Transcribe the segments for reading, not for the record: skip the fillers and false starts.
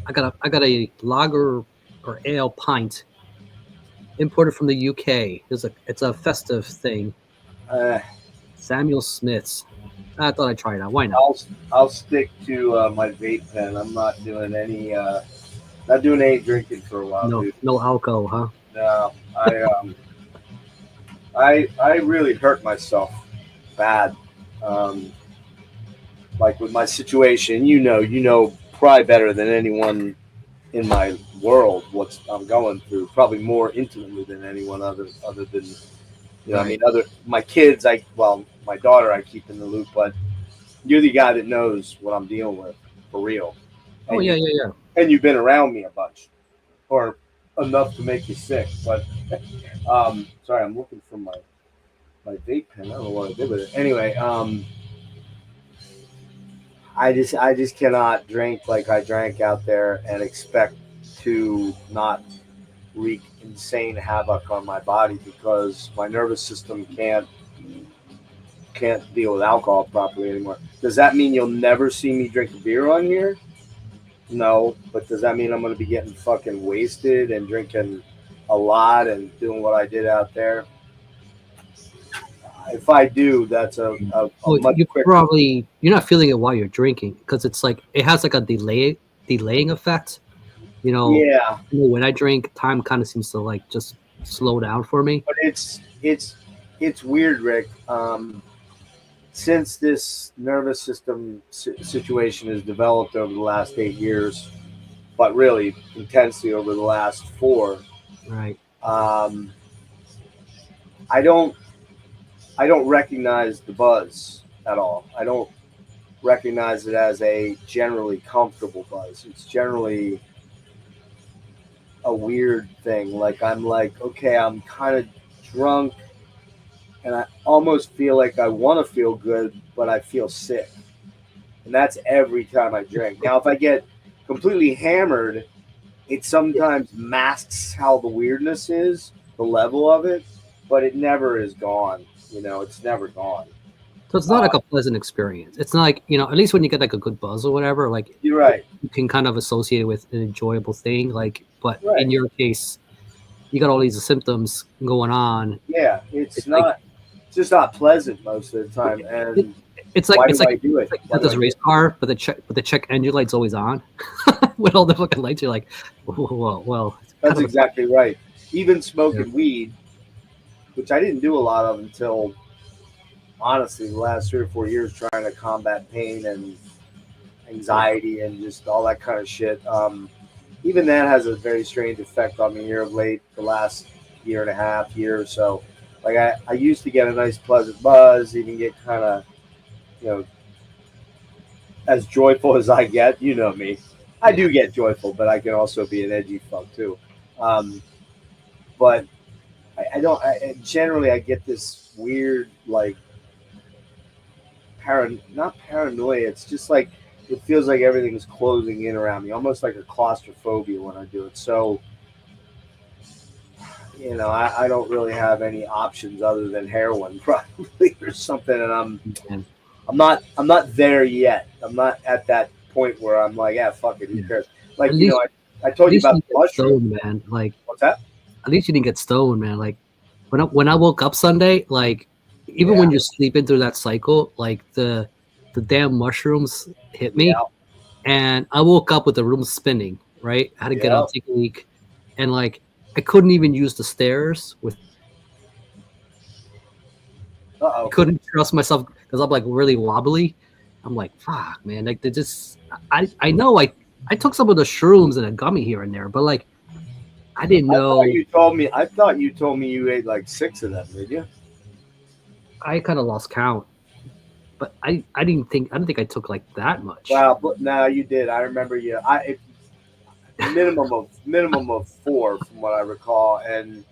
I got a lager or ale pint imported from the UK. It's a festive thing. Uh, Samuel Smith's. I thought I'd try it out. Why not? I'll stick to my vape pen. I'm not doing any drinking for a while, No, dude. no alcohol, huh? No, I really hurt myself bad. Um, like with my situation, you know probably better than anyone in my world what I'm going through. Probably more intimately than anyone other than I Right. mean, other my kids. My daughter I keep in the loop, but you're the guy that knows what I'm dealing with for real, Oh and yeah, you yeah, yeah. you've been around me a bunch or enough to make you sick. But sorry, I'm looking for my vape pen. I don't know what I did with it. Anyway, I just cannot drink like I drank out there and expect to not wreak insane havoc on my body because my nervous system can't deal with alcohol properly anymore. Does that mean you'll never see me drink a beer on here? No, but does that mean I'm going to be getting fucking wasted and drinking a lot and doing what I did out there? If I do, that's a Well, much you quicker. probably you're not feeling it while you're drinking because it's like it has like a delaying effect. You know, Yeah, when I drink, time kind of seems to like just slow down for me. but it's weird, Rick. Since this nervous system situation has developed over the last 8 years, but really intensely over the last four, Right. um, I don't I don't recognize the buzz at all. I don't recognize it as a generally comfortable buzz. It's generally a weird thing. Like I'm like, okay, I'm kind of drunk, and I almost feel like I want to feel good, but I feel sick, and that's every time I drink. Now, if I get completely hammered, it Yeah. sometimes masks how the weirdness is, the level of it, but it never is gone. It's never gone. So it's not Uh, like a pleasant experience. It's not like at least when you get like a good buzz or whatever, like you're right. you can kind of associate it with an enjoyable thing. Like, but in Right. your case, you got all these symptoms going on. Yeah. It's like It's just not pleasant most of the time. it, And it's like why it's do like I do it's it? like you Why got do this I do race it? car, but the check engine light's always on with all the fucking lights. You're like, well, it's kind That's of a exactly right. Even yeah, smoking weed, which I didn't do a lot of until honestly the last 3 or 4 years, trying to combat pain and yeah. anxiety and just all that kind of shit. Even that has a very strange effect on me here of late, the last year and a half, year or so. Like I used to get a nice pleasant buzz, even get kind of, you know, as joyful as I get. You know me. I Yeah. do get joyful, but I can also be an edgy fuck too. Um, but I don't. Generally, I get this weird like not paranoia. It's just like it feels like everything's closing in around me, almost like a claustrophobia when I do it. So I don't really have any options other than heroin, probably or something. And And I'm not there yet. I'm not at that point where I'm like, yeah, fuck it, who yeah. cares? At Like least I at told you least you about didn't the get mushroom. stoned, man. Like What's that? at least you didn't get stoned, man. Like when I woke up Sunday, like even Yeah, when you're sleeping through that cycle, like the damn mushrooms hit me, yeah, and I woke up with the room spinning. Right, I had to get yeah. up, take a leak, and like I couldn't even use the stairs without falling. Uh I oh. couldn't trust myself because I'm like really wobbly. I'm like, fuck, man. Like they just, I know I took some of the shrooms and a gummy here and there, but like I didn't know. I thought you told me you ate like six of them, did you? I kind of lost count, but I didn't think I took like that much. Wow, but now you did. I remember you. Minimum of four, from what I recall, and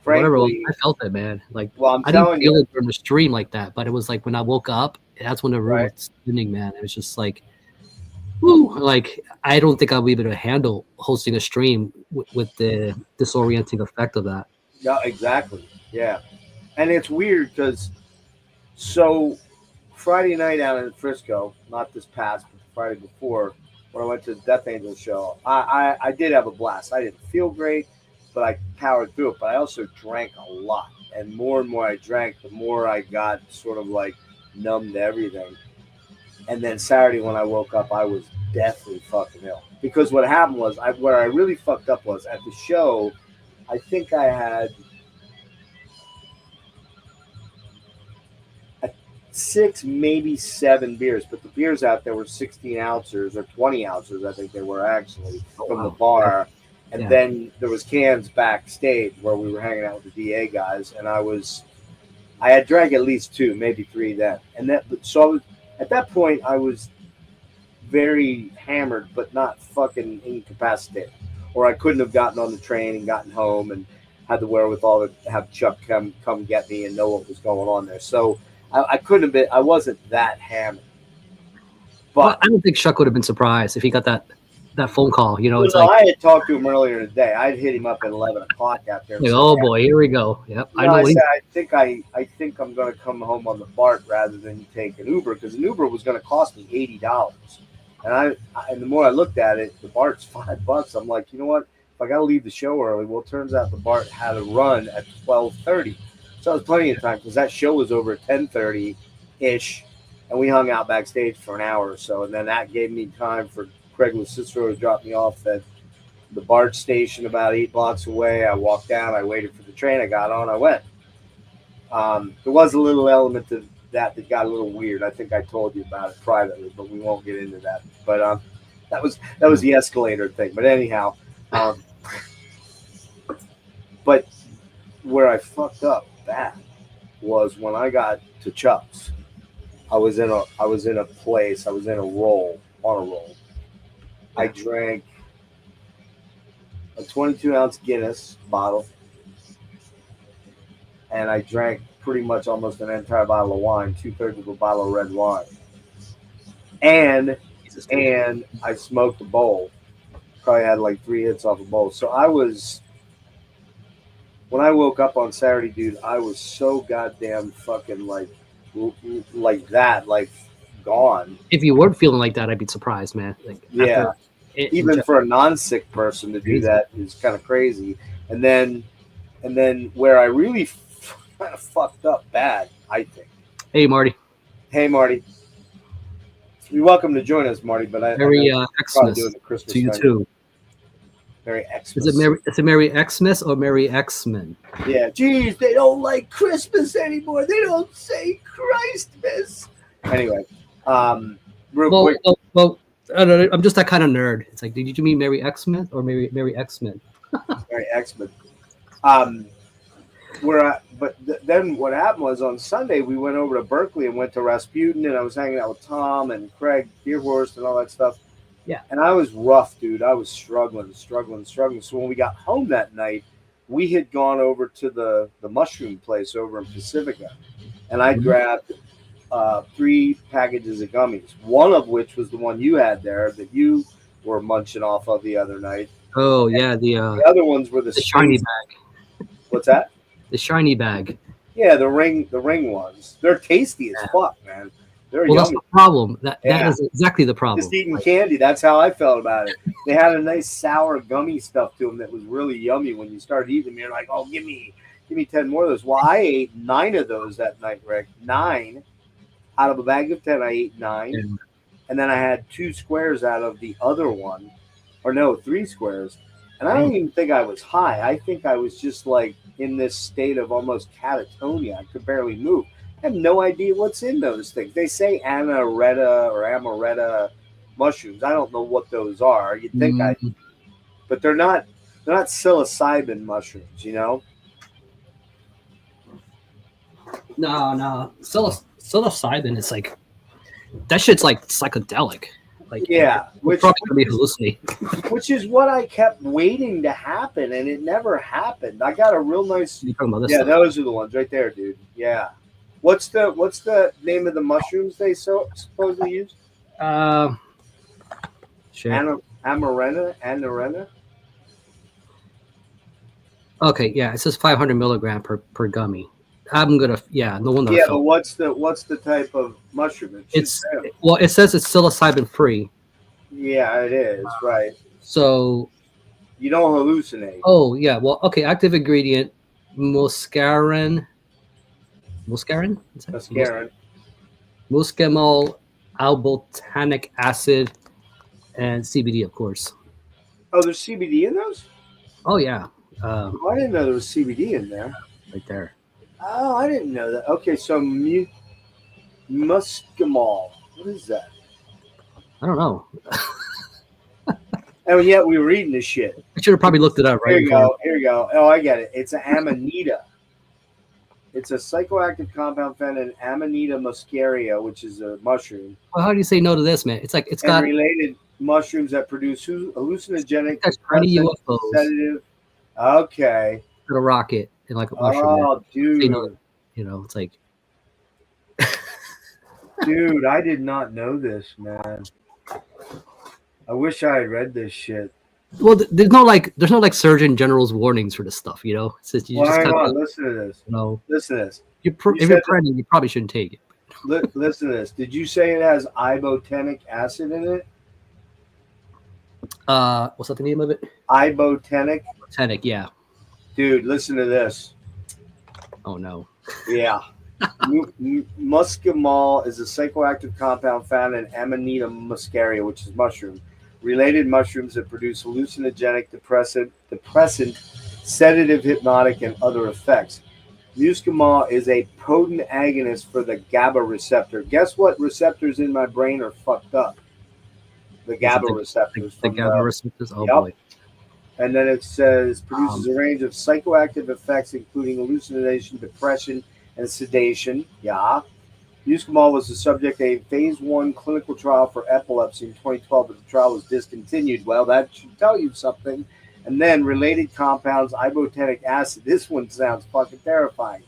Whatever, it was, frankly, I felt it, man. Like well, I'm I didn't telling feel you, it during the stream like that, but it was like when I woke up, that's when the room right? was spinning, man. It was just like, woo, like I don't think I'll be able to handle hosting a stream with the disorienting effect of that. Yeah, exactly. Yeah, and it's weird because so Friday night out in Frisco, not this past, but Friday before, when I went to the Death Angel show. I did have a blast. I didn't feel great, but I powered through it. But I also drank a lot, and more I drank, the more I got sort of like numb to everything. And then Saturday when I woke up, I was deathly fucking ill. Because what happened was, where I really fucked up was at the show. I think I had 6, maybe 7 beers, but the beers out there were 16 ounces or 20 ounces, I think they were actually, from the bar. And then there was cans backstage where we were hanging out with the DA guys, and I had drank at least 2, maybe 3 then. And at that point, I was very hammered, but not fucking incapacitated. Or I couldn't have gotten on the train and gotten home and had the wherewithal to have Chuck come get me and know what was going on there. So I couldn't have been. I wasn't that hammered. But I don't think Chuck would have been surprised if he got that phone call. It's like, I had talked to him earlier today. I'd hit him up at 11 o'clock out there. Like, oh boy, here we go. Yep, I said, I think I'm going to come home on the BART rather than take an Uber, because an Uber was going to cost me $80. And the more I looked at it, the BART's $5. I'm like, you know what? If I got to leave the show early, well, it turns out the BART had a run at 12:30. So it was plenty of time, because that show was over at 10:30-ish, and we hung out backstage for an hour or so. And then that gave me time for Craig Cicero to drop me off at the BART station about 8 blocks away. I walked down. I waited for the train. I got on. I went. There was a little element to that got a little weird. I think I told you about it privately, but we won't get into that. But that was the escalator thing. But anyhow, but where I fucked up bad was when I got to Chuck's. I was in a place. I was in a roll, on a roll. I drank a 22-ounce Guinness bottle, and I drank pretty much almost an entire bottle of wine, 2/3 of a bottle of red wine, and I smoked a bowl. Probably had like 3 hits off a bowl. So when I woke up on Saturday, dude, I was so goddamn fucking like gone. If you weren't feeling like that, I'd be surprised, man. Like, yeah. Even for a non-sick person to do that is kind of crazy. And then where I really kind of fucked up bad, I think. Hey, Marty. Hey, Marty. You're welcome to join us, Marty. But Merry Xmas to you too. Merry Xmas. Is it Merry Xmas or Merry X-Men? Yeah. Geez, they don't like Christmas anymore. They don't say Christmas. Anyway, real quick. Well, I don't know, I'm just that kind of nerd. It's like, did you mean Merry X-Men or Merry X-Men? Merry X-Men. Then what happened was on Sunday we went over to Berkeley and went to Rasputin, and I was hanging out with Tom and Craig Deerhorst and all that stuff. Yeah. And I was rough, dude. I was struggling. So when we got home that night, we had gone over to the mushroom place over in Pacifica, and I grabbed 3 packages of gummies, one of which was the one you had there that you were munching off of the other night. Oh, yeah. The other ones were the shiny bag. What's that? The shiny bag. Yeah, the ring ones. They're tasty as fuck, man. They're yummy. That's the problem. That is exactly the problem. Just eating candy. That's how I felt about it. They had a nice sour gummy stuff to them that was really yummy. When you started eating them, you're like, oh, give me 10 more of those. Well, I ate 9 of those that night, Rick. 9 out of a bag of 10. I ate 9, and then I had 2 squares out of the other one, or no, 3 squares. And I don't even think I was high. I think I was just like in this state of almost catatonia. I could barely move. I have no idea what's in those things. They say amaretto mushrooms. I don't know what those are. You'd think but they're not psilocybin mushrooms, you know? No. Psilocybin is like, that shit's like psychedelic. Like, yeah, which probably gonna be hallucinating. Which is what I kept waiting to happen, and it never happened. I got a real nice. Yeah, those are the ones right there, dude. Yeah. What's the name of the mushrooms they supposedly use? Amarena. Okay, yeah, it says 500 milligram per gummy. I'm gonna the one that. Yeah, but what's the type of mushroom? It says it's psilocybin free. Yeah, it is, right. So, You don't hallucinate. oh yeah, well, okay, active ingredient, muscarin. Muscarin? Is that- Mascarin. Muscimol, albutanic acid, and CBD, of course. Oh, there's CBD in those? Oh yeah, Oh, I didn't know there was CBD in there. right there. Oh, I didn't know that. Okay, so muscimol. What is that? I don't know. Oh, yeah, we were reading this shit. I should have probably looked it up Here right you before. go. Here you go. Oh, I get it. It's an amanita. It's a psychoactive compound found in Amanita muscaria, which is a mushroom, Well, how do you say no to this, man? It's like it's and got related mushrooms that produce hallucinogenic, that's tiny depressant, UFOs sedative. Okay. got a rocket and like a mushroom. Man. Oh, Say no, dude. you know, it's like Dude, I did not know this, man. I wish I had read this shit. well, there's no like Surgeon General's warnings for this stuff, you know. It's just you Well, just hang kind on. of Listen to this. you know, Listen to this. if You you're said pregnant, you probably shouldn't take it. Listen to this. Did you say it has ibotenic acid in it? What's that the name of it? Ibotenic? Tenic, yeah. Dude, listen to this. Oh no. Yeah. Muscimol is a psychoactive compound found in Amanita muscaria, which is mushroom. Related mushrooms that produce hallucinogenic, depressant, sedative, hypnotic, and other effects. Muscimol is a potent agonist for the GABA receptor. Guess what receptors in my brain are fucked up? The GABA receptors. The GABA receptors. Oh Yep. boy. And then it says produces a range of psychoactive effects, including hallucination, depression, and sedation. Yeah. Muscimol was the subject of a phase 1 clinical trial for epilepsy in 2012, but the trial was discontinued. Well, that should tell you something. And then related compounds, ibotenic acid. This one sounds fucking terrifying.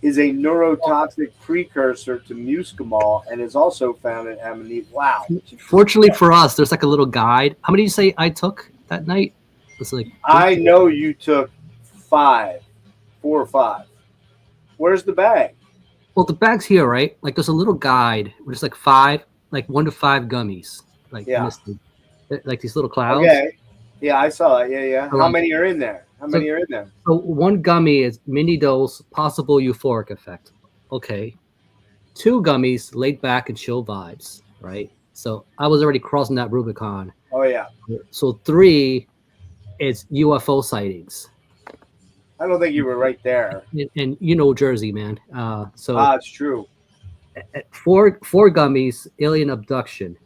Is a neurotoxic precursor to muscimol and is also found in amanita. Wow. Fortunately for us, there's like a little guide. How many did you say I took that night? It's like I know you took 4 or 5. Where's the bag? well, the bag's here, right? Like there's a little guide where it's like 1 to 5 gummies, like Yeah. listed. Like these little clouds. Okay. Yeah, I saw that. Yeah. How Like- many are in there? How many are in there? So one gummy is mini dose, possible euphoric effect. Okay. 2 gummies, laid back and chill vibes, right? So I was already crossing that Rubicon. Oh, yeah. So 3 is UFO sightings. I don't think you were right there. And you know Jersey, man. So It's true. four gummies, alien abduction.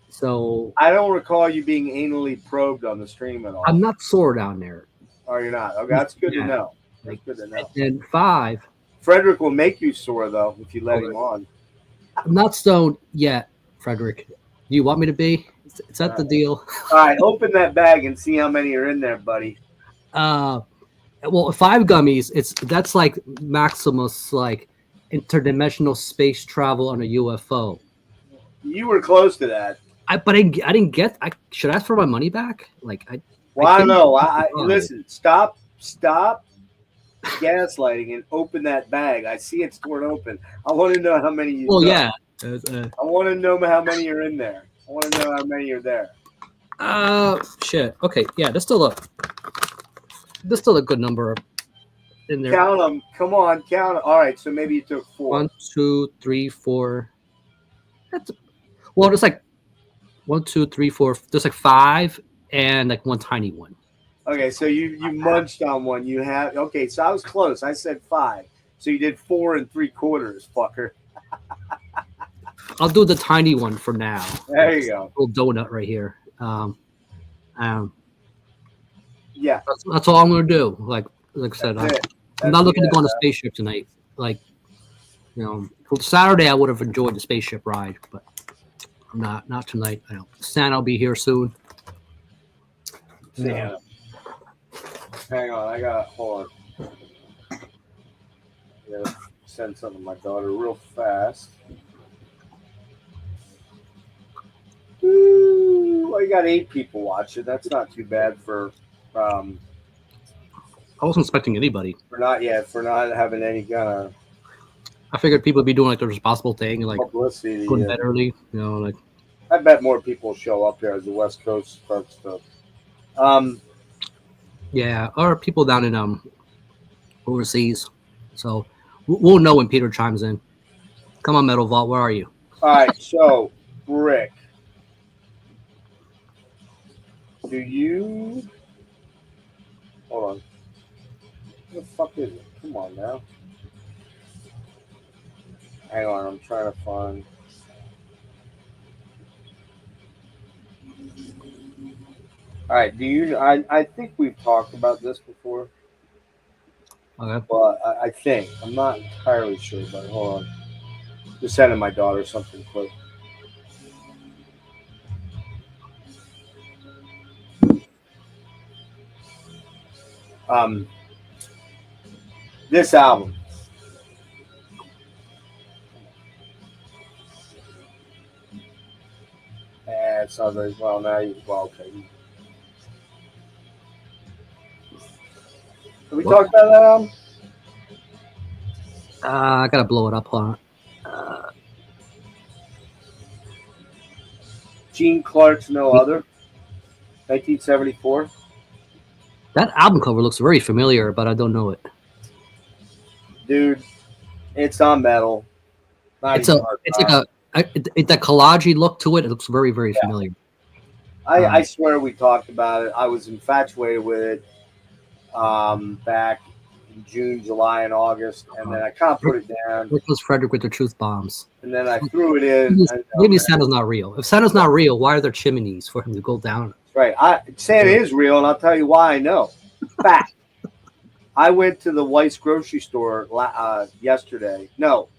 So I don't recall you being anally probed on the stream at all. I'm not sore down there. Oh, you're not. Okay, that's good to Yeah. know. That's good to know. And 5, Frederick will make you sore, though, if you let him on. I'm not stoned yet, Frederick. Do you want me to be? Is that the deal? All right, open that bag and see how many are in there, buddy. Well, 5 gummies. That's like Maximus, like interdimensional space travel on a UFO. You were close to that. But I didn't get. I should ask for my money back. Like Well, I don't couldn't- know. Listen. Stop gaslighting and open that bag. I see it's torn open. I want to know how many you. Well, got. yeah. I want to know how many are in there. I want to know how many are there. Shit. Okay. Yeah. There's still a good number in there. Count them. Come on, count 'em. All right, so maybe you took 4. 1, 2, 3, 4. Well, there's like 1, 2, 3, 4. There's like 5 and like one tiny one. Okay, so you munched on one. You have okay. So I was close. I said 5. So you did 4 3/4, fucker. I'll do the tiny one for now. There you go. Little donut right here. Yeah, That's all I'm gonna do. Like I said, that's it. I'm not looking to go on a spaceship tonight. Like, you know, for Saturday I would have enjoyed the spaceship ride, but I'm not tonight. I know Santa will be here soon. Santa. Hang on, hold on. I gotta send something to my daughter real fast. Ooh, I got 8 people watching. That's not too bad for I wasn't expecting anybody. for not having any kind of I figured people would be doing like the responsible thing and like publicity. going to bed early. You know, like I bet more people show up here as the West Coast starts to. Um, Yeah, or people down in overseas. So we'll know when Peter chimes in. Come on, Metal Vault, where are you? all right, so Rick, do you? Hold on. What the fuck is it? Come on now. Hang on, I'm trying to find. All right, do you? I think we've talked about this before, Okay. but I think I'm not entirely sure. But hold on, just sending my daughter something quick. Um, this album. It's not very well now. Well, okay. Have we What? talked about that album? I gotta blow it up. Hold on. Gene Clark's No Other, 1974. That album cover looks very familiar, but I don't know it. Dude, it's on metal. Not It's even a, hard it's rock. like that collage look to it. It looks very, very Yeah. familiar. I swear we talked about it. I was infatuated with it back in June, July, and August, and then I kind of put it down, Where was Frederick with the truth bombs? and then I threw it in. I know, Maybe man. Santa's not real. If Santa's not real, why are there chimneys for him to go down? Right. Santa is real, and I'll tell you why I know. Fact. I went to the Weis grocery store yesterday. No.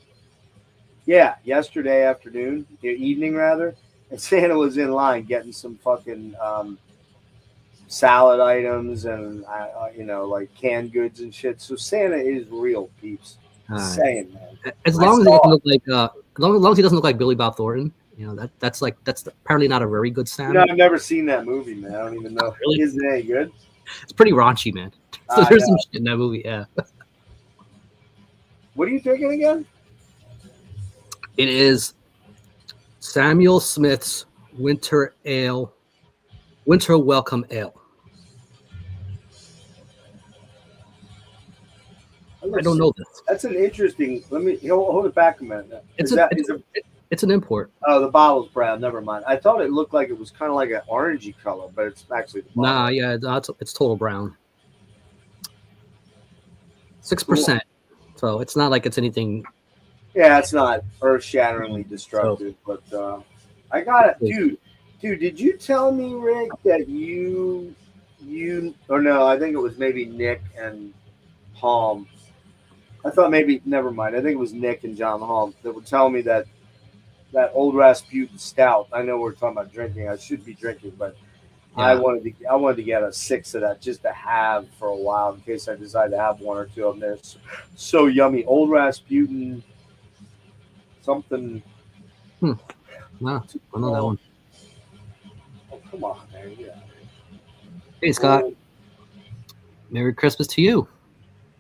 Yeah, yesterday afternoon, evening rather, and Santa was in line getting some fucking salad items and like canned goods and shit. So Santa is real, peeps. Saying, man. As long as he doesn't look like as long as he doesn't look like Billy Bob Thornton, that's apparently not a very good Santa. I've never seen that movie, man. I don't even know. Really? Is it any good? It's pretty raunchy, man. So there's some shit in that movie. Yeah. What are you drinking again? It is Samuel Smith's Winter Ale, Winter Welcome Ale. I don't know this. That's an interesting. Let me hold it back a minute. It's an import. Oh, the bottle's brown. Never mind. I thought it looked like it was kind of like an orangey color, but it's actually the bottle. Nah, yeah, it's total brown. 6%. So it's not like it's anything. Yeah, it's not earth-shatteringly destructive, but I got it, dude. Dude, did you tell me, Rick, that you or no? I think it was maybe Nick and Palm. I thought maybe never mind. I think it was Nick and John Halm that would tell me that Old Rasputin Stout. I know we're talking about drinking. I should be drinking, but yeah. I wanted to get a 6 of that just to have for a while in case I decide to have 1 or 2 of them. They're so yummy. Old Rasputin something. No, I know that one. Oh, come on, man. Yeah. Hey, Scott. Merry Christmas to you.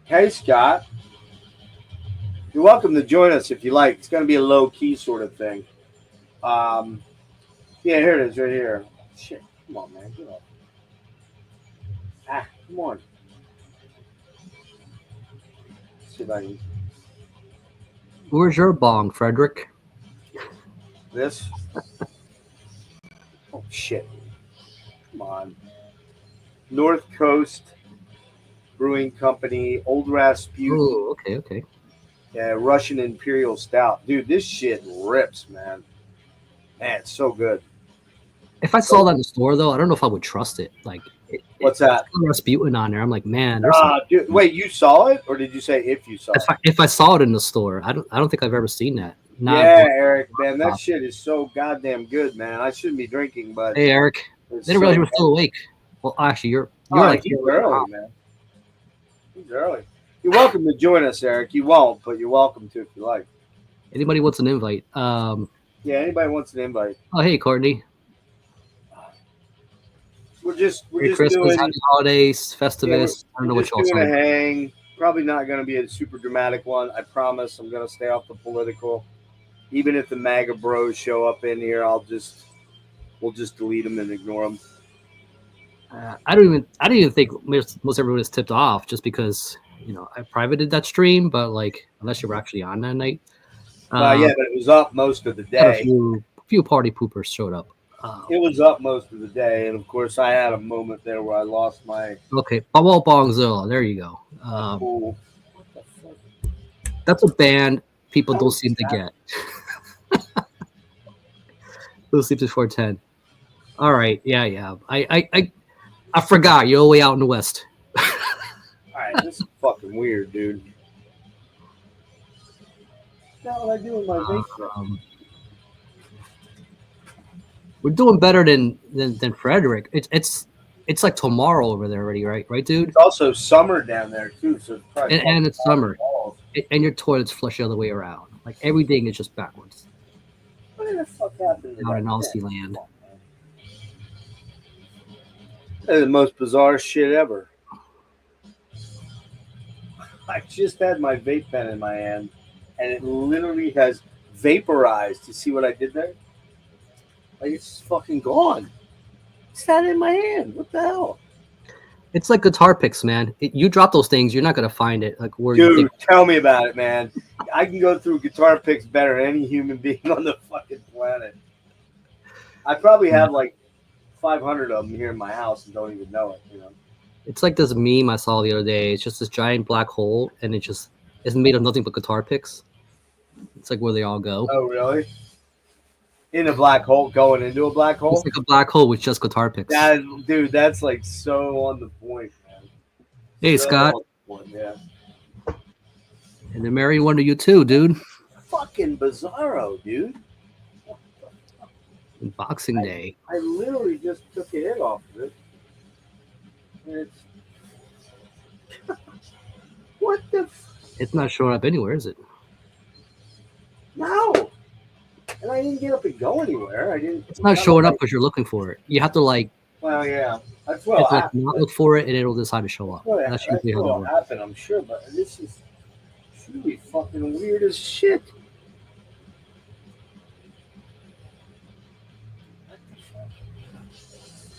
Hey, Scott. You're welcome to join us if you like. It's going to be a low-key sort of thing. Yeah, here it is right here. Shit. Come on, man. Get up. Come on. Let's see if I can. Where's your bong, Frederick? This? Oh, shit. Come on. North Coast Brewing Company, Old Rasputin. Oh, okay. Yeah, Russian Imperial Stout. Dude, this shit rips, man. Man, it's so good. If I saw that in the store, though, I don't know if I would trust it. Like, what's that? Rasputin on there. I'm like, man. Dude, wait, you saw it, or did you say if you saw it? If I saw it in the store, I don't think I've ever seen that. Eric, man, that shit is so goddamn good, man. I shouldn't be drinking, but hey, Eric, I didn't realize you were still awake. Well, actually, you're like he's early, man. He's early. You're welcome to join us, Eric. You won't, but you're welcome to if you like. Anybody wants an invite? Yeah, anybody wants an invite. Oh, hey, Courtney. We're just Christmas, doing happy holidays, Festivus. Yeah, I don't know what y'all doing saying. a hang. Probably not going to be a super dramatic one. I promise. I'm going to stay off the political. Even if the MAGA bros show up in here, I'll just we'll just delete them and ignore them. I don't even think most everyone is tipped off just because I privated that stream, but like unless you were actually on that night. Yeah, but it was up most of the Had a day. few party poopers showed up. It was up most of the day, and of course, I had a moment there where I lost my. Okay, Bongzilla. There you go. Cool. That's a band people don't seem to get. Those sleeps before 10. All right, yeah. I forgot you're way out in the west. All right, this is fucking weird, dude. What I do in my basement? We're doing better than Frederick. It's like tomorrow over there already, right, dude? It's also summer down there too, so it's and it's summer, and your toilet's flush the other way around. Like everything is just backwards. What the fuck happened out in Aussie land? That's the most bizarre shit ever. I just had my vape pen in my hand, and it literally has vaporized. You see what I did there? Like it's fucking gone. It's not in my hand. What the hell? It's like guitar picks, man. You drop those things, you're not gonna find it. Like where Dude, you think. Tell me about it, man. I can go through guitar picks better than any human being on the fucking planet. I probably have like 500 of them here in my house and don't even know it. It's like this meme I saw the other day. It's just this giant black hole, and it's made of nothing but guitar picks. It's like where they all go. Oh, really? In a black hole, going into a black hole? It's like a black hole with just guitar picks. Dude, that's like so on the point, man. Hey, so Scott. Point, yeah. And they're marrying one to you too, dude. Fucking bizarro, dude. Boxing Day. I literally just took a hit off of it. And it's what the? It's not showing up anywhere, is it? No. And I didn't get up and go anywhere. I didn't. It's not showing up because you're looking for it. You have to like. Well, yeah. That's what not look for it, and it'll decide to show up. Well, that's usually how it will happen, I'm sure. But this is truly fucking weird as shit.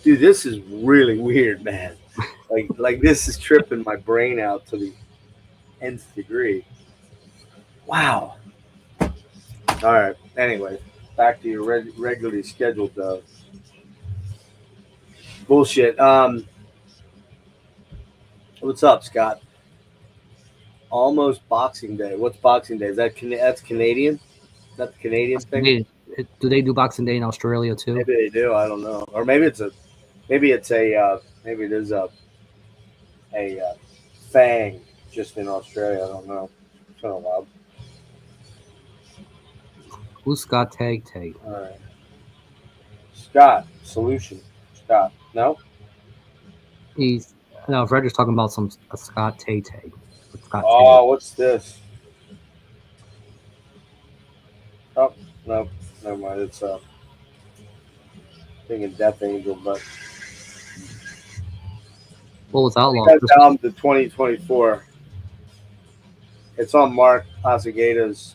Dude, this is really weird, man. Like this is tripping my brain out to the nth degree. Wow. All right. Anyway, back to your regularly scheduled bullshit. What's up, Scott? Almost Boxing Day. What's Boxing Day? Is that's Canadian? Is that the Canadian thing? Do they do Boxing Day in Australia too? Maybe they do. I don't know. Or maybe it is a thing just in Australia. I don't know. It's kind of loud. Who's Scott Tay? All right. Scott, solution. Scott. No? Frederick's talking about a Scott Tay. What's this? Oh, no. Never mind. It's thing of Death Angel, but what was Outlaw? That's album to 2024. It's on Mark Asaga's.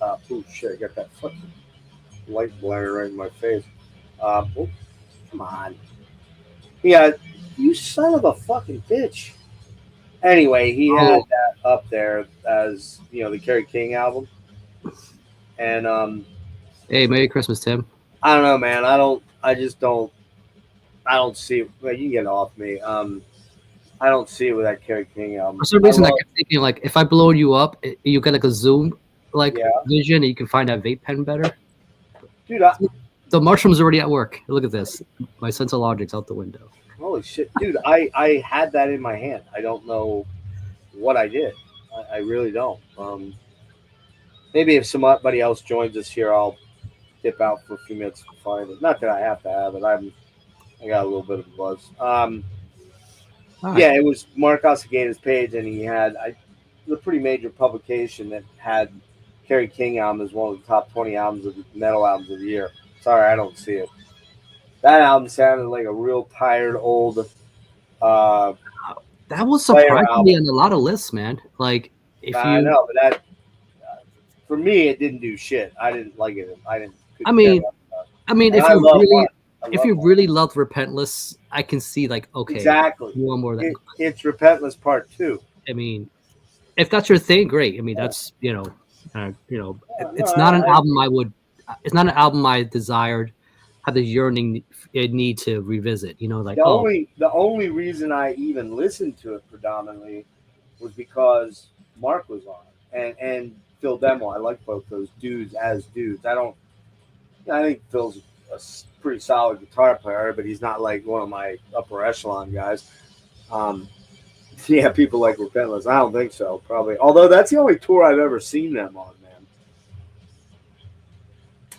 Oh shit! I got that fucking light blaring right in my face. Come on. Yeah, you son of a fucking bitch. Anyway, he had that up there as the Kerry King album, and Hey, Merry Christmas, Tim. I don't know, man. I don't see it. Well, you can get off me. I don't see it with that Kerry King album. For some reason, I kept thinking, like, if I blow you up, you get like a zoom vision, and you can find that vape pen better. Dude, the mushroom's already at work. Look at this. My sense of logic's out the window. Holy shit, dude! I had that in my hand. I don't know what I did. I really don't. Maybe if somebody else joins us here, I'll dip out for a few minutes to find it. Not that I have to have it. I got a little bit of a buzz. Yeah, it was Mark Asaga's page, and he had a pretty major publication that had Kerry King album as one of the top 20 metal albums of the year. Sorry, I don't see it. That album sounded like a real tired old. That was surprisingly on a lot of lists, man. Like I know, but that for me, it didn't do shit. I didn't like it. I mean, if you really if you really love Repentless, I can see like, okay, exactly, you want more of that. It's Repentless Part 2. I mean, if that's your thing, great. I mean, that's it's not an album I would. It's not an album I desired. Have the yearning need to revisit. Like the only reason I even listened to it predominantly was because Mark was on it and Phil Demo. I like both those dudes as dudes. I think Phil's a pretty solid guitar player, but he's not like one of my upper echelon guys. Yeah, people like Repentless. I don't think so, probably. Although that's the only tour I've ever seen them on, man.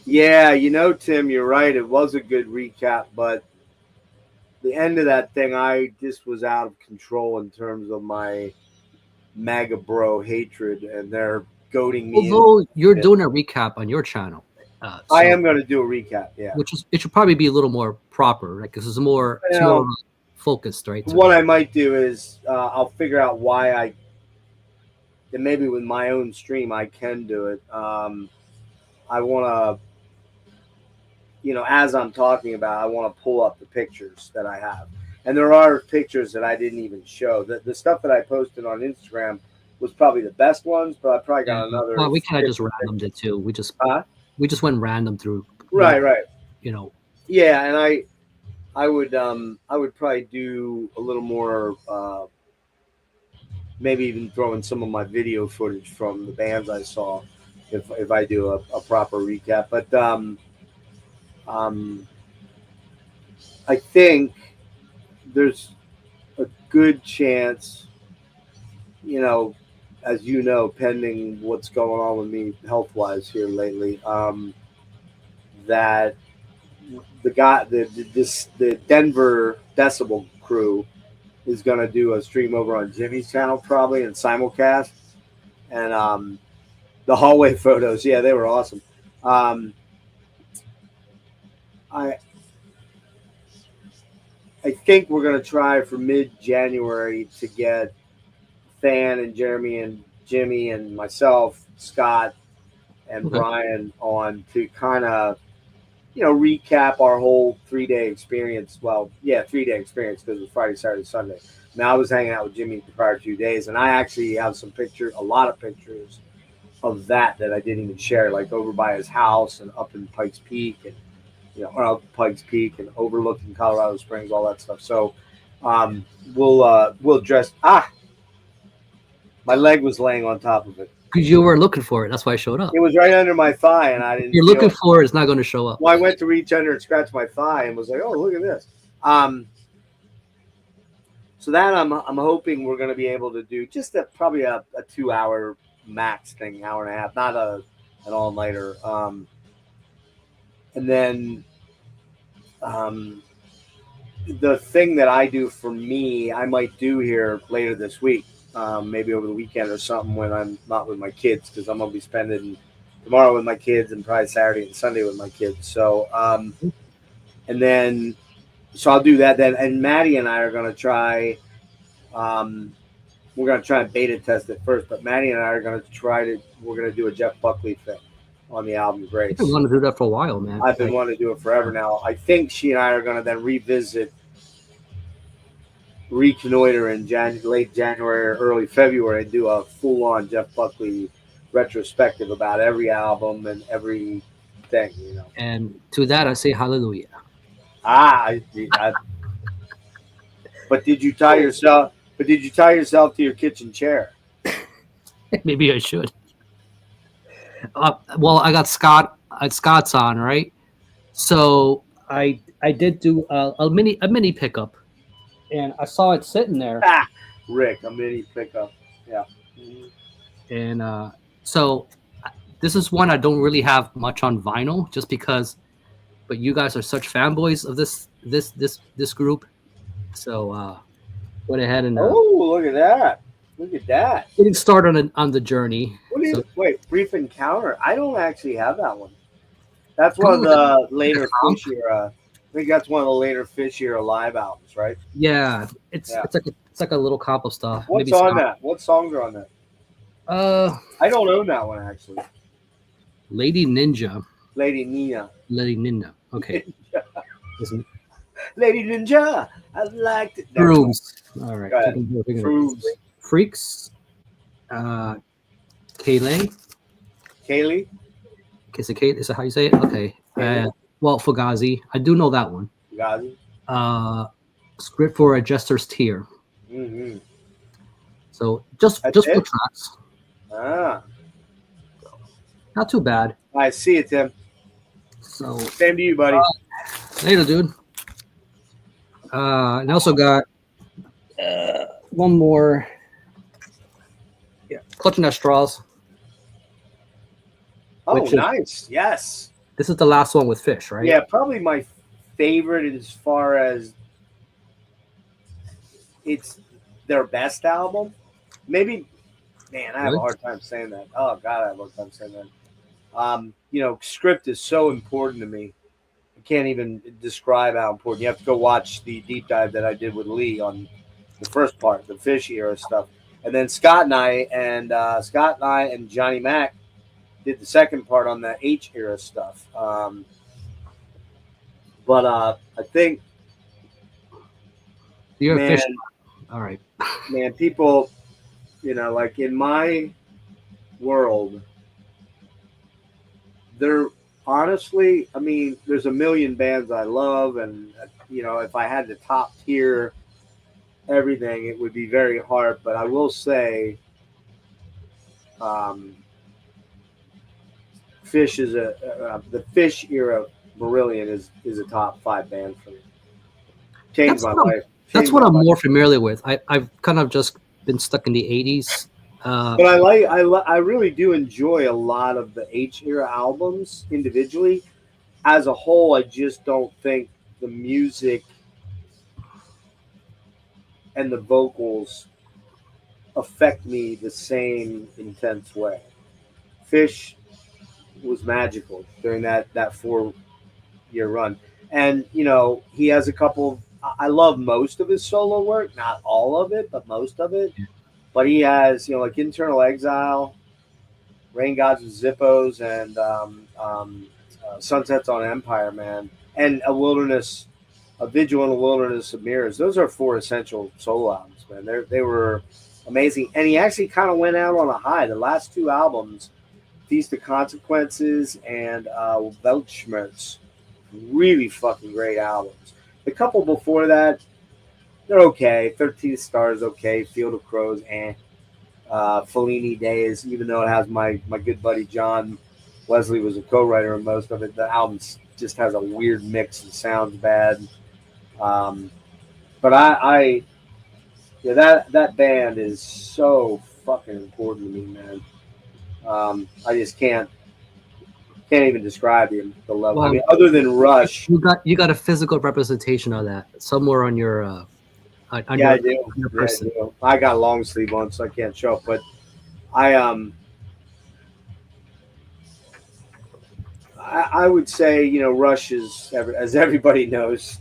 Yeah, Tim, you're right. It was a good recap, but the end of that thing, I just was out of control in terms of my MAGA bro hatred, and they're goading me. Although you're doing a recap on your channel. I am going to do a recap, yeah. It should probably be a little more proper, right? Because it's more focused, right? What I might do is I'll figure out why and maybe with my own stream I can do it. I want to, as I'm talking about, I want to pull up the pictures that I have. And there are pictures that I didn't even show. The stuff that I posted on Instagram was probably the best ones, but I probably got another. Well, we kind of just randomed it too. We just went random through. Right. Yeah, and I would probably do a little more, maybe even throw in some of my video footage from the bands I saw, if I do a proper recap. But I think there's a good chance, as pending what's going on with me health-wise here lately, that the Denver Decibel crew is going to do a stream over on Jimmy's channel probably and simulcast. And the hallway photos, yeah, they were awesome. I think we're going to try for mid-January to get Than and Jeremy and Jimmy and myself, Scott and Brian on to kind of, recap our whole 3-day experience. Well, yeah, 3-day experience because it was Friday, Saturday, Sunday. Now, I was hanging out with Jimmy the prior 2 days, and I actually have a lot of pictures of that I didn't even share, like over by his house and up in Pikes Peak and, or up Pikes Peak and overlooking Colorado Springs, all that stuff. So we'll address. My leg was laying on top of it. Because you were looking for it. That's why I showed up. It was right under my thigh, and I didn't. You're looking for it. It's not going to show up. Well, I went to reach under and scratch my thigh, and was like, "Oh, look at this." So that I'm hoping we're going to be able to do just probably a 2-hour max thing, hour and a half, not an all-nighter. And then the thing that I do for me, I might do here later this week. Maybe over the weekend or something when I'm not with my kids, because I'm going to be spending tomorrow with my kids and probably Saturday and Sunday with my kids. So, so I'll do that then. And Maddie and I are going to try, we're going to try and beta test it first, but Maddie and I are going to we're going to do a Jeff Buckley thing on the album Grace. I've been wanting to do that for a while, man. I've been wanting to do it forever now. I think she and I are going to then reconnoiter in late January or early February and do a full-on Jeff Buckley retrospective about every album and every thing, And to that I say hallelujah. But did you tie yourself to your kitchen chair? Maybe I should. Well, I got Scott's on, right? So I did do a mini pickup. And I saw it sitting there. Rick, a mini pickup. Yeah. And so this is one I don't really have much on vinyl, just because. But you guys are such fanboys of this group, so went ahead and. Look at that! Look at that! Getting started on the journey. Wait, Brief Encounter. I don't actually have that one. That's one of the later Fish era. I think that's one of the later Fish era live albums, right? Yeah, it's like a little comp of stuff. What's on that? What songs are on that? I don't own that one actually. Lady Ninja. Lady Nina. Okay. Listen, Lady Ninja, I liked it. Never mind. Grooms. All right. Go ahead. Fruits. Freaks. Kaylee. Kaylee. Is it how you say it? Okay. Kaylee. Well, Fugazi. I do know that one. Fugazi. Script for a Jester's Tear. Mm-hmm. So just That's four it? tracks. Ah. Not too bad. I see it, Tim. So Same to you, buddy. later, dude. And I also got one more. Yeah, Clutching at Straws. Oh, nice. Yes. This is the last one with Fish, right? Yeah, probably my favorite as far as it's their best album. Maybe, man, I have a hard time saying that. Oh, God, I have a hard time saying that. You know, script is so important to me. I can't even describe how important. You have to go watch the deep dive that I did with Lee on the first part, the Fish era stuff. And then Scott and I and Johnny Mac did the second part on the H era stuff. But I think, You're man, Fish. All right. Man, people, you know, like in my world, there honestly, I mean, there's a million bands I love, and you know, if I had to top tier everything, it would be very hard. But I will say, Fish is the Fish era. Marillion is a top 5 band for me. Changed my life. That's what I'm more familiar with. I've kind of just been stuck in the 80s. But I really do enjoy a lot of the H era albums individually. As a whole, I just don't think the music and the vocals affect me the same intense way. Fish was magical during that 4-year run. And, you know, he has a couple. I love most of his solo work, not all of it, but most of it. But he has, you know, like Internal Exile, Rain Gods with Zippos, and Sunsets on Empire, man, and a Vigil in a Wilderness of Mirrors. Those are 4 essential solo albums, man. They were amazing, and he actually kind of went out on a high. The last 2 albums, Feast of Consequences and Weltschmerz, really fucking great albums. The couple before that, they're okay. 13 Stars, okay. Field of Crows, Fellini Days, even though it has my good buddy John Wesley was a co-writer on most of it. The album just has a weird mix and sounds bad. But that band is so fucking important to me, man. I just can't even describe the level. Well, I mean, other than Rush, you got a physical representation of that somewhere on your. On yeah, your, I do. your Yeah, I do. I got a long sleeve on, so I can't show up. But I would say, you know, Rush is, as everybody knows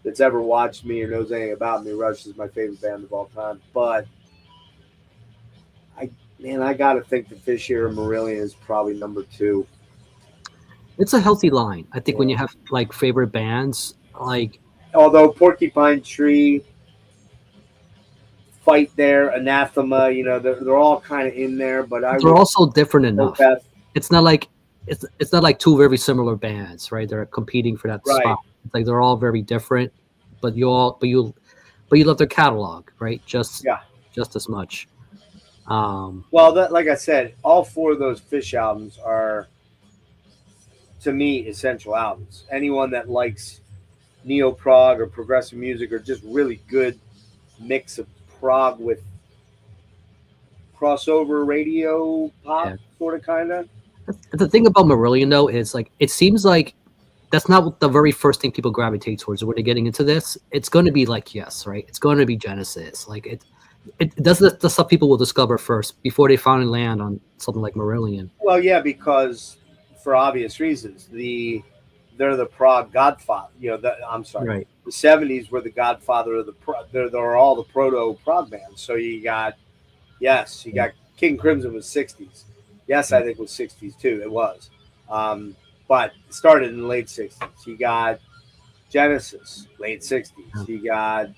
that's ever watched me or knows anything about me, Rush is my favorite band of all time. But I got to think the Fish era Marillion is probably number 2. It's a healthy line. I think when you have like favorite bands, like although Porcupine Tree, Fight There, Anathema, you know, they're all kind of in there, but they're also different enough. Opeth. It's not like 2 very similar bands, right? They're competing for that spot. It's like they're all very different, but you love their catalog, right? Just as much. Well, like I said, all 4 of those Fish albums are, to me, essential albums. Anyone that likes neo-prog or progressive music or just really good mix of prog with crossover radio pop, sort of, kind of. The thing about Marillion, though, is like it seems like that's not the very first thing people gravitate towards when they're getting into this. It's going to be like Yes, right? It's going to be Genesis. Like it does the stuff people will discover first before they finally land on something like Marillion. Well, yeah, because for obvious reasons, they're the prog godfather. You know, I'm sorry, right. The 70s were the godfather of they're all the proto prog bands. So you got King Crimson was 60s. Yes, I think it was 60s too. It was, but it started in the late 60s. You got Genesis, late 60s. Yeah. You got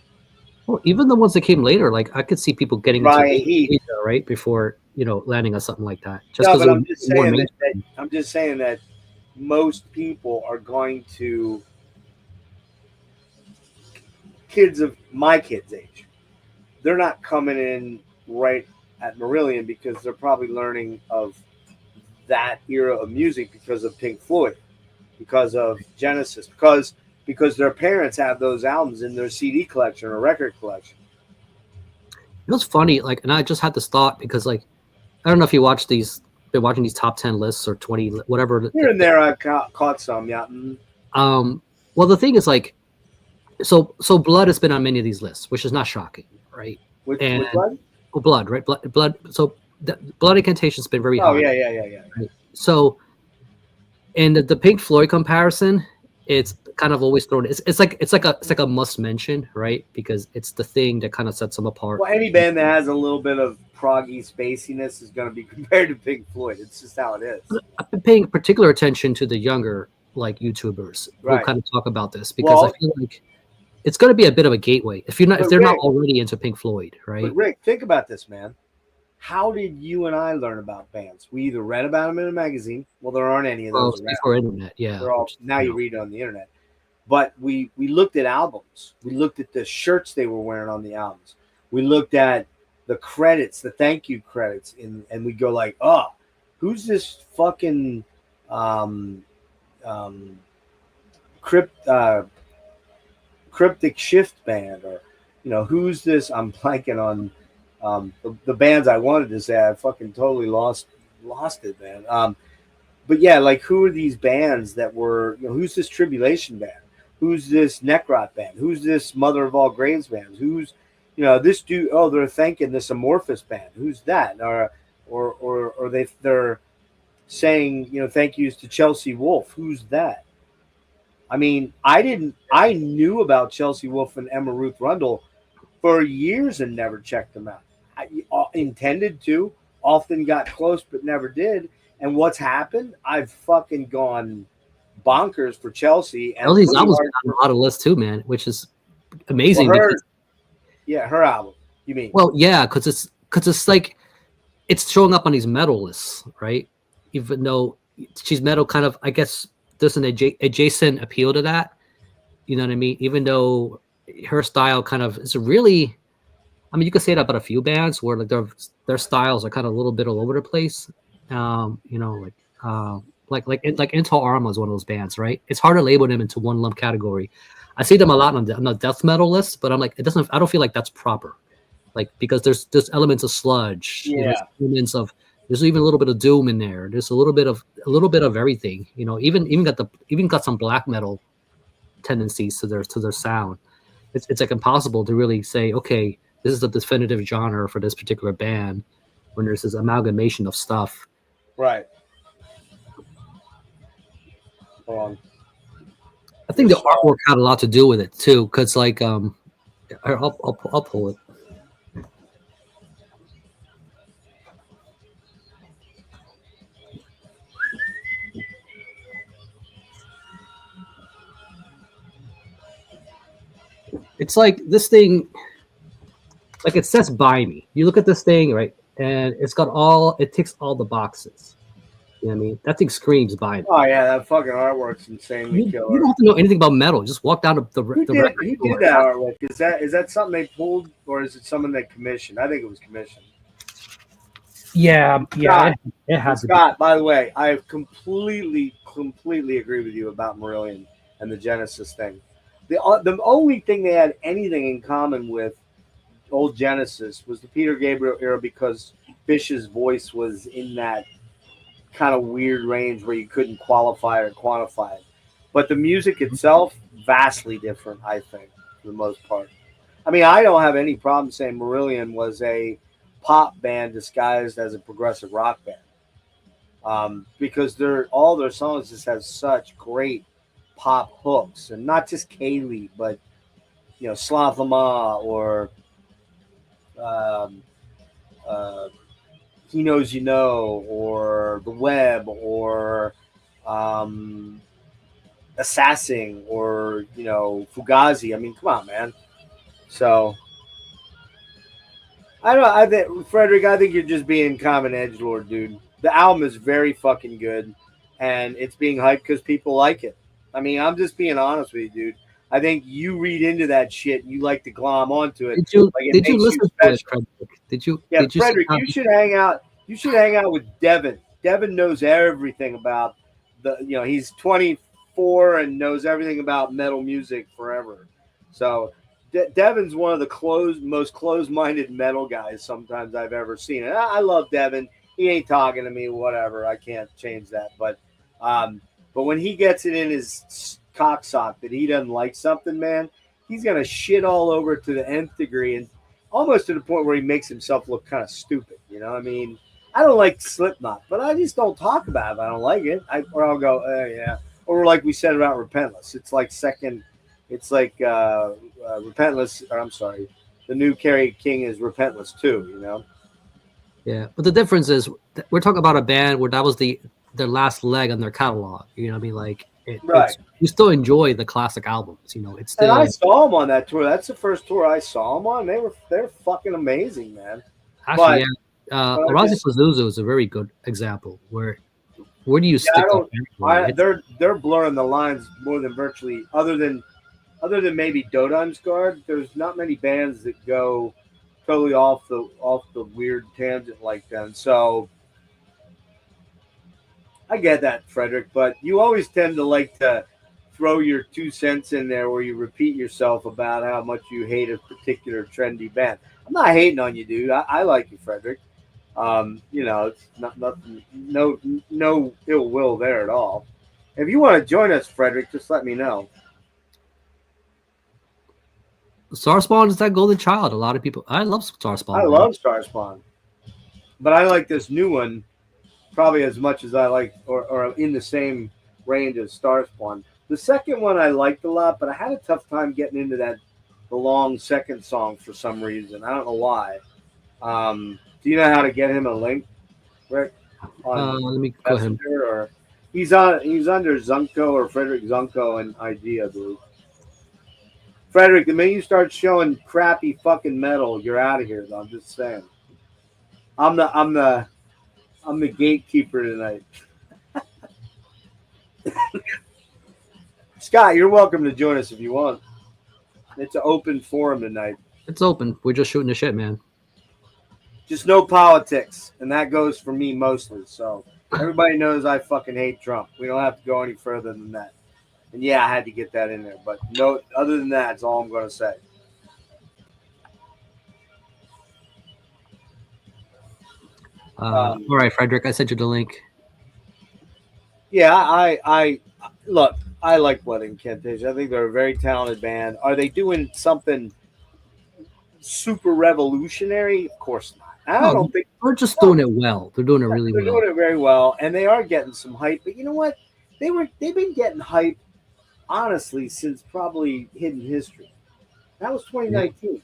Well, even the ones that came later, like I could see people getting into Ryan Heath. Asia, right, before landing on something like that, just No, because but it I'm was just more saying that, mainstream. I'm just saying that most people are going to, kids of my kids' age, they're not coming in right at Marillion because they're probably learning of that era of music because of Pink Floyd, because of Genesis, because their parents have those albums in their CD collection or record collection. It was funny, like, and I just had this thought because, like, I don't know if you watch these, been watching these top 10 lists or 20, whatever. Here and there, I've caught some. Yeah. Well, the thing is, like, so Blood has been on many of these lists, which is not shocking, right? Which one? Oh, Blood, right? Blood. So Blood Incantation's been very Oh high. yeah. Right? So, and the Pink Floyd comparison, it's kind of always thrown. It's like a must mention, right? Because it's the thing that kind of sets them apart. Well, any band that has a little bit of proggy spaciness is going to be compared to Pink Floyd. It's just how it is. I've been paying particular attention to the younger like YouTubers who Right. kind of talk about this because I feel like it's going to be a bit of a gateway if they're not already into Pink Floyd, right? But Rick, think about this, man. How did you and I learn about bands? We either read about them in a magazine. Well, there aren't any of those around. Before internet, yeah. They're all now you read it on the internet. But we looked at albums. We looked at the shirts they were wearing on the albums. We looked at the credits, the thank you credits, and we go like, oh, who's this fucking cryptic shift band, or who's this? I'm blanking on the bands I wanted to say. I fucking totally lost it, man. But yeah, like who are these bands that were? Who's this Tribulation band? Who's this Necrot band? Who's this Mother of All Graves band? Who's this dude? Oh, they're thanking this Amorphous band. Who's that? Or they're saying thank yous to Chelsea Wolfe. Who's that? I mean, I knew about Chelsea Wolfe and Emma Ruth Rundle for years and never checked them out. I intended to, often got close, but never did. And what's happened? I've fucking gone bonkers for Chelsea. And Chelsea's albums been on a lot of lists too, man, which is amazing. Well, because, her album. You mean? Well, yeah, because it's like it's showing up on these metal lists, right? Even though she's metal, kind of, I guess there's an adjacent appeal to that. You know what I mean? Even though her style kind of is really, I mean, you could say that about a few bands where like their styles are kind of a little bit all over the place. Like Intel Arma is one of those bands, right? It's hard to label them into one lump category. I see them a lot on the death metal list, but I'm like, I don't feel like that's proper. Like, because there's elements of sludge, elements of, there's even a little bit of doom in there. There's a little bit of everything, even got some black metal tendencies to their sound. It's like impossible to really say, okay, this is the definitive genre for this particular band when there's this amalgamation of stuff. Right. Hold on. I think the artwork had a lot to do with it too, because like I'll pull it. It's like this thing, like it says "Buy Me." You look at this thing, right, and it ticks all the boxes. You know what I mean? That thing screams "Buy Me." Oh yeah, that fucking artwork's insanely killer. You don't have to know anything about metal. Just walk down the Who did that artwork? Is that something they pulled, or is it someone they commissioned? I think it was commissioned. Yeah, it has Scott, by the way, I completely agree with you about Marillion and the Genesis thing. The only thing they had anything in common with old Genesis was the Peter Gabriel era, because Fish's voice was in that kind of weird range where you couldn't qualify or quantify it. But the music itself, vastly different, I think, for the most part. I mean, I don't have any problem saying Marillion was a pop band disguised as a progressive rock band, because all their songs just have such great pop hooks, and not just Kaylee, but Slav Lama, or He Knows You Know, or The Web, or Assassin or Fugazi. I mean, come on, man. So I don't. I think Frederick. I think you're just being common edgelord, dude. The album is very fucking good, and it's being hyped because people like it. I mean, I'm just being honest with you, dude. I think you read into that shit and you like to glom onto it, like it Did you makes you listen to it, special. Frederick? Yeah, Did you see Frederick, how you should hang out. You should hang out with Devin. Devin knows everything about he's 24 and knows everything about metal music forever. So Devin's one of the most closed-minded metal guys sometimes I've ever seen. And I love Devin. He ain't talking to me, whatever. I can't change that. Um, but when he gets it in his cocksock that he doesn't like something, man, he's gonna shit all over it to the nth degree, and almost to the point where he makes himself look kind of stupid. I mean, I don't like Slipknot, but I just don't talk about it if I don't like it. Or I'll go, yeah. Or like we said about Repentless, it's like second. It's like Repentless, or I'm sorry, the new Carrie King is Repentless too. Yeah, but the difference is we're talking about a band where that was their last leg on their catalog. You know what I mean? Like Right. it's you still enjoy the classic albums. It's And I still saw them on that tour. That's the first tour I saw them on. They're fucking amazing, man. actually, But, yeah. but I Arousing just Fuzu is a very good example. Where do you yeah, I stick a don't. category? They're blurring the lines more than virtually other than maybe Dodon's Guard. There's not many bands that go totally off the weird tangent like that. So I get that, Frederick, but you always tend to like to throw your 2 cents in there where you repeat yourself about how much you hate a particular trendy band. I'm not hating on you, dude. I like you, Frederick. It's not nothing, no ill will there at all. If you want to join us, Frederick, just let me know. Starspawn is that golden child. A lot of people. I love I Starspawn, man. love Starspawn, but I like this new one probably as much as I like, or in the same range as Starspawn. The second one I liked a lot, but I had a tough time getting into the long second song for some reason. I don't know why. Do you know how to get him a link, Rick, on Let me go ahead. Messenger, or he's under Zunko or Frederick Zunko and ID, I believe. Frederick, the minute you start showing crappy fucking metal, you're out of here. Though I'm just saying. I'm the gatekeeper tonight. Scott, you're welcome to join us if you want. It's an open forum tonight. It's open. We're just shooting the shit, man. Just no politics, and that goes for me mostly. So everybody knows I fucking hate Trump. We don't have to go any further than that. And yeah, I had to get that in there. But no, other than that, that's all I'm going to say. All right, Frederick, I sent you the link. Yeah, I look. I like Blood Incantation. I think they're a very talented band. Are they doing something super revolutionary? Of course not. I don't think they're just doing it well. They're doing it really they're well. doing it very well, and they are getting some hype. But you know what? They've been getting hype honestly since probably Hidden History. That was 2019.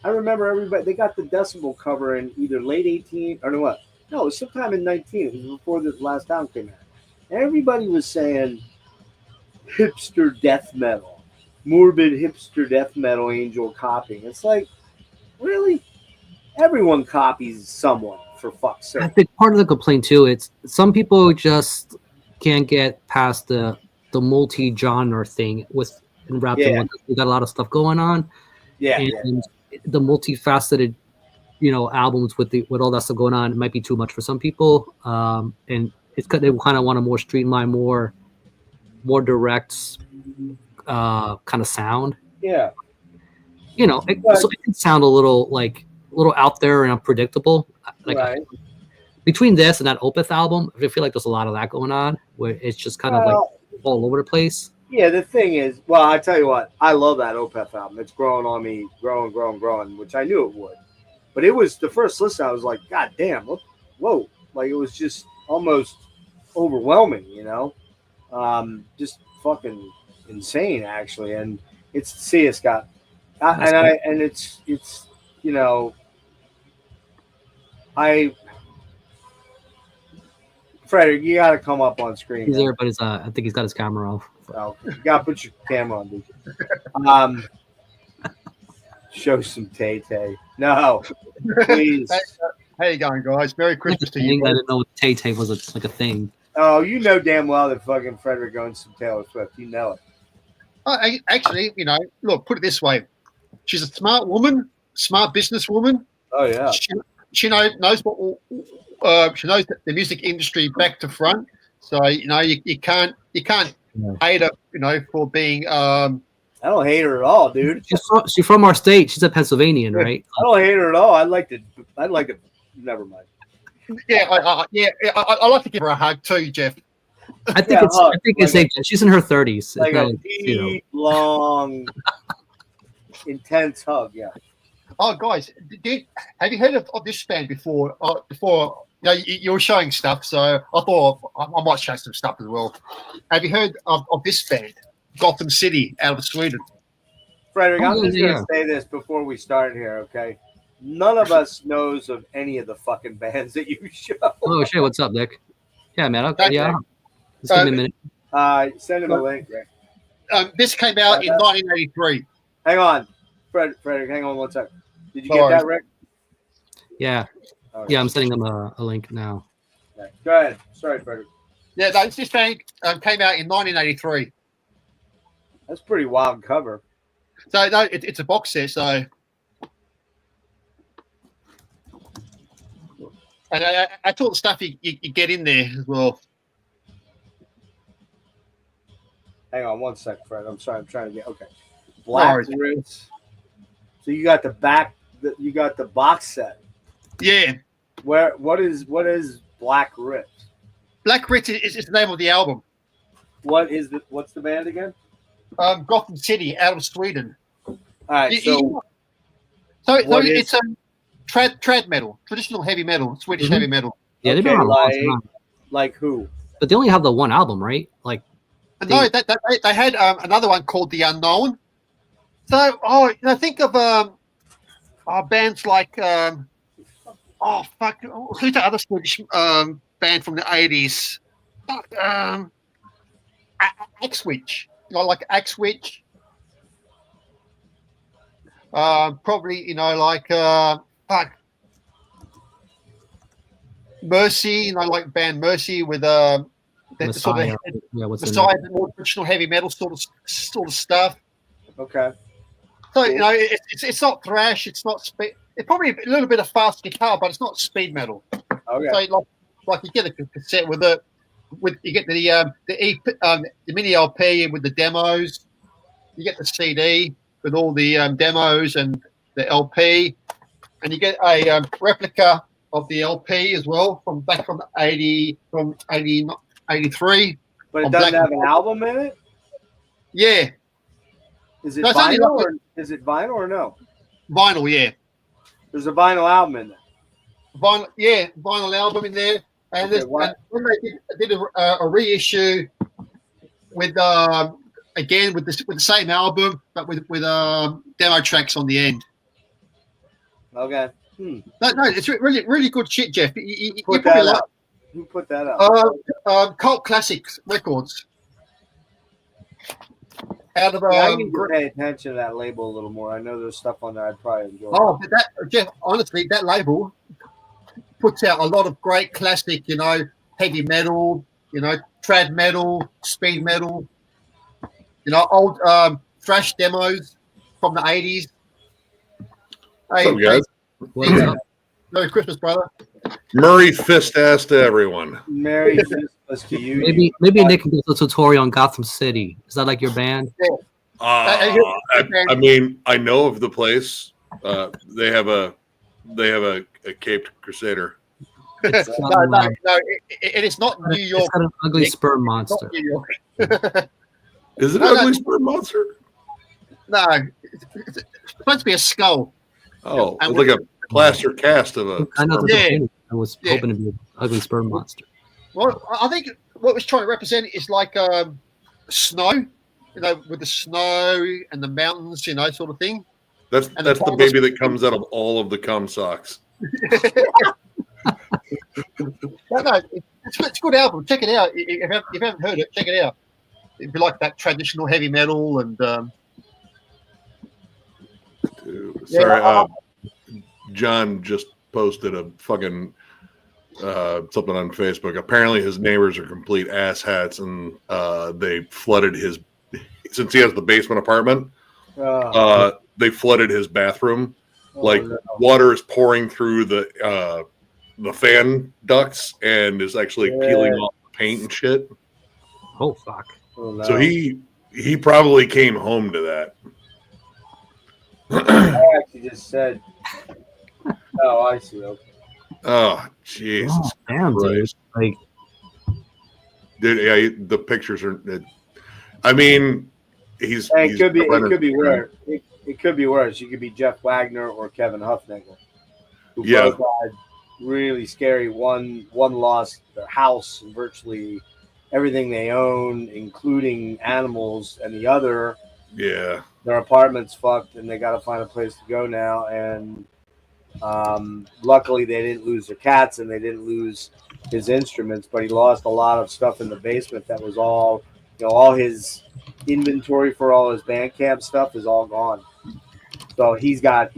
I remember everybody. They got the Decibel cover in either late 18 or no what? No, it was sometime in 19. It was before the last album came out. Everybody was saying hipster death metal, morbid hipster death metal, Angel copying. It's like, really? Everyone copies someone, for fuck's I sake. think part of the complaint too, it's some people just can't get past the multi-genre thing with in rap. Yeah. We got a lot of stuff going on, Yeah, and the multifaceted, albums with all that stuff going on, it might be too much for some people. And they kind of want a more streamlined, more direct, kind of sound. yeah. So it can sound a little out there and unpredictable. Like Right. between this and that Opeth album, I feel like there's a lot of that going on where it's just kind of like all over the place. Yeah, the thing is, well, I tell you what, I love that Opeth album. It's growing on me, growing, which I knew it would. But it was the first listen. I was like, God damn, whoa! Like it was just almost overwhelming, just fucking insane, actually. And it's see it, Scott, and it's you know, I Frederick, you got to come up on screen. He's there, but I think he's got his camera off. Oh, you gotta put your camera on, dude. Show some Tay Tay. No, please. How you going, guys? Merry Christmas to you. I didn't know Tay Tay was like a thing. Oh, you know damn well that fucking Frederick owns some Taylor Swift. You know it. Actually, look, put it this way. She's a smart woman, smart businesswoman. Oh yeah. She knows what she knows the music industry back to front. So you can't hate her, for being. I don't hate her at all, dude. She's from our state. She's a Pennsylvanian, right? I don't hate her at all. I'd like to. Never mind. Yeah, I like to give her a hug too, Jeff. I think it's safe. She's in her 30s. Like a deep, long, intense hug. Yeah. Oh, guys, have you heard of this band before? You were showing stuff, so I thought I might show some stuff as well. Have you heard of this band, Gotham City, out of Sweden? Frederick, I'm just going to say this before we start here, okay? None of us knows of any of the fucking bands that you show. Oh, shit. What's up, Nick? Yeah, man. Okay, yeah. Just give me a minute. Send him a link, Rick. This came out in 1983. Hang on. Frederick, hang on one second. Did you get that, Rick? Yeah. Right. Yeah, I'm sending them a link now. Okay. Go ahead. Sorry, Frederick. Yeah, this band came out in 1983. That's a pretty wild cover. So, no, it's a box set, so... And I thought the stuff you get in there as well. Hang on one sec, Fred. I'm sorry. I'm trying to get Black Ritz. So you got the box set. Yeah. What is Black Ritz? Black Ritz is the name of the album. What's the band again? Gotham City, out of Sweden. All right. So it's trad metal, traditional heavy metal, Swedish heavy metal. Yeah, they've been around like who? But they only have the one album, right? Like, no, they had another one called The Unknown. So, think of bands like who's the other Swedish band from the 80s? Axwitch, like Axwitch. Probably, Mercy, like band Mercy with Messiah. Messiah, the more traditional heavy metal sort of stuff. Okay. So it's not thrash, it's not speed. It's probably a little bit of fast guitar, but it's not speed metal. Okay. So like you get a cassette with you get the mini LP with the demos. You get the CD with all the demos and the LP, and you get a replica of the LP as well from 83. But it doesn't have an album in it? Yeah. Is it vinyl or no? Vinyl, yeah. There's a vinyl album in there. Vinyl album in there. And, and when they did a reissue with again with the same album, but with demo tracks on the end. Okay. No, it's really really good shit, Jeff. You put that up. Who put that up? Cult Classics Records. Out of I need to pay attention to that label a little more. I know there's stuff on there I'd probably enjoy. Oh, but Jeff, honestly, that label puts out a lot of great classic, heavy metal, trad metal, speed metal, old thrash demos from the 80s. What's up, guys? What's up? Merry Christmas, brother. Merry fist ass to everyone. Merry Christmas to you. Maybe Nick can do a tutorial on Gotham City. Is that like your band? I mean, I know of the place. They have a caped crusader. It is not New York. It's got an ugly sperm monster. New York. Is it an ugly sperm monster? No, it's supposed to be a skull. Oh, it's like a plaster cast of a. I know. I was hoping to be an ugly sperm monster. Well, I think what it was trying to represent is like snow, with the snow and the mountains, sort of thing. That's the baby that comes out of all of the cum socks. No, it's a good album. Check it out. If you haven't heard it, check it out. if you like that traditional heavy metal and sorry, John just posted a fucking something on Facebook. Apparently, his neighbors are complete asshats, and they flooded his. Since he has the basement apartment, they flooded his bathroom. Water is pouring through the fan ducts and is actually peeling off the paint and shit. Oh fuck! So he probably came home to that. I actually just said, "Oh, I see." Okay. Oh Jesus! Oh, damn, dude! Like, dude, the pictures are. I mean, it could be worse. It could be worse. You could be Jeff Wagner or Kevin Huffnagel, who both had really scary. One lost their house and virtually everything they own, including animals, and the other, their apartment's fucked, and they got to find a place to go now. And luckily, they didn't lose their cats and they didn't lose his instruments, but he lost a lot of stuff in the basement that was all, all his inventory for all his Bandcamp stuff is all gone. So he's got,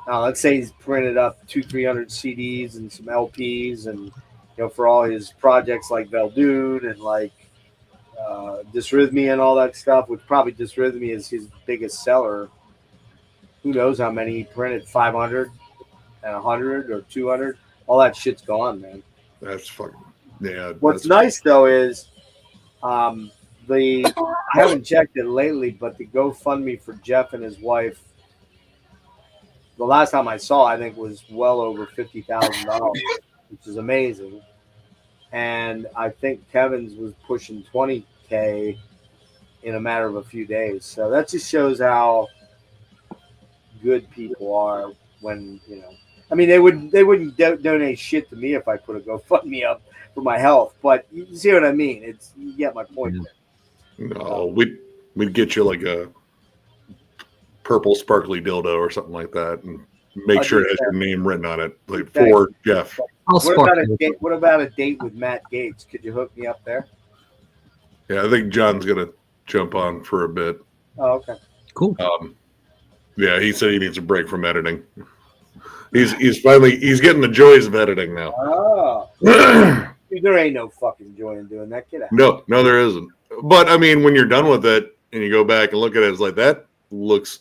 let's say he's printed up 200-300 CDs and some LPs, and for all his projects like Veldude and like Dysrhythmia and all that stuff, which probably Dysrhythmia is his biggest seller. Who knows how many he printed? 500 and 100 or 200. All that shit's gone, man. That's fucking What's nice though is I haven't checked it lately, but the GoFundMe for Jeff and his wife, the last time I saw, I think was well over $50,000, which is amazing. And I think Kevin's was pushing $20K in a matter of a few days. So that just shows how good people are when, I mean, they wouldn't donate shit to me if I put a GoFundMe up for my health, but you see what I mean? You get my point there. No, we'd get you like a purple sparkly dildo or something like that, and make sure it has your name written on it, like for Jeff. What about a date with Matt Gates? Could you hook me up there? Yeah, I think John's gonna jump on for a bit. Oh, okay. Cool. Yeah, he said he needs a break from editing. He's getting the joys of editing now. Oh. There ain't no fucking joy in doing that. Get out. No, there isn't. But I mean, when you're done with it and you go back and look at it, it's like that looks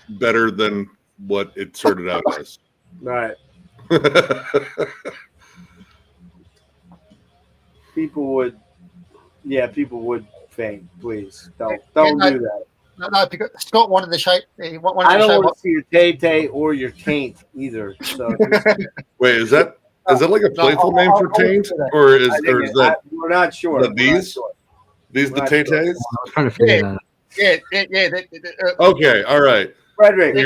better than what it started out as. Right. People would faint. Please don't do that. No, because Scott wanted to shape. I don't want to see your tay or your taint either. So wait, is that like a playful name for taint, or is that? We're not sure. These the tay tays? I was trying to figure that out. Yeah. Okay, all right. Frederick,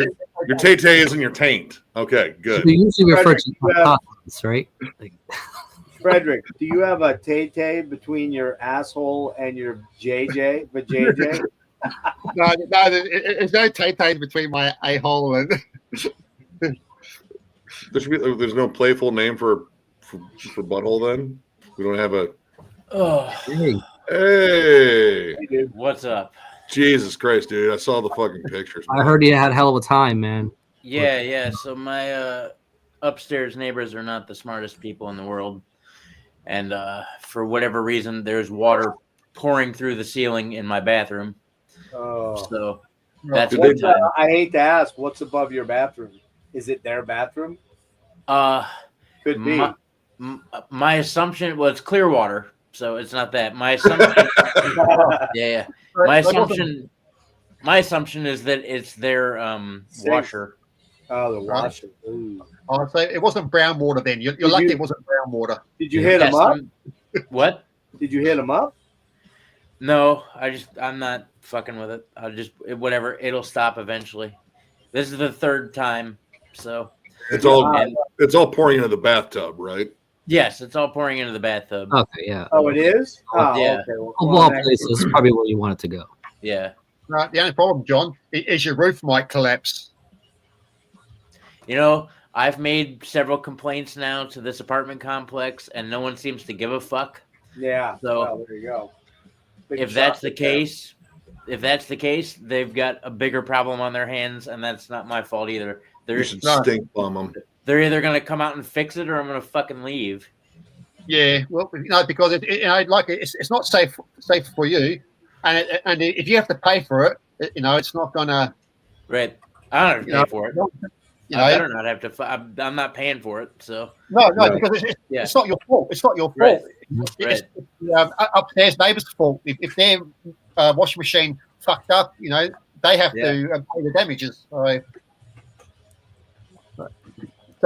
your tay tays and your taint. Okay, good. So you usually refer to costumes, right? Frederick, do you have a tay between your asshole and your JJ? But JJ. No, there's no tay between my a-hole and. There's no playful name for butthole. Then we don't have a. Oh, hey, dude. What's up? Jesus Christ, dude! I saw the fucking pictures. I heard you had a hell of a time, man. Yeah. So my upstairs neighbors are not the smartest people in the world, and for whatever reason, there's water pouring through the ceiling in my bathroom. Oh, so that's I hate to ask. What's above your bathroom? Is it their bathroom? Could be. My assumption was clear water, so it's not that. My assumption, yeah. My assumption is that it's their washer. Oh, the washer. Ooh. Oh, so it wasn't brown water then. You're lucky it wasn't brown water. Did you hit him up? What? Did you hit him up? No, I'm not fucking with it. I'll just whatever. It'll stop eventually. This is the third time, so it's all pouring into the bathtub, right? Yes, it's all pouring into the bathtub. Okay, yeah. Oh, it is. Oh, yeah. Okay. Well, Of all places, is probably where you want it to go. Yeah. Right. The only problem, John, is your roof might collapse. I've made several complaints now to this apartment complex, and no one seems to give a fuck. Yeah. So well, there you go. if that's the case, they've got a bigger problem on their hands, and that's not my fault either. You should stink bomb them. They're either going to come out and fix it, or I'm going to fucking leave. Yeah, well, because it's not safe for you, and if you have to pay for it, it's not gonna. Right, I don't have to pay for it. I better not have to. I'm not paying for it, so no, because it's not your fault. It's not your fault. Right. It's upstairs neighbour's fault. If their washing machine fucked up, they have to pay the damages. So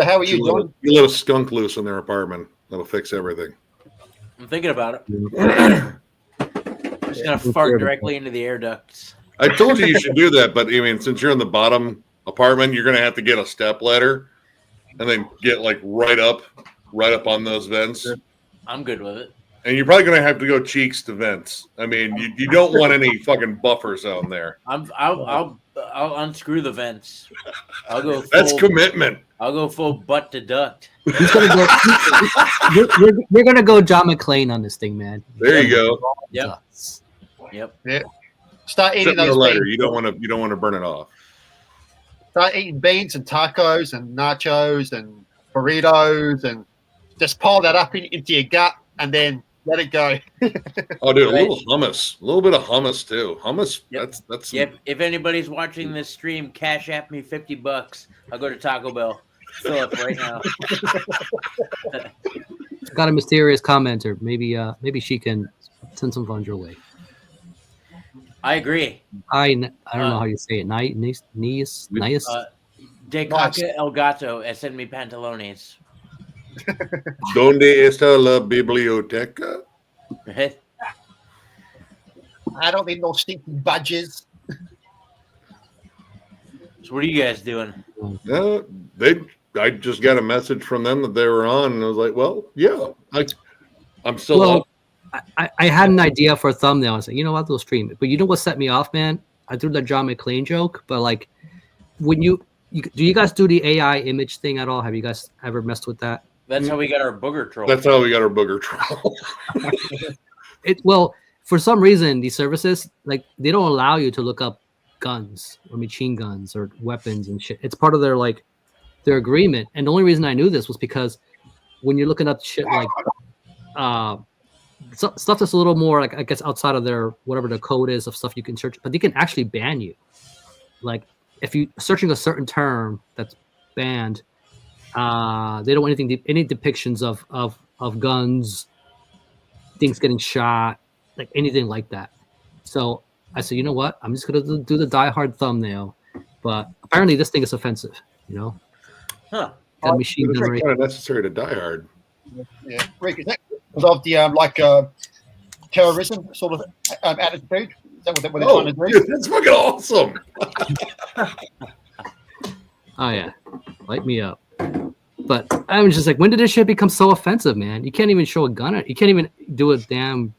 how are you, John? You let a skunk loose in their apartment. That'll fix everything. I'm thinking about it. I'm just gonna fart directly into the air ducts. I told you should do that, but I mean, since you're in the bottom apartment, you're gonna have to get a step ladder and then get like right up on those vents. I'm good with it. And you're probably gonna have to go cheeks to vents. I mean, you don't want any fucking buffer zone there. I'll unscrew the vents. I'll go. That's commitment. I'll go full butt to duct. He's gonna go. You're gonna go John McClane on this thing, man. There you go. Yep. Yeah. Start eating those later. beans. You don't want to burn it off. Start eating beans and tacos and nachos and burritos and just pile that up into your gut and then let it go. Oh, dude, a little hummus, a little bit of hummus too. Hummus. Yep. That's. Yep. If anybody's watching this stream, cash app me $50. I'll go to Taco Bell. Fill up right now. Got a mysterious commenter. Maybe she can send some funds your way. I agree. I don't know how you say it. Nice. De caca el gato es en mi pantalones. ¿Dónde está la biblioteca? I don't need no stinking budges. So what are you guys doing? I just got a message from them that they were on, and I was like, well, yeah, I'm still up. I had an idea for a thumbnail. I was like, you know what, they'll stream it. But you know what set me off, man? I threw the John McClane joke, but like, when do you guys do the AI image thing at all? Have you guys ever messed with that? That's how we got our booger troll. That's how we got our booger troll. Well, for some reason, these services, like, they don't allow you to look up guns or machine guns or weapons and shit. It's part of their agreement. And the only reason I knew this was because when you're looking up shit like stuff that's a little more like, I guess, outside of their whatever the code is of stuff you can search, but they can actually ban you. Like, if you searching a certain term that's banned, they don't want any depictions of guns, things getting shot, like anything like that. So I said, you know what? I'm just gonna do the Die Hard thumbnail, but apparently this thing is offensive. Huh? That machine gun. It's kind of necessary to Die Hard. Yeah, Rick, is that because of the terrorism sort of attitude? Is that what they're trying to do? Dude, that's fucking awesome. Oh yeah, light me up. But I was just like, when did this shit become so offensive, man? You can't even show a gun. You can't even do a damn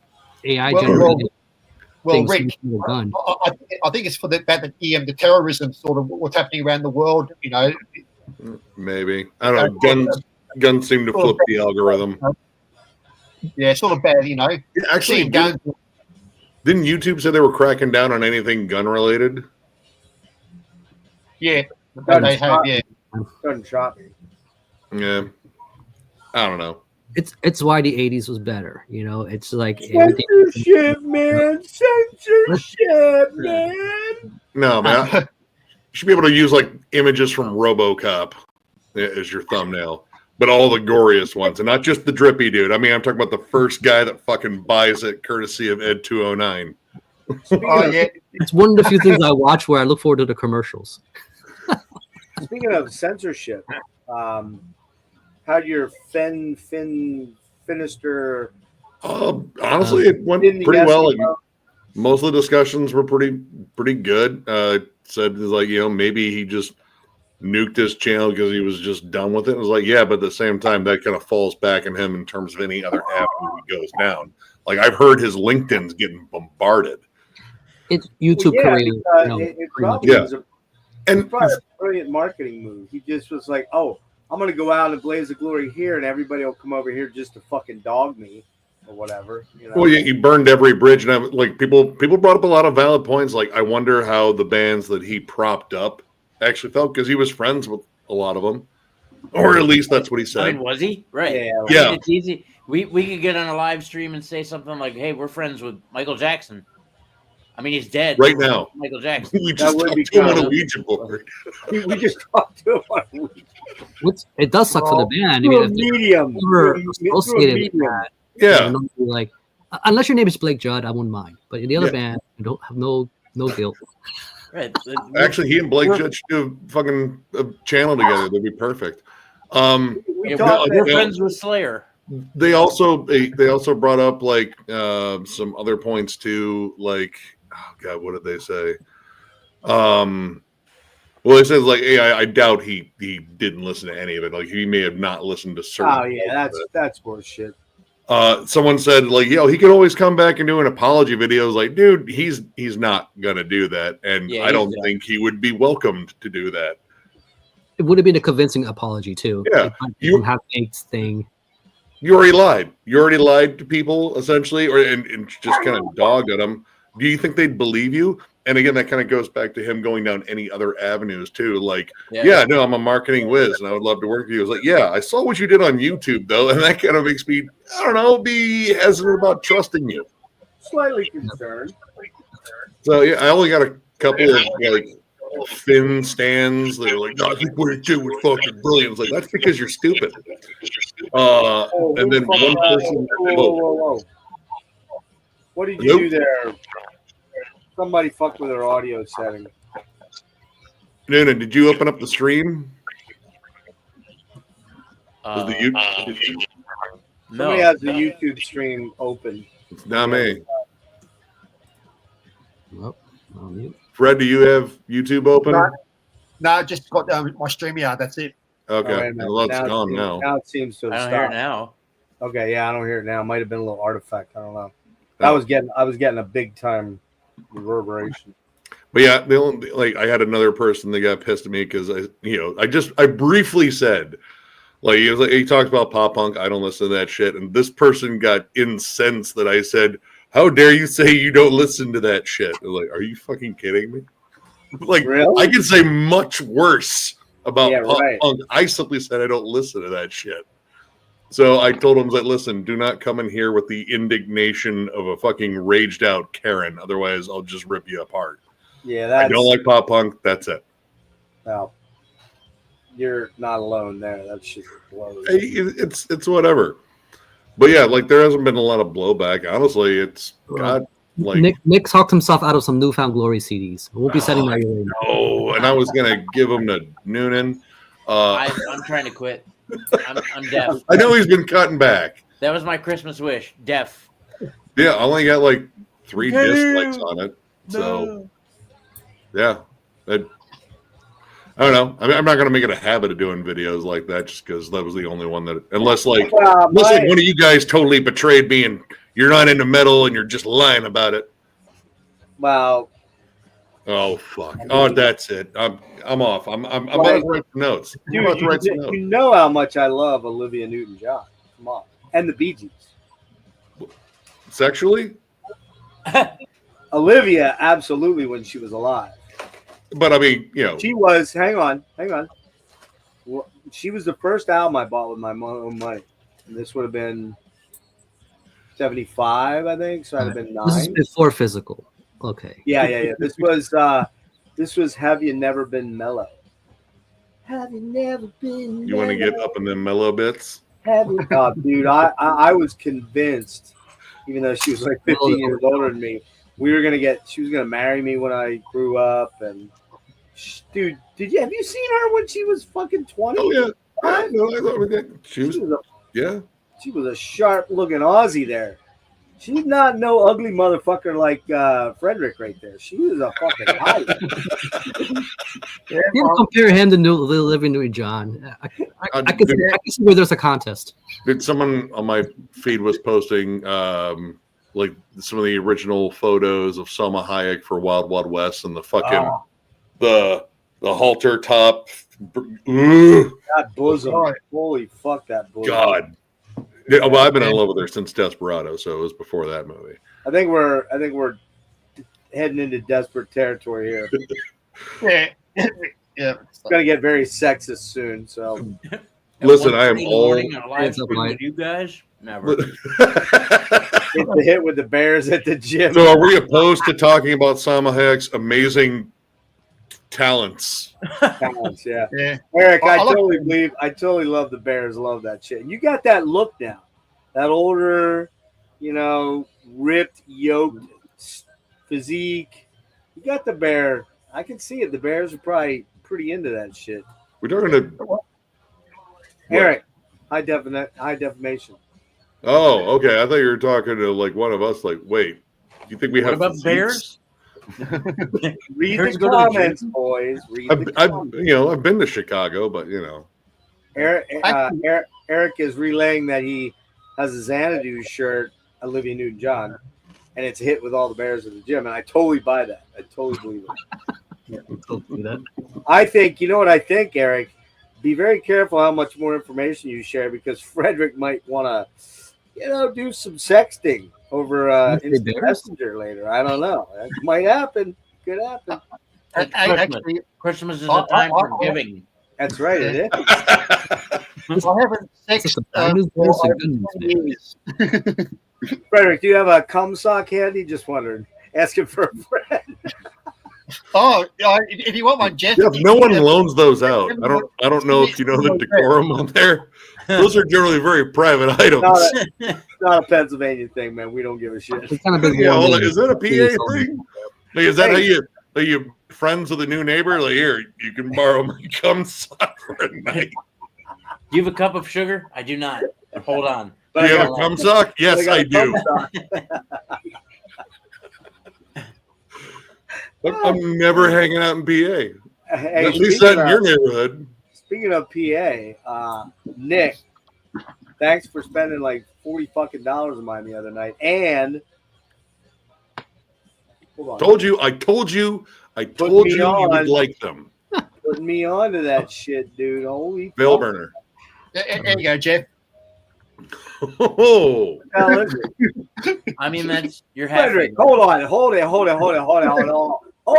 AI generated. Well, Rick, I think it's for the the terrorism sort of what's happening around the world. Maybe, I don't know. Guns seem to flip the algorithm. Yeah, sort of bad, Actually, didn't YouTube say they were cracking down on anything gun related? Yeah, they have. Yeah, Doesn't shock me. Yeah, I don't know. It's why the 80s was better. It's like censorship, man. Censorship, man. No, man. You should be able to use like images from RoboCop as your thumbnail, but all the goriest ones, and not just the drippy dude. I mean, I'm talking about the first guy that fucking buys it, courtesy of Ed 209. Yeah. It's one of the few things I watch where I look forward to the commercials. Speaking of censorship, how'd your Finister? Honestly, it went pretty well. Most of the discussions were pretty good. Said maybe he just nuked his channel because he was just done with it. It was like, yeah, but at the same time, that kind of falls back on him in terms of any other avenue he goes down. Like, I've heard his LinkedIn's getting bombarded. It's YouTube career. It probably was a brilliant marketing move. He just was like, oh, I'm going to go out and blaze the glory here, and everybody will come over here just to fucking dog me. or whatever. You know? Well, yeah, he burned every bridge, and people brought up a lot of valid points. Like, I wonder how the bands that he propped up actually felt, because he was friends with a lot of them, or at least that's what he said. I mean, was he? Right. Yeah. I mean, it's easy. We could get on a live stream and say something like, "Hey, we're friends with Michael Jackson." I mean, he's dead right now. Michael Jackson. We just talked to him on a Ouija board. We just talked to him on a Ouija. It does suck for the band. I mean, if medium. you're associated with that, Yeah. like, unless your name is Blake Judd, I wouldn't mind. But in the other Yeah. band, you don't have no guilt. Right. Actually, he and Blake Judd should do a fucking channel together. That'd be perfect. We're friends with Slayer. They also brought up like some other points too, like, oh god, what did they say? Well, they said like, hey, I doubt he didn't listen to any of it. Like, he may have not listened to certain. Oh yeah, that's bullshit. Someone said like, yo, he could always come back and do an apology video. I was like, dude, he's not gonna do that, and I don't think he would be welcomed to do that. It would have been a convincing apology too. Yeah, you have AIDS thing. You already lied. You already lied to people essentially, and just kind of dogged at them. Do you think they'd believe you? And again, that kind of goes back to him going down any other avenues too. Like, no, I'm a marketing whiz, and I would love to work with you. I was like, yeah, I saw what you did on YouTube though, and that kind of makes me, I don't know, be hesitant about trusting you. Slightly concerned. So yeah, I only got a couple of like Finn stands that are like, no, I think what it did was fucking brilliant. It's like, that's because you're stupid. And then one person. Whoa. What did you do there? Somebody fucked with our audio setting. Noonan, did you open up the stream? Somebody has the YouTube stream open. It's not me. Well, Fred, do you have YouTube open? No, just got my stream. Yeah, that's it. Okay, well, it's gone now. Now it seems to have I don't stopped. hear it now. Okay, yeah, I don't hear it now. Might have been a little artifact. I don't know. I was getting a big time reverberation. But yeah, the only, like, I had another person that got pissed at me because I briefly said, like, he talked about pop punk. I don't listen to that shit, and this person got incensed that I said, "How dare you say you don't listen to that shit?" They're like, are you fucking kidding me? Like, really? I can say much worse about pop punk. I simply said I don't listen to that shit. So I told him, like, listen, do not come in here with the indignation of a fucking raged out Karen. Otherwise, I'll just rip you apart. Yeah, I don't like pop punk. That's it. Well, you're not alone there. That's just blows. It's whatever. But yeah, like, there hasn't been a lot of blowback. Honestly, it's God. Like, Nick talked himself out of some Newfound Glory CDs. We'll be setting that. No, and I was gonna give him to Noonan. I'm trying to quit. I'm deaf. I know he's been cutting back. That was my Christmas wish. Deaf. Yeah, I only got like 3 dislikes on it. So yeah, I don't know. I mean, I'm not gonna make it a habit of doing videos like that just because that was the only one that, unless like one of you guys totally betrayed me and you're not into metal and you're just lying about it. Well. Oh fuck! Oh, that's it. I'm off. I'm about to write some notes. Dude, you know how much I love Olivia Newton-John. Come on, and the Bee Gees. Sexually? Olivia, absolutely, when she was alive. But I mean, she was. Hang on. She was the first album I bought with my own money. And this would have been 75, I think. So I'd have been 9. This is before Physical. Okay. Yeah. This was Have You Never Been Mellow? Have you never been? You want to get up in them mellow bits? Have you? Oh, dude, I was convinced, even though she was like 15 years older than me, she was gonna marry me when I grew up. And dude, have you seen her when she was fucking 20? Oh yeah, I thought she was a sharp-looking Aussie there. She's not no ugly motherfucker like Frederick right there. She was a fucking hottie. You compare him to Olivia Newton-John. I can see where there's a contest. Did someone on my feed was posting like some of the original photos of Selma Hayek for Wild Wild West and the fucking the halter top. That bosom. Holy fuck, that bosom. God. Yeah, well, I've been in love with her since Desperado, so it was before that movie. I think we're heading into desperate territory here. Yeah. It's gonna get very sexist soon. So Listen, I am all. a live stream with you guys. Never. hit the hit with the Bears at the gym. So, are we opposed to talking about Salma Hayek's amazing talents? Talents, yeah. Yeah. Eric, I I like- totally love the Bears. Love that shit. You got that look now, that older, ripped, yoked physique. You got the Bear. I can see it. The Bears are probably pretty into that shit. We're talking to. Eric, high defamation. Oh, okay. I thought you were talking to like one of us. Like, wait, you think we What have about physiques? Bears? Read Bears the go to the comments, gym? boys. Read the I've comments. I've been to Chicago, but Eric is relaying that he has a Xanadu shirt, Olivia Newton-John, and it's a hit with all the Bears at the gym, and I totally buy that. I totally believe it. Don't do that. I think, what I think, Eric? Be very careful how much more information you share because Frederick might want to, do some sexting over Instant Messenger later. I don't know. That might happen. Could happen. Actually, Christmas is a time for giving. That's right. It is. I haven't sexed Some bad news, for some good news, man. years. Frederick, do you have a cum sock handy? Just wondering. Asking for a friend. Oh, if you want one, Jeff. Jeff, no one loans those out. I don't know if you know the decorum on there. Those are generally very private items. Not a Pennsylvania thing, man. We don't give a shit. It's kind of big. Yeah, hold on. Is that a PA thing? Like, is that how you friends with a new neighbor? Like, here, you can borrow my cum sock for a night. Do you have a cup of sugar? I do not. Hold on. Do you have a cum sock? Yes, I do. I'm never hanging out in PA. Hey, At least not in your neighborhood. Speaking of PA, Nick, thanks for spending like $40 fucking on mine the other night. And hold on, I told you you would like them. putting me onto that shit, dude. Holy Bill fuck. burner. There you go, Jeff. Oh, What the hell is it? I mean, that's you're happy. Frederick, hold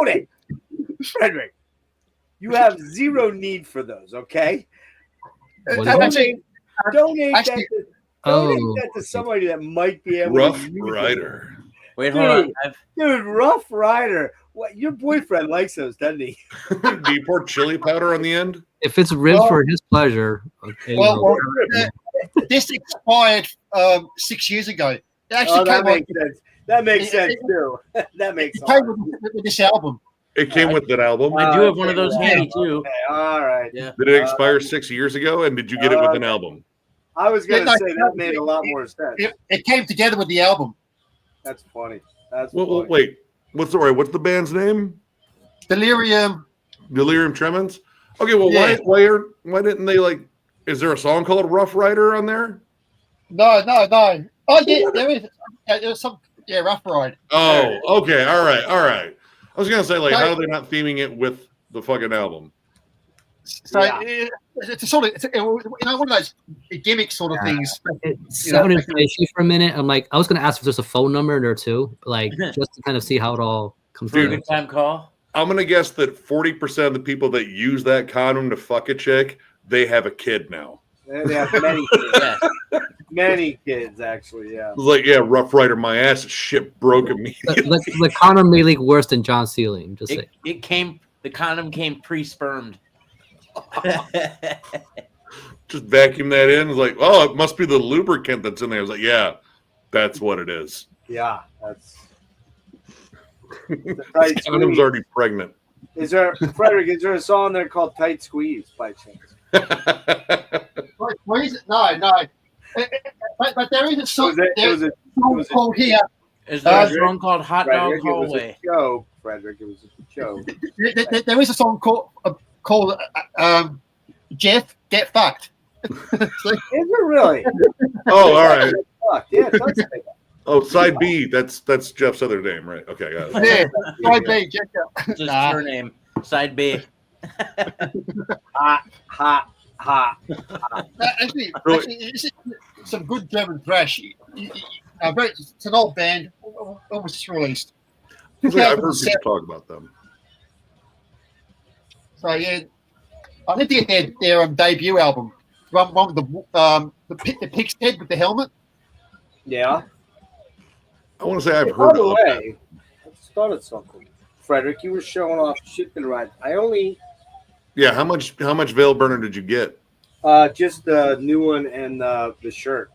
it. Frederick, you have zero need for those, okay? What Donate, donate Actually- that to somebody that might be able Rough to use it. Rider. Wait, hold on. Dude. Dude, Rough Rider. What your boyfriend likes those, doesn't he? Do you pour chili powder on the end? If it's ribs for his pleasure, okay. Well, this expired 6 years ago. It actually That came makes sense. That makes sense too. That makes It sense. came with this album. It came with that album. I do have one of those handy too. Okay, all right. Yeah. Did it expire 6 years ago? And did you get it with an album? I was gonna Yeah, say that made a lot more sense. It came together with the album. That's funny. That's Well, funny. wait. What's the band's name? Delirium. Delirium Tremens. Okay. Well, Yeah. why didn't they like? Is there a song called Rough Rider on there? No. Oh yeah, there is. There's some. Yeah, Rough Ride. Oh, okay. All right. I was gonna say like, No. how are they not theming it with the fucking album? So Yeah. it's a sort of one of those gimmick sort of things. It sounded fishy for a minute. I'm like, I was gonna ask if there's a phone number in there too, like just to kind of see how it all comes For a together. good time call. I'm gonna guess that 40% of the people that use that condom to fuck a chick, they have a kid now. They have many kids. Yeah. Many kids, actually, yeah. It's like, yeah, Rough Rider, my ass is shit broke immediately. The condom may leak worse than John Sealing. Just say. The condom came pre-spermed. Just vacuum that in. It's like, oh, it must be the lubricant that's in there. I was like, yeah, that's what it is. Yeah, that's. This condom's already pregnant. Is there, Frederick? Is there a song there called "Tight Squeeze" by chance? Where is it? No. But there is a song. It was a Song called here. Is there a Frederick, song called Hot Dog Frederick, it was Hallway? a show, Frederick. It was a show. There is a song called Jeff Get Fucked. Is it really? Oh, all right. Fuck, yeah, it does say that. Oh, side B. That's Jeff's other name, right? Okay, got it. Yeah, right there, Jeff. Just Nah. her name. Side B. Hot. Actually, some good German thrash. It's an old band. When was this released? I've heard people talk about them. So yeah, I need to get their debut album. One with the pig's head with the helmet. Yeah. I want to say I've By heard the of way, I started something. Frederick, you were showing off shipping right. I only Yeah, how much Veil Burner did you get? just the new one and the shirt.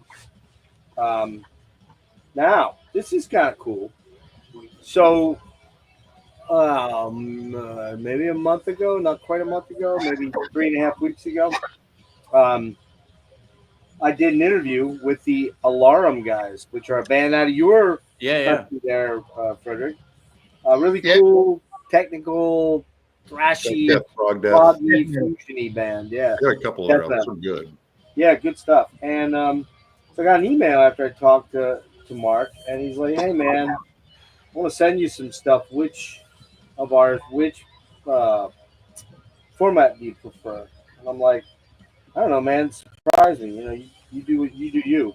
Now this is kind of cool. So, maybe a month ago, not quite a month ago, maybe 3.5 weeks ago, I did an interview with the Alarum guys, which are a band out of your country there, Frederick. Really cool, technical, thrashy, proggy, fusiony band. Yeah, got a couple of them. Some good. Yeah, good stuff. And so I got an email after I talked to Mark, and he's like, "Hey, man, I want to send you some stuff. Which format do you prefer?" And I'm like, "I don't know, man. Surprise me. You know, you do what you do. You.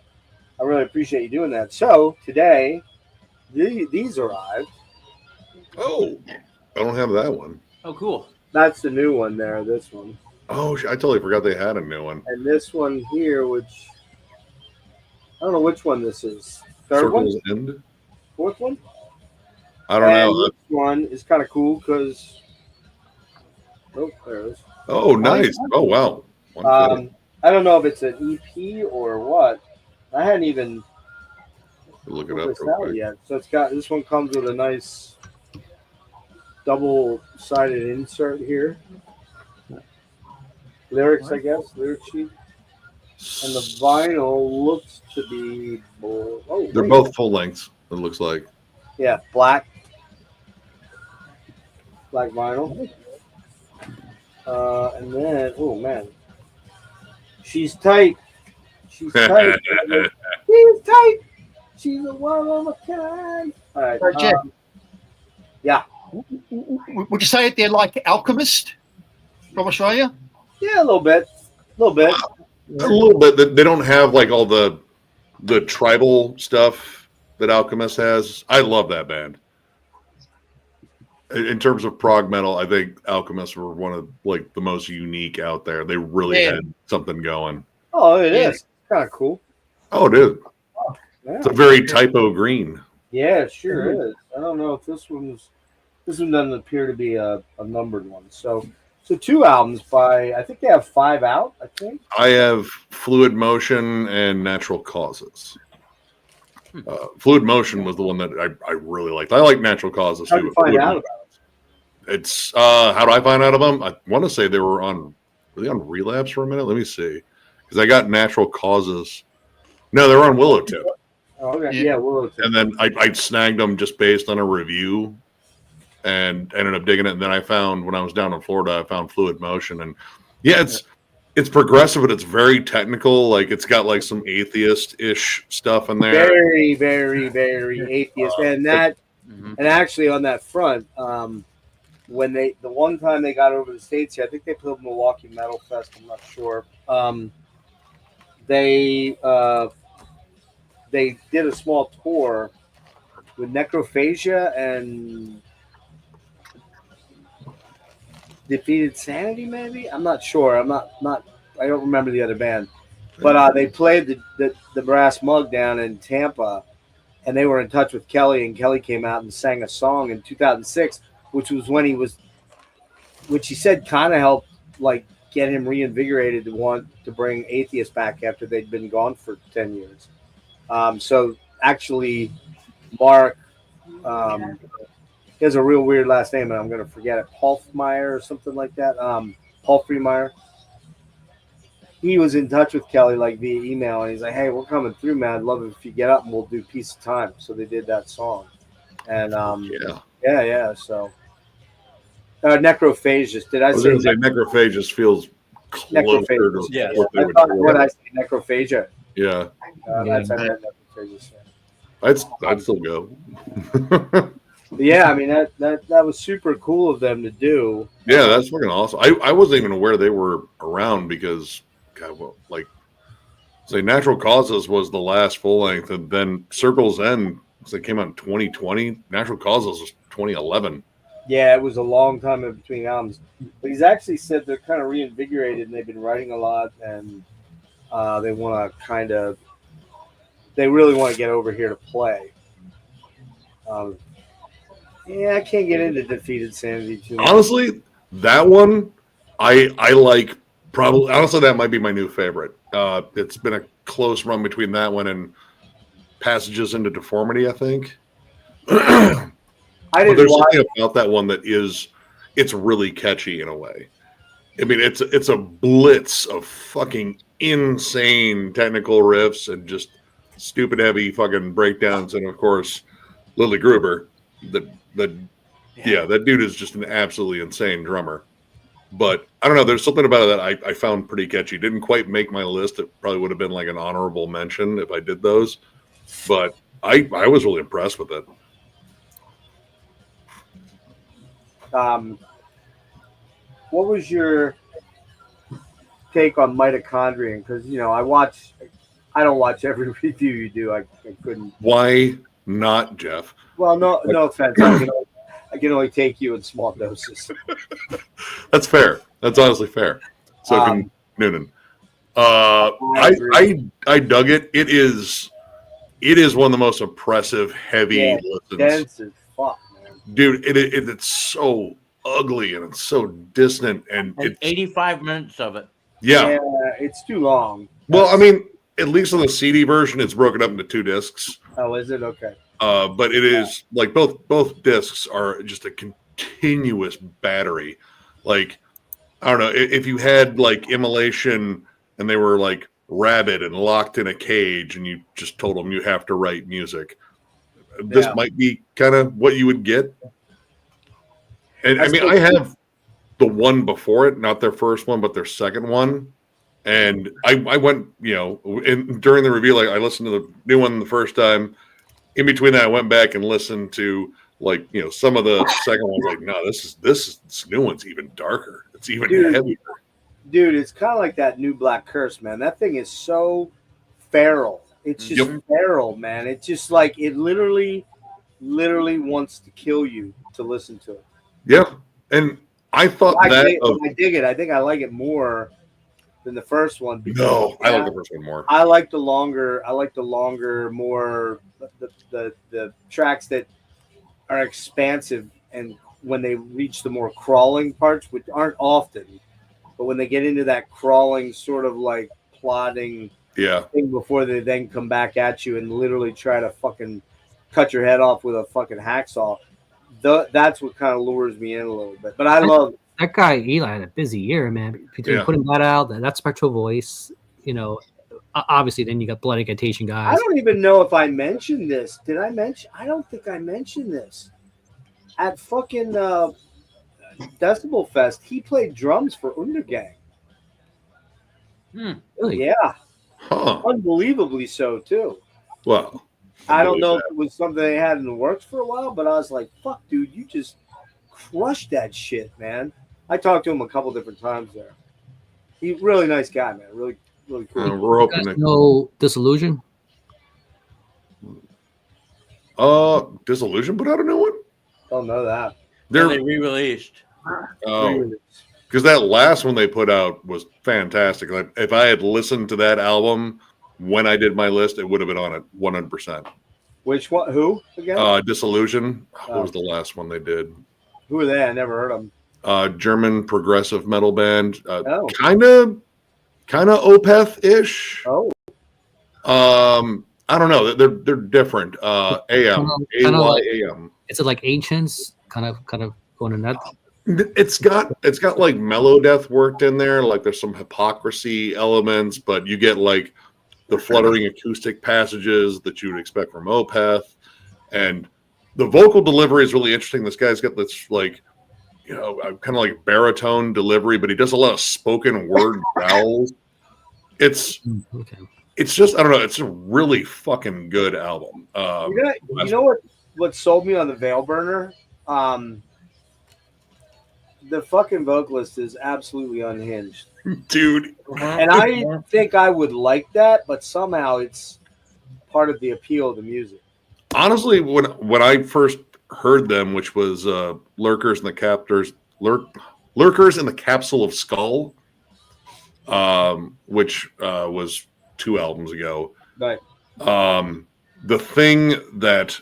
I really appreciate you doing that." So today, these arrived. Oh, I don't have that one. Oh, cool. That's the new one there. This one. Oh, I totally forgot they had a new one. And this one here, which I don't know which one this is. Third one? End? Fourth one? I don't know. This one is kind of cool because. Oh, there it is. Oh, nice. Oh, wow. I don't know if it's an EP or what. I hadn't even look it up real quick yet. So this one comes with a nice double-sided insert here. Lyrics, I guess, lyric sheet. And the vinyl looks to be they're both full lengths, it looks like. Yeah, black vinyl. And then, oh man, she's tight. She's tight. She's tight. She's a one of a kind. All right. Yeah. Would you say they're like Alchemist from Australia? Yeah, a little bit. A little bit. They don't have like all the tribal stuff that Alchemist has. I love that band. In terms of prog metal, I think Alchemist were one of like the most unique out there. They really had something going. Oh, it is kind of cool. Oh, it is. Yeah. It's a very typo green. Yeah, it sure is. I don't know if this one doesn't appear to be a numbered one. So 2 albums by, I think they have 5 out, I think. I have Fluid Motion and Natural Causes. Fluid Motion was the one that I really liked. I like Natural Causes too. How do you find out about it? It's how do I find out about them? I want to say they were on Relapse for a minute. Let me see, because I got Natural Causes. No, they were on Willowtip. Oh, okay. Yeah, Willowtip. And then I snagged them just based on a review, and ended up digging it. And then I found, when I was down in Florida, I found Fluid Motion, and it's progressive, but it's very technical. Like it's got like some atheist-ish stuff in there. Very, very, very atheist. And that, and actually on that front, when the one time they got over the States here, I think they played Milwaukee Metal Fest. I'm not sure. They did a small tour with Necrophagia and Defeated Sanity, maybe? I'm not sure. I don't remember the other band. But they played the Brass Mug down in Tampa, and they were in touch with Kelly, and Kelly came out and sang a song in 2006, which was when which he said kind of helped like get him reinvigorated to want to bring atheists back after they'd been gone for 10 years. So actually, Mark, he has a real weird last name, and I'm going to forget it. Paulfmeyer or something like that. Paul Freemeyer. He was in touch with Kelly like via email, and he's like, "Hey, we're coming through, man. I'd love it if you get up and we'll do Piece of Time." So they did that song, and yeah. So Necrophagus. Did I say Necrophagus feels closer to what they would do. When I say Necrophagia. Yeah. That's Necrophagus. I'd still go. Yeah, I mean that was super cool of them to do. Yeah, that's fucking awesome. I wasn't even aware they were around because, God, well, like So Natural Causes was the last full length, and then Circle's End, so it came out in 2020. Natural Causes was 2011. Yeah, it was a long time in between albums. But he's actually said they're kind of reinvigorated and they've been writing a lot, and they want to they really want to get over here to play. Yeah, I can't get into Defeated Sanity too much. Honestly, that one I like. Probably, honestly, that might be my new favorite. It's been a close run between that one and Passages into Deformity, I think. I But didn't there's watch. something about that one that it's really catchy in a way. I mean, it's a blitz of fucking insane technical riffs and just stupid heavy fucking breakdowns, and of course, Lily Gruber. That dude is just an absolutely insane drummer. But I don't know. There's something about it that I found pretty catchy. Didn't quite make my list. It probably would have been like an honorable mention if I did those. But I was really impressed with it. What was your take on Mitochondrion? Because I don't watch every review you do. I couldn't. Why not, Jeff? Well, no offense. I can only take you in small doses. That's fair. That's honestly fair. So can Noonan. I dug it. It is one of the most oppressive, heavy listens. Dense as fuck, man. Dude, it's so ugly and it's so distant and it's 85 minutes of it. Yeah, it's too long. Well, I mean, at least on the CD version, it's broken up into 2 discs. Oh, is it? Okay. But it is like both discs are just a continuous battery. Like, I don't know, if you had like Immolation and they were like rabid and locked in a cage and you just told them you have to write music, this might be kind of what you would get. And I mean, I have the one before it, not their first one, but their second one. And I went, during the review, like I listened to the new one the first time. In between that, I went back and listened to some of the second ones. Like, no, this new one's even darker. It's even heavier. Dude, it's kind of like that new Black Curse, man. That thing is so feral. It's just feral, man. It's just like it literally wants to kill you to listen to it. Yeah, and I thought I dig it. I think I like it more than the first one. No, I like the first one more. I like the longer, more the tracks that are expansive, and when they reach the more crawling parts, which aren't often, but when they get into that crawling sort of like plodding thing before they then come back at you and literally try to fucking cut your head off with a fucking hacksaw, that's what kind of lures me in a little bit. But I love that guy. Eli had a busy year, man. Between putting that out, that Spectral Voice, obviously then you got Blood Incantation guys. I don't even know if I mentioned this. Did I mention? I don't think I mentioned this. At fucking Decibel Fest, he played drums for Undergang. Really? Yeah. Unbelievably so, too. Well, I don't know if it was something they had in the works for a while, but I was like, fuck, dude, you just crushed that shit, man. I talked to him a couple different times there. He's a really nice guy, man. Really, really cool. We're hoping to know Disillusion. Disillusion put out a new one? Don't know that. They re-released. Oh, because that last one they put out was fantastic. Like, if I had listened to that album when I did my list, it would have been on it 100%. Which one? Who again? Disillusion. What was the last one they did? Who are they? I never heard them. German progressive metal band. Kind of Opeth-ish. Oh. I don't know. They're different. AM. AYAM. Is it like Ancients? Kind of going in that. It's got like mellow death worked in there. Like there's some hypocrisy elements, but you get like the fluttering acoustic passages that you would expect from Opeth, and the vocal delivery is really interesting. This guy's got this like, kind of like baritone delivery, but he does a lot of spoken word growls. It's just, I don't know. It's a really fucking good album. You know what sold me on the Veil Burner? the fucking vocalist is absolutely unhinged, Dude. and I think I would like that, but somehow it's part of the appeal of the music. Honestly, when I first heard them, which was Lurkers in the Captors, Lurkers in the Capsule of Skull, which was 2 albums ago. Right. The thing that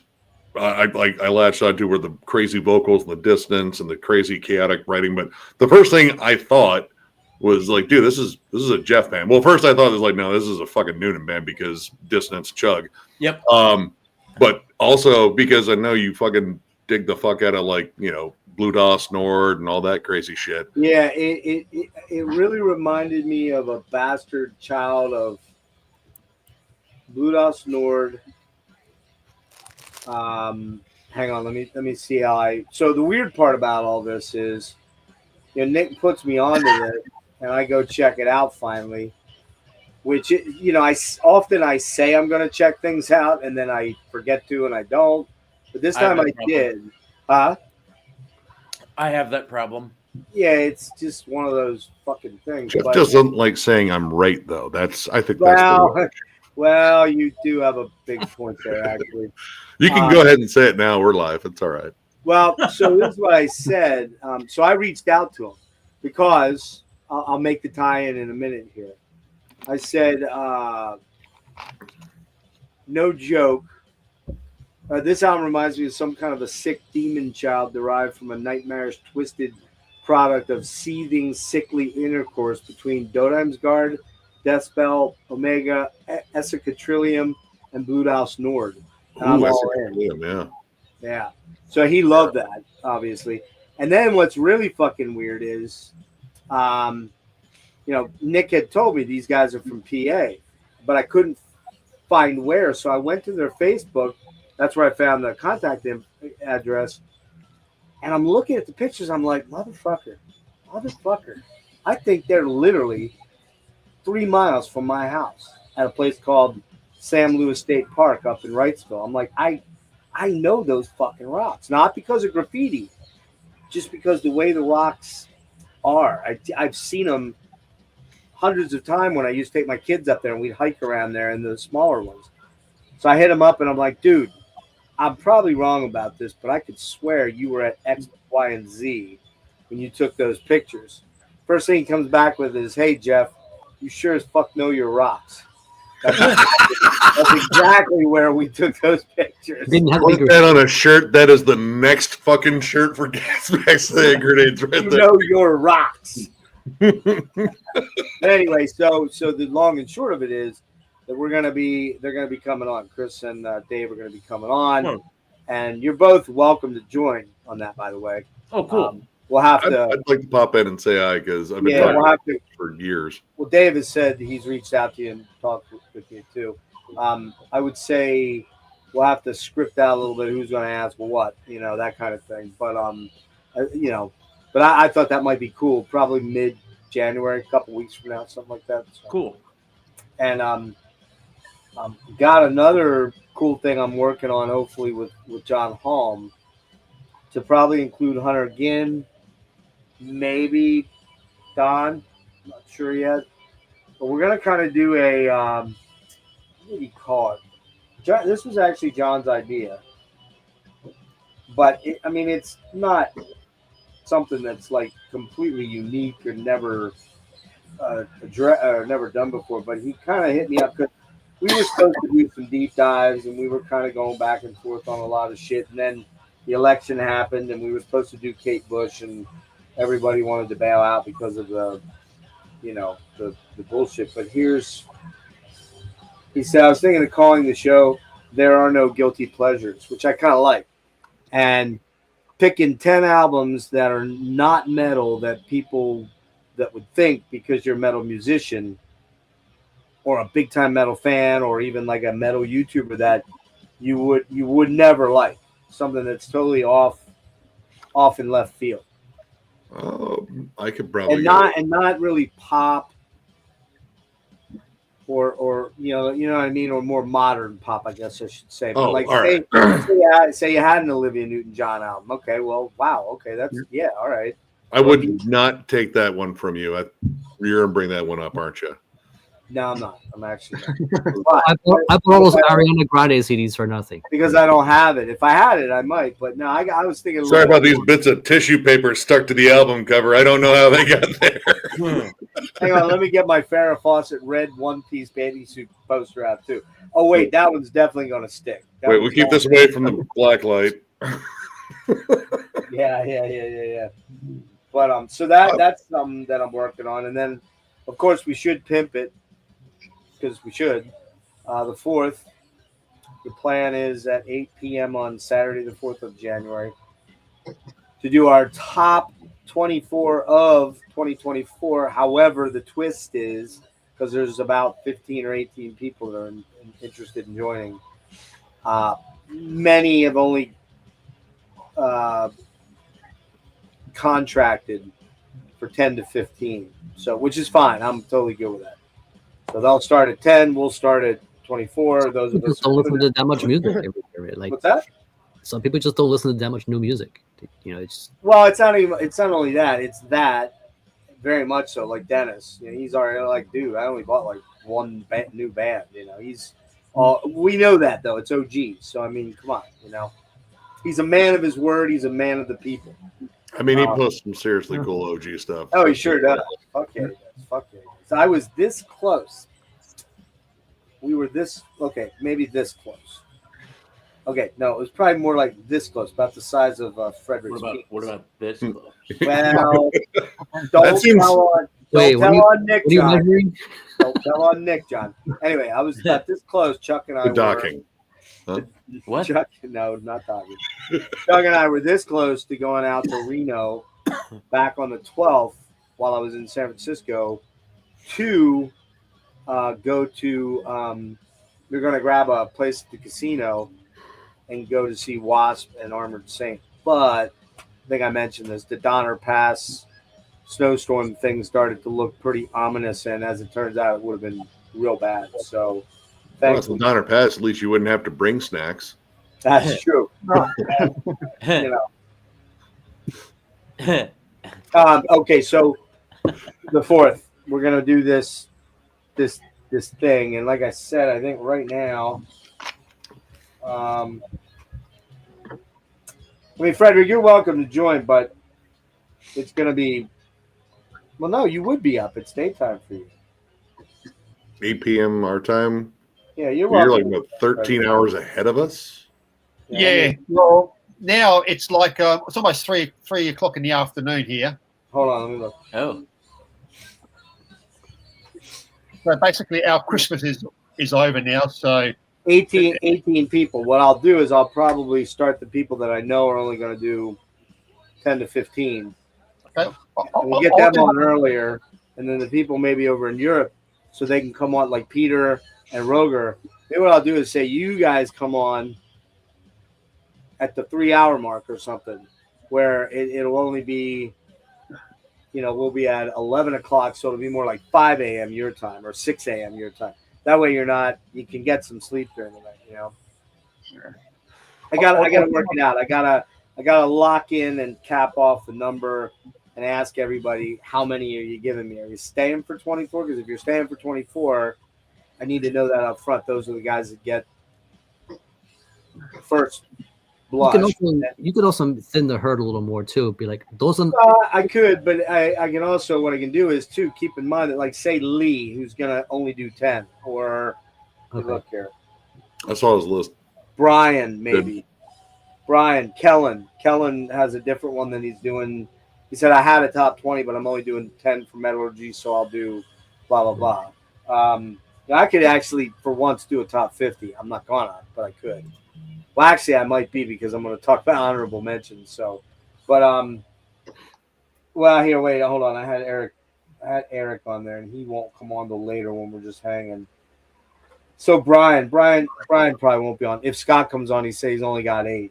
I latched onto were the crazy vocals and the dissonance and the crazy chaotic writing. But the first thing I thought was like, dude, this is a Jeff band. Well, first I thought it was like, no, this is a fucking Noonan band because dissonance chug. Yep. But also because I know you fucking dig the fuck out of like, you know, Blue Dust Nord and all that crazy shit. Yeah, it really reminded me of a bastard child of Blue Dust Nord. Hang on, let me see how I. So the weird part about all this is, you know, Nick puts me onto it, and I go check it out finally. Which you know, I say I'm going to check things out, and then I forget to, and I don't. But this time I did. Huh? I have that problem. Yeah, it's just one of those fucking things. Jeff doesn't like saying I'm right, though. I think that's the well, you do have a big point there, actually. You can go ahead and say it now. We're live. It's all right. Well, so this is what I said. So I reached out to him because I'll make the tie-in a minute here. I said, no joke. This album reminds me of some kind of a sick demon child derived from a nightmarish, twisted product of seething, sickly intercourse between Dodheimsgard, Deathspell, Omega, Essicatrilium, and Blue Dust Nord. Yeah. So he loved that, obviously. And then what's really fucking weird is, you know, Nick had told me these guys are from PA, but I couldn't find where. So I went to their Facebook. That's where I found the contact address. And I'm looking at the pictures. I'm like, motherfucker. I think they're literally 3 miles from my house at a place called Sam Lewis State Park up in Wrightsville. I'm like, I know those fucking rocks. Not because of graffiti, just because the way the rocks are. I've seen them hundreds of times when I used to take my kids up there and we'd hike around there in the smaller ones. So I hit him up and I'm like, dude, I'm probably wrong about this, but I could swear you were at X, Y, and Z when you took those pictures. First thing he comes back with is, hey, Jeff, you sure as fuck know your rocks. That's exactly where we took those pictures. Didn't have Put that on a shirt. That is the next fucking shirt for gas bags and grenades right you there. know your rocks. Anyway, so the long and short of it is that they're gonna be coming on. Chris and Dave are gonna be coming on, and you're both welcome to join on that. By the way. Oh, cool. We'll have to. I'd like to pop in and say hi because I've been talking for years. Well, Dave has said he's reached out to you and talked with you too. I would say we'll have to script out a little bit who's going to ask what, you know, that kind of thing. But you know, but I thought that might be cool. Probably mid-January, a couple weeks from now, something like that. So. Cool. And got another cool thing I'm working on, hopefully with John Halm, to probably include Hunter again. Maybe Don, not sure yet, but we're gonna kind of do a what do you call it? This was actually John's idea, but it's not something that's like completely unique or never never done before. But he kind of hit me up because we were supposed to do some deep dives and we were kind of going back and forth on a lot of shit, and then the election happened and we were supposed to do Kate Bush and everybody wanted to bail out because of the bullshit. But he said, I was thinking of calling the show There Are No Guilty Pleasures, which I kind of like. And picking 10 albums that are not metal that people that would think because you're a metal musician or a big time metal fan or even like a metal YouTuber that you would never like. Something that's totally off in left field. I could probably and not really pop or you know what I mean, or more modern pop, I guess I should say. But say you had an Olivia Newton-John album. Okay, well, wow, okay, that's all right. I would not take that one from you. You're gonna bring that one up, aren't you? No, I'm not. I'm actually not. I bought all those Ariana Grande CDs for nothing. Because I don't have it. If I had it, I might. But no, I was thinking. Sorry about these bits of tissue paper stuck to the album cover. I don't know how they got there. Hang on, let me get my Farrah Fawcett red one-piece bathing suit poster out too. Oh wait, that one's definitely going to stick. Wait, we keep this away from the black light. Yeah. But so that's something that I'm working on, and then of course we should pimp it because we should. The 4th, the plan is at 8 p.m. on Saturday, the 4th of January, to do our top 24 of 2024. However, the twist is because there's about 15 or 18 people that are interested in joining. Many have only contracted for 10 to 15, so which is fine. I'm totally good with that. So they'll start at 10. We'll start at 24. Those of People us don't listen to that much music. Like, what's that? some people just don't listen to that much new music. You know, it's Well, it's not only that. It's that very much so. Like Dennis, you know, he's already like, dude, I only bought like one new band. You know, he's we know that though. It's OG. So I mean, come on, you know, he's a man of his word. He's a man of the people. I mean, he posts some seriously cool OG stuff. Oh, he sure does. Fuck yeah, he does. Fuck yeah. So I was this close. We were this maybe this close. Okay, no, it was probably more like this close, about the size of Frederick's. What about this close? Well, don't tell on Nick, John. Don't tell on Nick, John. Anyway, I was about this close. Chuck and I The docking. Huh? What? Chuck, no, not talking. Chuck and I were this close to going out to Reno back on the 12th while I was in San Francisco to go to we're going to grab a place at the casino and go to see Wasp and Armored Saint. But I think I mentioned this, the Donner Pass snowstorm thing started to look pretty ominous, and as it turns out, it would have been real bad. So Well, it's the Donner Pass. At least you wouldn't have to bring snacks. that's true. You know. Okay, so the 4th, we're gonna do this thing, and like I said, I think right now, I mean, Frederick, you're welcome to join, but it's gonna be. Well, no, you would be up. It's daytime for you. 8 p.m. our time. Yeah, You're welcome. like about 13 hours ahead of us. Yeah. Well, now it's like it's almost 3 o'clock in the afternoon here. Hold on, let me look. Oh, So basically, our Christmas is over now. So 18 people. What I'll do is I'll probably start the people that I know are only going to do 10 to 15. okay. And we'll get them on earlier, and then the people maybe over in Europe, so they can come on, like Peter and Roger. Maybe what I'll do is say, you guys come on at the 3-hour mark or something, where it'll only be, you know, we'll be at 11 o'clock, so it'll be more like 5 a.m. your time or 6 a.m. your time. That way you can get some sleep during the night, you know. I gotta work it out. I gotta lock in and cap off the number and ask everybody, how many are you giving me? Are you staying for 24? Because if you're staying for 24, I need to know that up front. Those are the guys that get first blush. You could also thin the herd a little more too. Be like, those are. I could, but I can also, what I can do is too, keep in mind that, like, say Lee, who's gonna only do 10, or look here, I saw his list. Brian, maybe. Brian, Kellen has a different one than he's doing. He said, I had a top 20, but I'm only doing 10 for metallurgy, so I'll do blah, blah, blah. I could actually, for once, do a top 50. I'm not gonna, but I could. Well, actually, I might be, because I'm going to talk about honorable mentions. So, but, well, here, wait, hold on. I had Eric on there, and he won't come on till later when we're just hanging. So Brian probably won't be on. If Scott comes on, he says he's only got 8.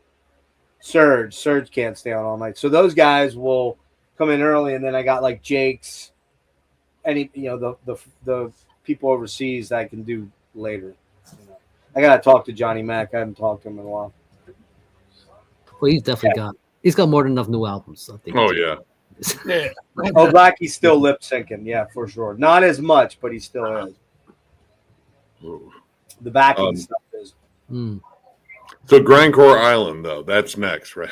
Serge can't stay on all night. So those guys will come in early, and then I got like Jake's, any, you know, the people overseas that I can do later. You know. I gotta talk to Johnny Mac. I haven't talked to him in a while. Well, he's got more than enough new albums. I think. Oh yeah. Yeah. Oh, Blackie's still lip syncing, yeah, for sure. Not as much, but he still is. The backing stuff is. Mm. So Grindcore Island, though, that's next, right?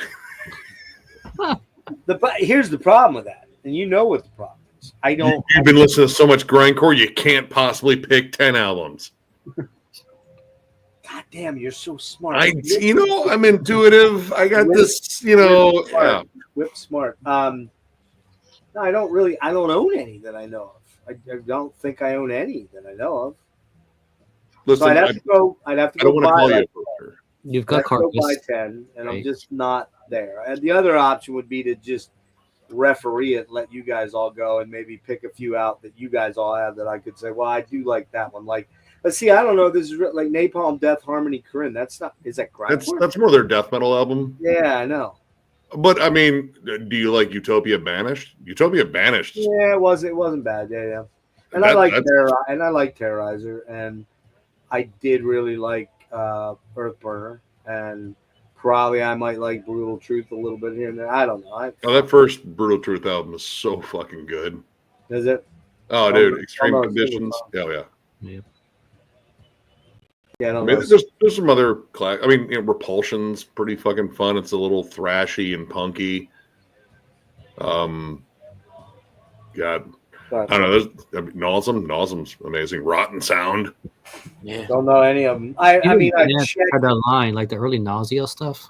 Here's the problem with that, and you know what the problem is. You've been listening to so much grindcore, you can't possibly pick 10 albums. God damn, you're so smart. I'm intuitive. I got this, yeah. Whip smart. No, I don't own any that I know of. I don't think I own any that I know of. Listen, So I'd have to go. I don't want to call you a poster. You've got go buy Carcass. 10, and Right. I'm just not there. And the other option would be to just referee it, let you guys all go, and maybe pick a few out that you guys all have that I could say, well, I do like that one. Like, let's see, I don't know. This is like Napalm Death Harmony Corinne. That's not. Is that grindcore? That's more their death metal album. Yeah, I know. But I mean, do you like Utopia Banished? Utopia Banished. Yeah, it wasn't bad. Yeah. And I like Terrorizer, and I did really like Earthburner, and probably I might like Brutal Truth a little bit here and there. I don't know. That first Brutal Truth album is so fucking good. Is it? Oh, dude, Extreme Conditions. Yeah. Yeah, I I don't mean, know. there's some other Repulsion's pretty fucking fun. It's a little thrashy and punky. God, I don't know. There's Nauseum's amazing. Rotten Sound. Yeah. Don't know any of them. I mean, I checked. had that line, like the early Nausea stuff.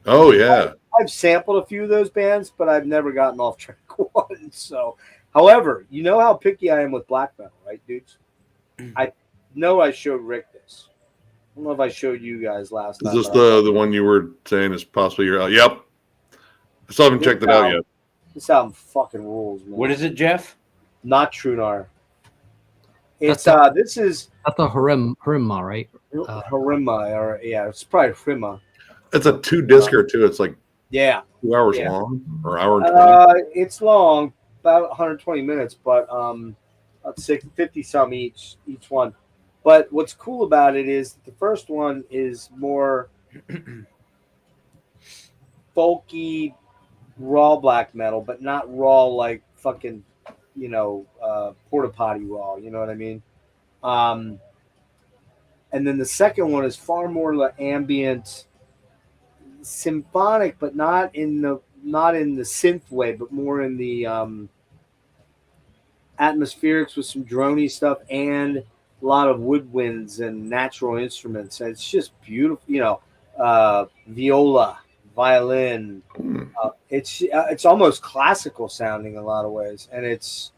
Oh yeah. I've sampled a few of those bands, but I've never gotten off track one. So, however, you know how picky I am with black metal, right, dudes? I know I showed Rick this. I don't know if I showed you guys last Is time. this the one you were saying is possibly your? Yep. I still haven't checked it out yet. This album fucking rules, man. What is it, Jeff? Not Trunar. It's That's this is That's the Harima, right? Harima, or yeah, it's probably Harima. It's a 2-discer too. It's like Yeah. 2 hours Yeah. long or hour and 20. It's long, about 120 minutes, but about 50 some each one. But what's cool about it is the first one is more folky, raw black metal, but not raw like fucking, porta potty raw. You know what I mean? And then the second one is far more like ambient, symphonic, but not in the synth way, but more in the atmospherics with some droney stuff and a lot of woodwinds and natural instruments. And it's just beautiful, viola, violin. It's almost classical sounding in a lot of ways, and it's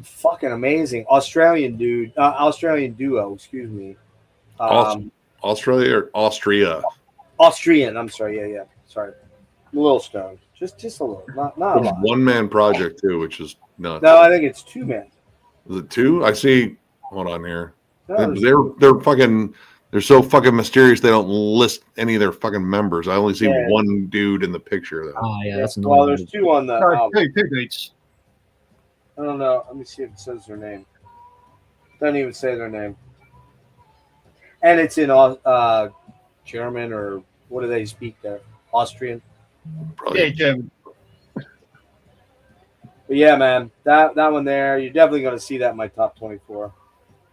fucking amazing. Australian duo, excuse me. Australia or Austria? Austrian. I'm sorry. Yeah. Sorry, I'm a little stoned. Just a little, not a It's lot. one-man project too, which is nuts. No, I think it's 2 men. Is it 2? I see. Hold on here. No, They're so fucking mysterious. They don't list any of their fucking members. I only see one dude in the picture though. Oh yeah, that's well, annoying. there's 2 on the. Two dudes. I don't know. Let me see if it says their name. Doesn't even say their name. And it's in German, or what do they speak there? Austrian. Probably. Yeah, German. But yeah, man, that one there, you're definitely going to see that in my top 24.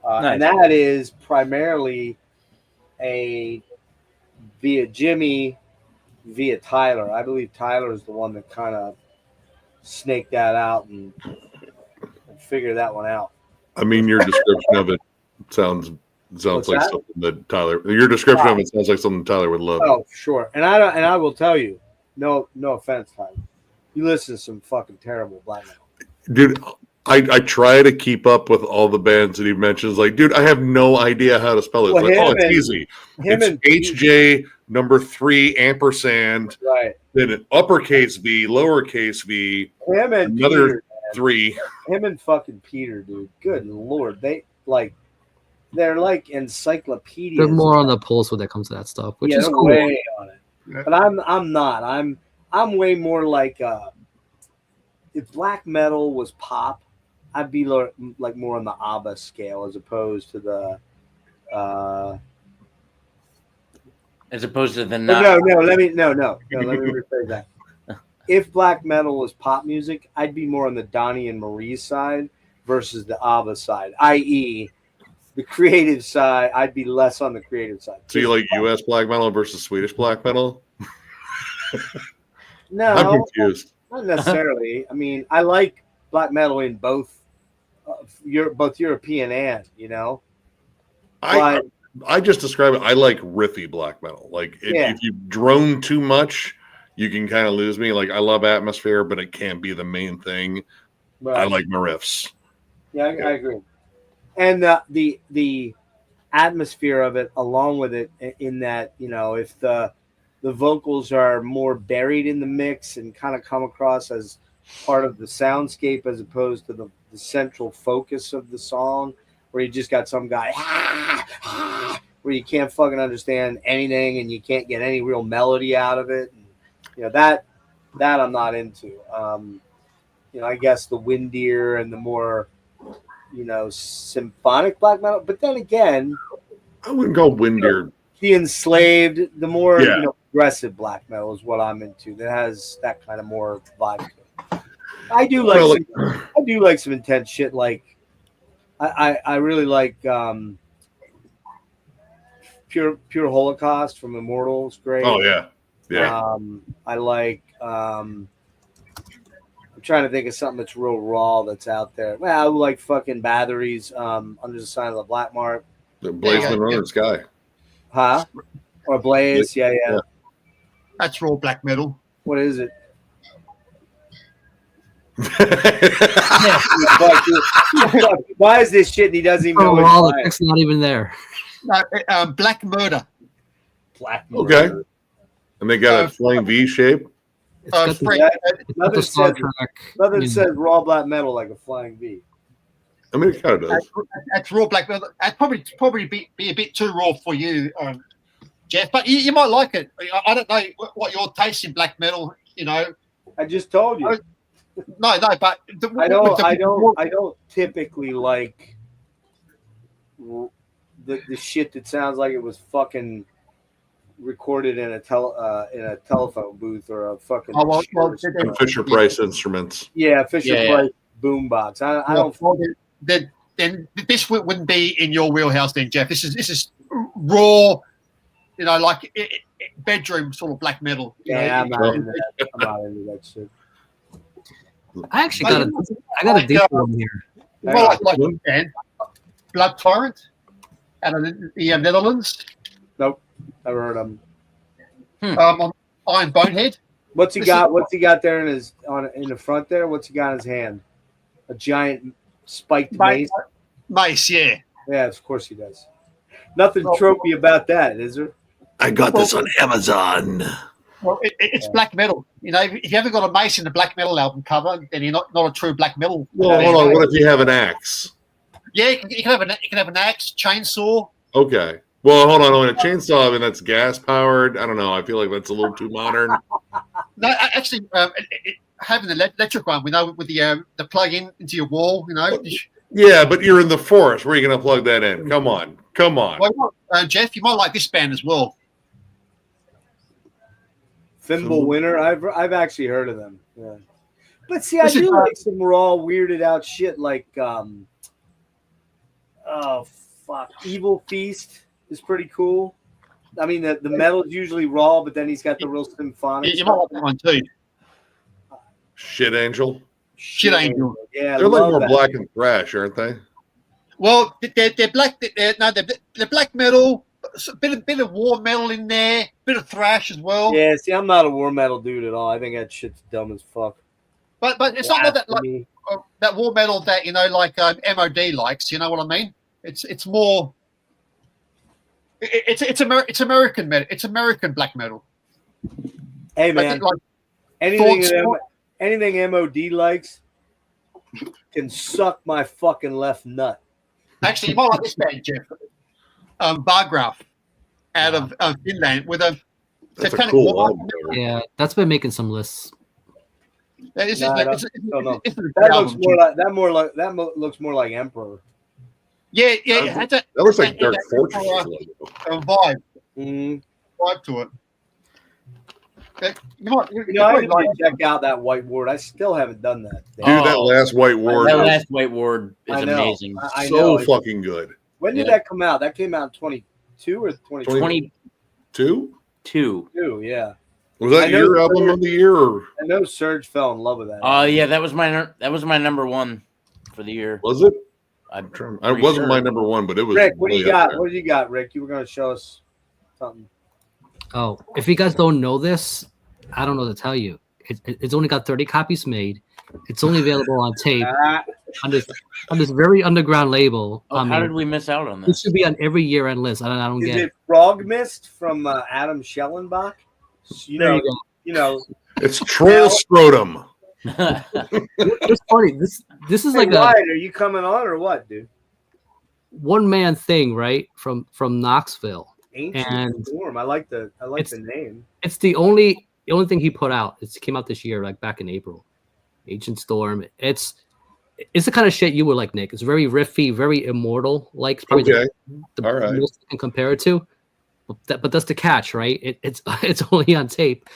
Nice. And that is primarily via Jimmy, via Tyler. I believe Tyler is the one that kind of snaked that out and figured that one out. I mean, your description of it sounds like that? something that Tyler. Your description of it sounds like something Tyler would love. Oh, sure. And I will tell you, no offense, Tyler, you listen to some fucking terrible black metal. Dude, I try to keep up with all the bands that he mentions. Like, dude, I have no idea how to spell it. Well, It's easy. It's HJ #3 ampersand. Right. Then an uppercase V, lowercase V. Him and Another Peter, 3. him and fucking Peter, dude. Good Lord. They're like encyclopedias. They're more on the pulse when it comes to that stuff, which is they're cool. way on it. Yeah. But I'm not. I'm way more like if black metal was pop, I'd be like more on the ABBA scale as opposed to the As opposed to the no. Let me rephrase that. if black metal is pop music, I'd be more on the Donnie and Marie side versus the ABBA side, i.e., the creative side. I'd be less on the creative side. So you like U.S. black metal versus Swedish black metal? No, I'm confused. not necessarily. I mean, I like black metal in both European and, you know. I just describe it. I like riffy black metal. Like if you drone too much, you can kind of lose me. Like I love atmosphere, but it can't be the main thing. Right. I like my riffs. Yeah, I agree. And the atmosphere of it, along with it, in that, you know, if the vocals are more buried in the mix and kind of come across as part of the soundscape as opposed to the central focus of the song, where you just got some guy where you can't fucking understand anything and you can't get any real melody out of it. And, you know, that I'm not into. You know, I guess the windier and the more, you know, symphonic black metal. But then again, I wouldn't go windier. The enslaved, the more you know, progressive black metal is what I'm into. That has that kind of more vibe to it. I do like some intense shit. Like I really like Pure Holocaust from Immortals. Great. Oh yeah. I like. I'm trying to think of something that's real raw that's out there. Well, I like fucking Bathory's Under the Sign of the Black Mark. The Blazing Runner Sky. Huh? Or Blaze, yeah. That's raw black metal. What is it? Why is this shit and he doesn't even know what it's not even there. No, Black Murder. Black Murder. Okay. And they got a flying V shape. Nothing says raw black metal like a flying V. I mean, it kind of does. That's raw black metal. That'd probably be a bit too raw for you, Jeff. But you might like it. I don't know what your taste in black metal. You know, I just told you. No, but I don't typically like the shit that sounds like it was fucking recorded in a telephone booth or a fucking Fisher Price instruments. Yeah, Price boombox. I don't. Then this wouldn't be in your wheelhouse, then, Jeff. This is raw, you know, like bedroom sort of black metal. Yeah, I'm not into that shit. I actually got a deep one here. Well, like Blood Torrent out of the Netherlands. Nope, never heard of him. Iron Bonehead. What's he got there in the front there? What's he got in his hand? A giant spiked mace. Mace, yeah. Yeah, of course he does. Nothing tropey about that, is there? I got this on Amazon. Well, it's black metal. You know, if you haven't got a mace in the black metal album cover, then you're not a true black metal. Well, hold on. What if you have an axe? Yeah, you can have an axe, chainsaw. Okay. Well, hold on. A chainsaw, I mean, that's gas powered. I don't know. I feel like that's a little too modern. No, actually, having the electric one, with the plug into your wall, you know. Yeah, but you're in the forest. Where are you going to plug that in? Come on. Well, Jeff, you might like this band as well. Thimble Winter. I've actually heard of them. Yeah. But see, I do like some raw, weirded out shit like Evil Feast is pretty cool. I mean, the metal is usually raw, but then he's got the real symphonic. You might like that one too. Shit Angel. Yeah, they're like more black and thrash, aren't they? Well, they're black. They're black metal. A bit of war metal in there, bit of thrash as well. Yeah, see, I'm not a war metal dude at all. I think that shit's dumb as fuck. But it's not that like that war metal that, you know, like MOD likes. You know what I mean? It's more. It's American metal. It's American black metal. Hey man, anything MOD likes can suck my fucking left nut. Actually, you might like this band, Jeff. Bargraf out of Finland with a satanic war. Yeah, that's been making some lists. That looks more like Emperor. Yeah. That looks like Dark Fortress. Vibe. Vibe to it. I need to check out that White Ward. I still haven't done that. Dude, that last White Ward, that last White Ward is I know. amazing. I so know. fucking good. When did that come out? That came out in 22 or 2022? 22. Yeah. Was that your album of the year? Or? I know Serge fell in love with that. Yeah, that was my number one for the year. Was it? It wasn't my number one, but it was. Rick, what do you got? What do you got, Rick? You were going to show us something. Oh, if you guys don't know this, I don't know what to tell you. It's only got 30 copies made. It's only available on tape on this very underground label. How did we miss out on It this? should be on every year-end list. I don't get it. Is it Frog Mist from Adam Schellenbach? You know. It's Troll Scrotum. It's funny. This is like Wyatt, are you coming on or what, dude? one-man thing, right? From Knoxville. Ancient Storm. I like the name. It's the only thing he put out. It came out this year, like back in April. Ancient Storm. It's the kind of shit you would like, Nick. It's very riffy, very immortal. Like probably the all right. most I can compare it to. But that's the catch, right? It's only on tape.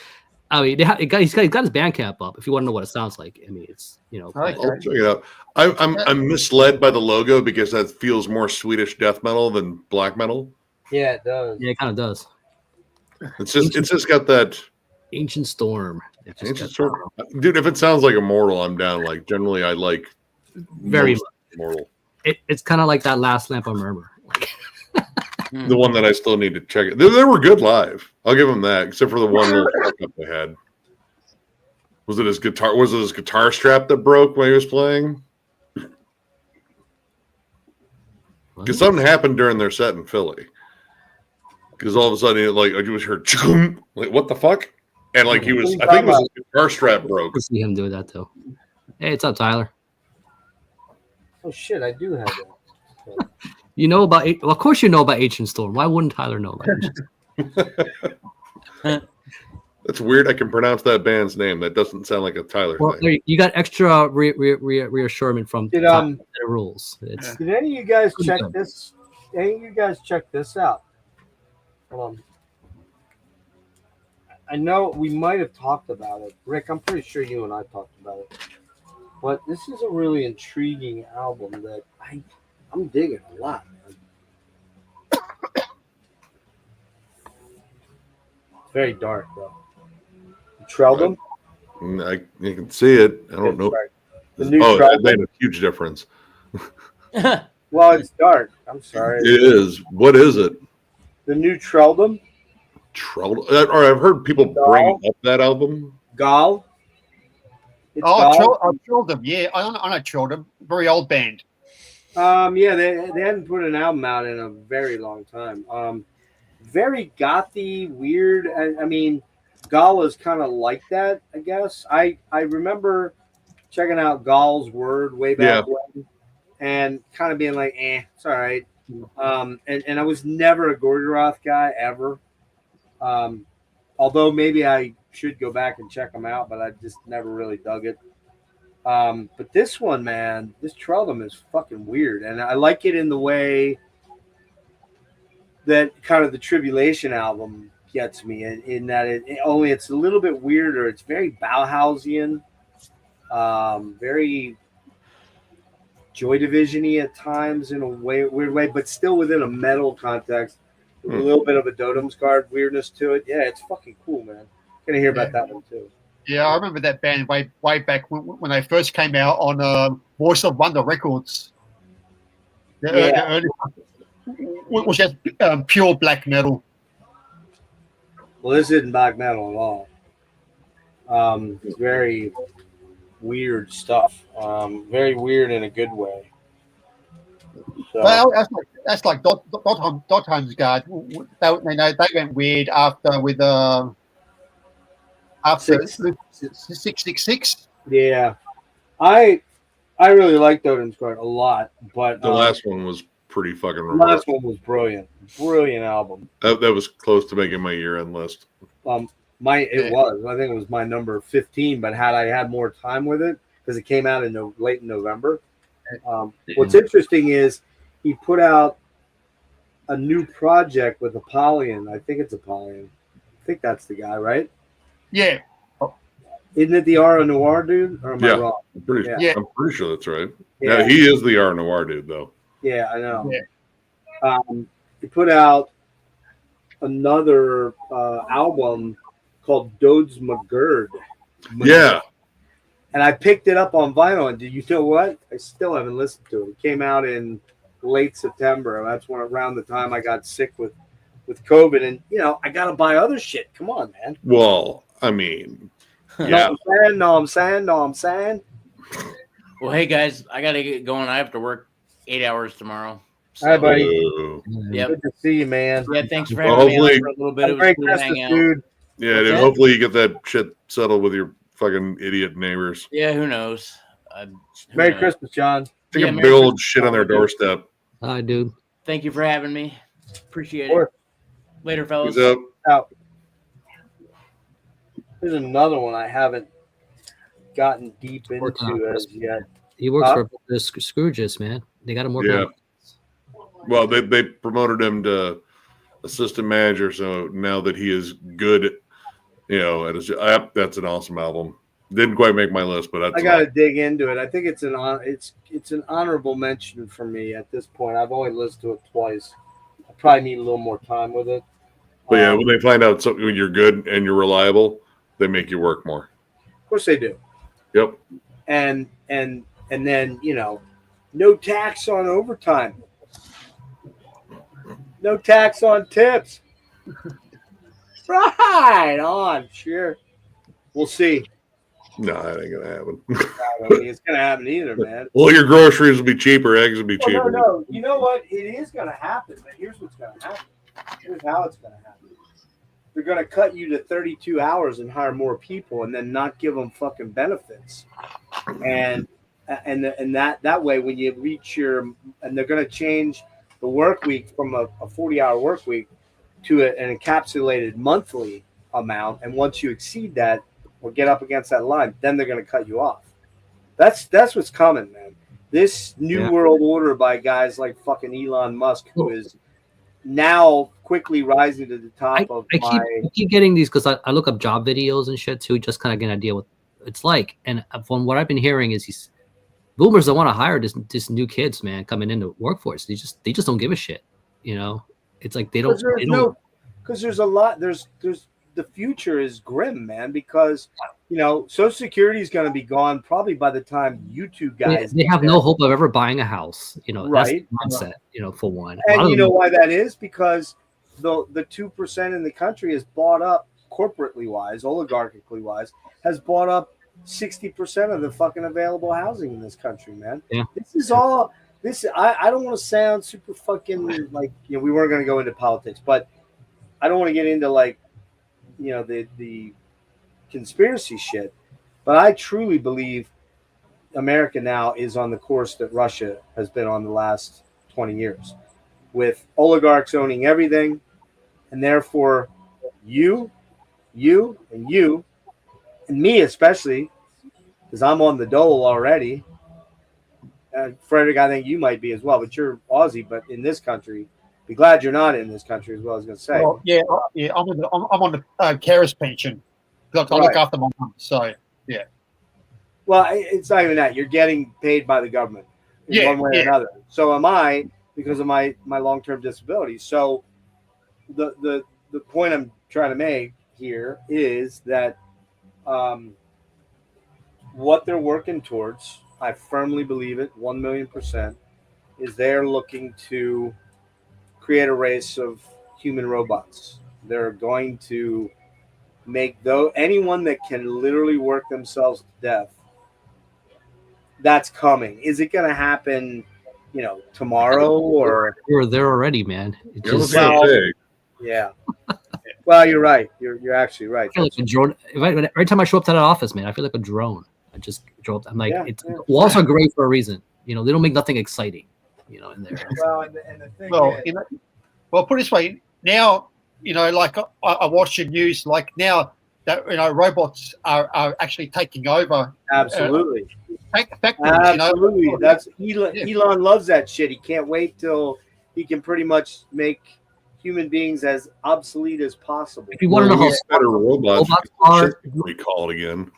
I mean, he's got his Bandcamp up. If you want to know what it sounds like, I mean, it's I'll check it out. I'm misled by the logo because that feels more Swedish death metal than black metal. Yeah, it does. Yeah, it kind of does. It's just got that Ancient Storm. Ancient Storm. Dude, if it sounds like Immortal, I'm down. Like generally, I like very Immortal. It's kind of like that Last Lamp of Murmur. The one that I still need to check it. They were good live. I'll give them that, except for the one little fuck up they had. Was it his guitar? Was it his guitar strap that broke when he was playing? Because something happened during their set in Philly. Because all of a sudden, I just heard, like, what the fuck? And like I think it was his guitar strap broke. I see him do that though. Hey, what's up, Tyler? Oh shit, I do have that. You know about? Well, of course you know about Ancient Storm. Why wouldn't Tyler know about it? That's weird. I can pronounce that band's name. That doesn't sound like a Tyler thing. You got extra reassurance from the rules. Did any of you guys check this? Any of you guys check this out? Hold on. I know we might have talked about it. Rick, I'm pretty sure you and I talked about it. But this is a really intriguing album that I'm digging a lot, man. It's very dark, though. You trailed them? You can see it. I don't know. The new that made a huge difference. Well, it's dark. I'm sorry. It is. What is it? The new Treldom? Or I've heard people bring up that album. Gall? Treldom. Yeah, I know Treldom. Very old band. Yeah, they hadn't put an album out in a very long time. Very gothy, weird. I mean, Gall is kind of like that, I guess. I remember checking out Gall's Word way back when, and kind of being like, it's all right. And I was never a Gorgoroth guy ever. Although maybe I should go back and check them out, but I just never really dug it. But this one, man, this Treldom is fucking weird, and I like it in the way that kind of the Tribulation album gets me in that it's a little bit weirder. It's very Bauhausian, very Joy Division-y at times in a weird way, but still within a metal context. With a little bit of a Dodom's Guard weirdness to it. Yeah, it's fucking cool, man. Gonna hear about that one too. Yeah, I remember that band way back when they first came out on Voice of Wonder Records. Was just pure black metal. Well, this isn't black metal at all. It's very weird stuff. Very weird in a good way. So. Well, that's like Dotom's Guard. They went weird after 666. Yeah, I really like Dotom's Guard a lot, but the last one was pretty fucking. The last one was brilliant album. That was close to making my year-end list. I think it was my number 15. But had I had more time with it, because it came out in late in November. What's interesting is he put out a new project with Apollyon. I think it's Apollyon. I think that's the guy, right? Yeah. Isn't it the R Noir dude? Or am I Yeah. wrong? I'm pretty sure that's right. Yeah. Yeah, he is the R Noir dude, though. Yeah, I know. Yeah. He put out another album called Dodes McGurd. Yeah. And I picked it up on vinyl, and did you know what? I still haven't listened to it. It came out in late September. That's when around the time I got sick with COVID, and I gotta buy other shit. Come on, man. Well, I mean, yeah. No, I'm saying. Well, hey guys, I gotta get going. I have to work 8 hours tomorrow. All right, buddy. Yep. Good to see you, man. Yeah, thanks for having me on for a little bit. It was Merry cool to hang Christmas, out. dude. Yeah, What's dude. that? Hopefully you get that shit settled with your fucking idiot neighbors. Yeah, who knows? Merry Christmas, John. Take Yeah, a Merry big old Christmas. shit on their doorstep. Hi, dude. Thank you for having me. Appreciate Sure. it. Later, fellas. What's up? Out. There's another one I haven't gotten deep into as yet. He works for the Scrooges, man. They got him working. Yeah. Well, they promoted him to assistant manager, so now that he is good, at his, that's an awesome album. Didn't quite make my list, but I got to dig into it. I think it's an honorable mention for me at this point. I've only listened to it twice. I probably need a little more time with it. But yeah, when they find out something when you're good and you're reliable, they make you work more. Of course they do. Yep. And then no tax on overtime. No tax on tips. Right on, sure. We'll see. No, that ain't gonna happen. I don't think it's gonna happen either, man. Well, your groceries will be cheaper, eggs will be cheaper. No. You know what? It is gonna happen, but here's what's gonna happen. Here's how it's gonna happen. They're gonna cut you to 32 hours and hire more people, and then not give them fucking benefits. And that way, when you reach and they're gonna change the work week from a 40-hour work week to an encapsulated monthly amount, and once you exceed that or get up against that line, then they're going to cut you off. That's what's coming, man. This new world order by guys like fucking Elon Musk, who is now quickly rising to the top I keep getting these because I look up job videos and shit too, just kind of get an idea what it's like. And from what I've been hearing is these boomers don't want to hire this new kids, man, coming into workforce. They just don't give a shit. It's like they don't. Because there's a lot. There's the future is grim, man. Because Social Security is going to be gone probably by the time you two guys. They have no hope of ever buying a house. Right? That's the mindset. For one. And you know why that is? Because the 2% in the country is bought up corporately wise, oligarchically wise, has bought up 60% of the fucking available housing in this country, man. Yeah. This is all. I don't want to sound super fucking like we weren't going to go into politics, but I don't want to get into the conspiracy shit. But I truly believe America now is on the course that Russia has been on the last 20 years, with oligarchs owning everything, and therefore you, and me especially, because I'm on the dole already. Frederick, I think you might be as well, but you're Aussie. But in this country, be glad you're not in this country as well. I was going to say. Well, I'm on the carers pension. I look after my mum, so yeah. Well, it's not even that. You're getting paid by the government in one way or another. So am I, because of my long-term disability. So the point I'm trying to make here is that what they're working towards, I firmly believe it, 1,000,000%, is they're looking to create a race of human robots. They're going to make anyone that can literally work themselves to death. That's coming. Is it going to happen, tomorrow or? We're there already, man. Yeah. Well, you're right. You're actually right. I feel like a drone. Every time I show up to that office, man, I feel like a drone. I just drove. I'm like, walls are great for a reason. They don't make nothing exciting. In there. Well, and the thing is, put it this way. Now, like I watch the news. Like now that robots are actually taking over. Absolutely. Factories, absolutely. That's Elon loves that shit. He can't wait till he can pretty much make human beings as obsolete as possible. If you want to know how better robots are, recall it again.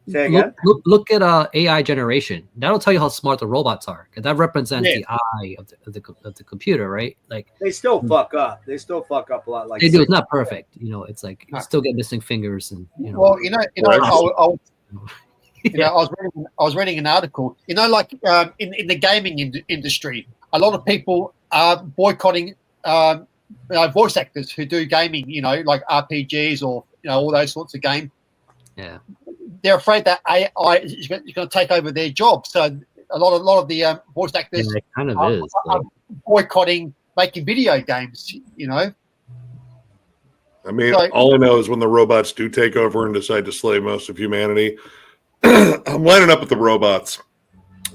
Say again? Look at AI generation. That'll tell you how smart the robots are, because that represents the eye of the computer, right? Like they still fuck up. They still fuck up a lot. Like they do. It's not perfect, you know. It's like you still get missing fingers, and you know. Well, I was reading an article. You know, like in the gaming industry, a lot of people are boycotting voice actors who do gaming. You know, like RPGs or all those sorts of games. Yeah. They're afraid that AI is going to take over their job. So a lot of the voice actors it kind of is are boycotting making video games. You know. I mean, all I know is when the robots do take over and decide to slay most of humanity, I'm lining up with the robots.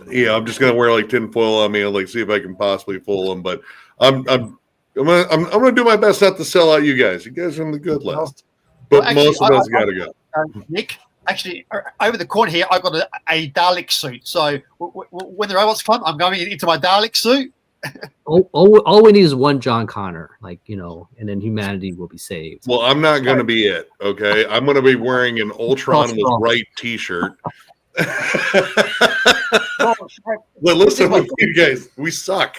Yeah, I'm just gonna wear like tinfoil on me and like see if I can possibly fool them. But I'm gonna do my best not to sell out you guys. You guys are on the good list, but actually, most of us gotta go. Nick, actually, over the corner here, I've got a Dalek suit. So when the robots come, I'm going into my Dalek suit. all we need is one John Connor, like, and then humanity will be saved. Well, I'm not going to be it, okay? I'm going to be wearing an Ultron was right T-shirt. Well, listen, you guys, we suck.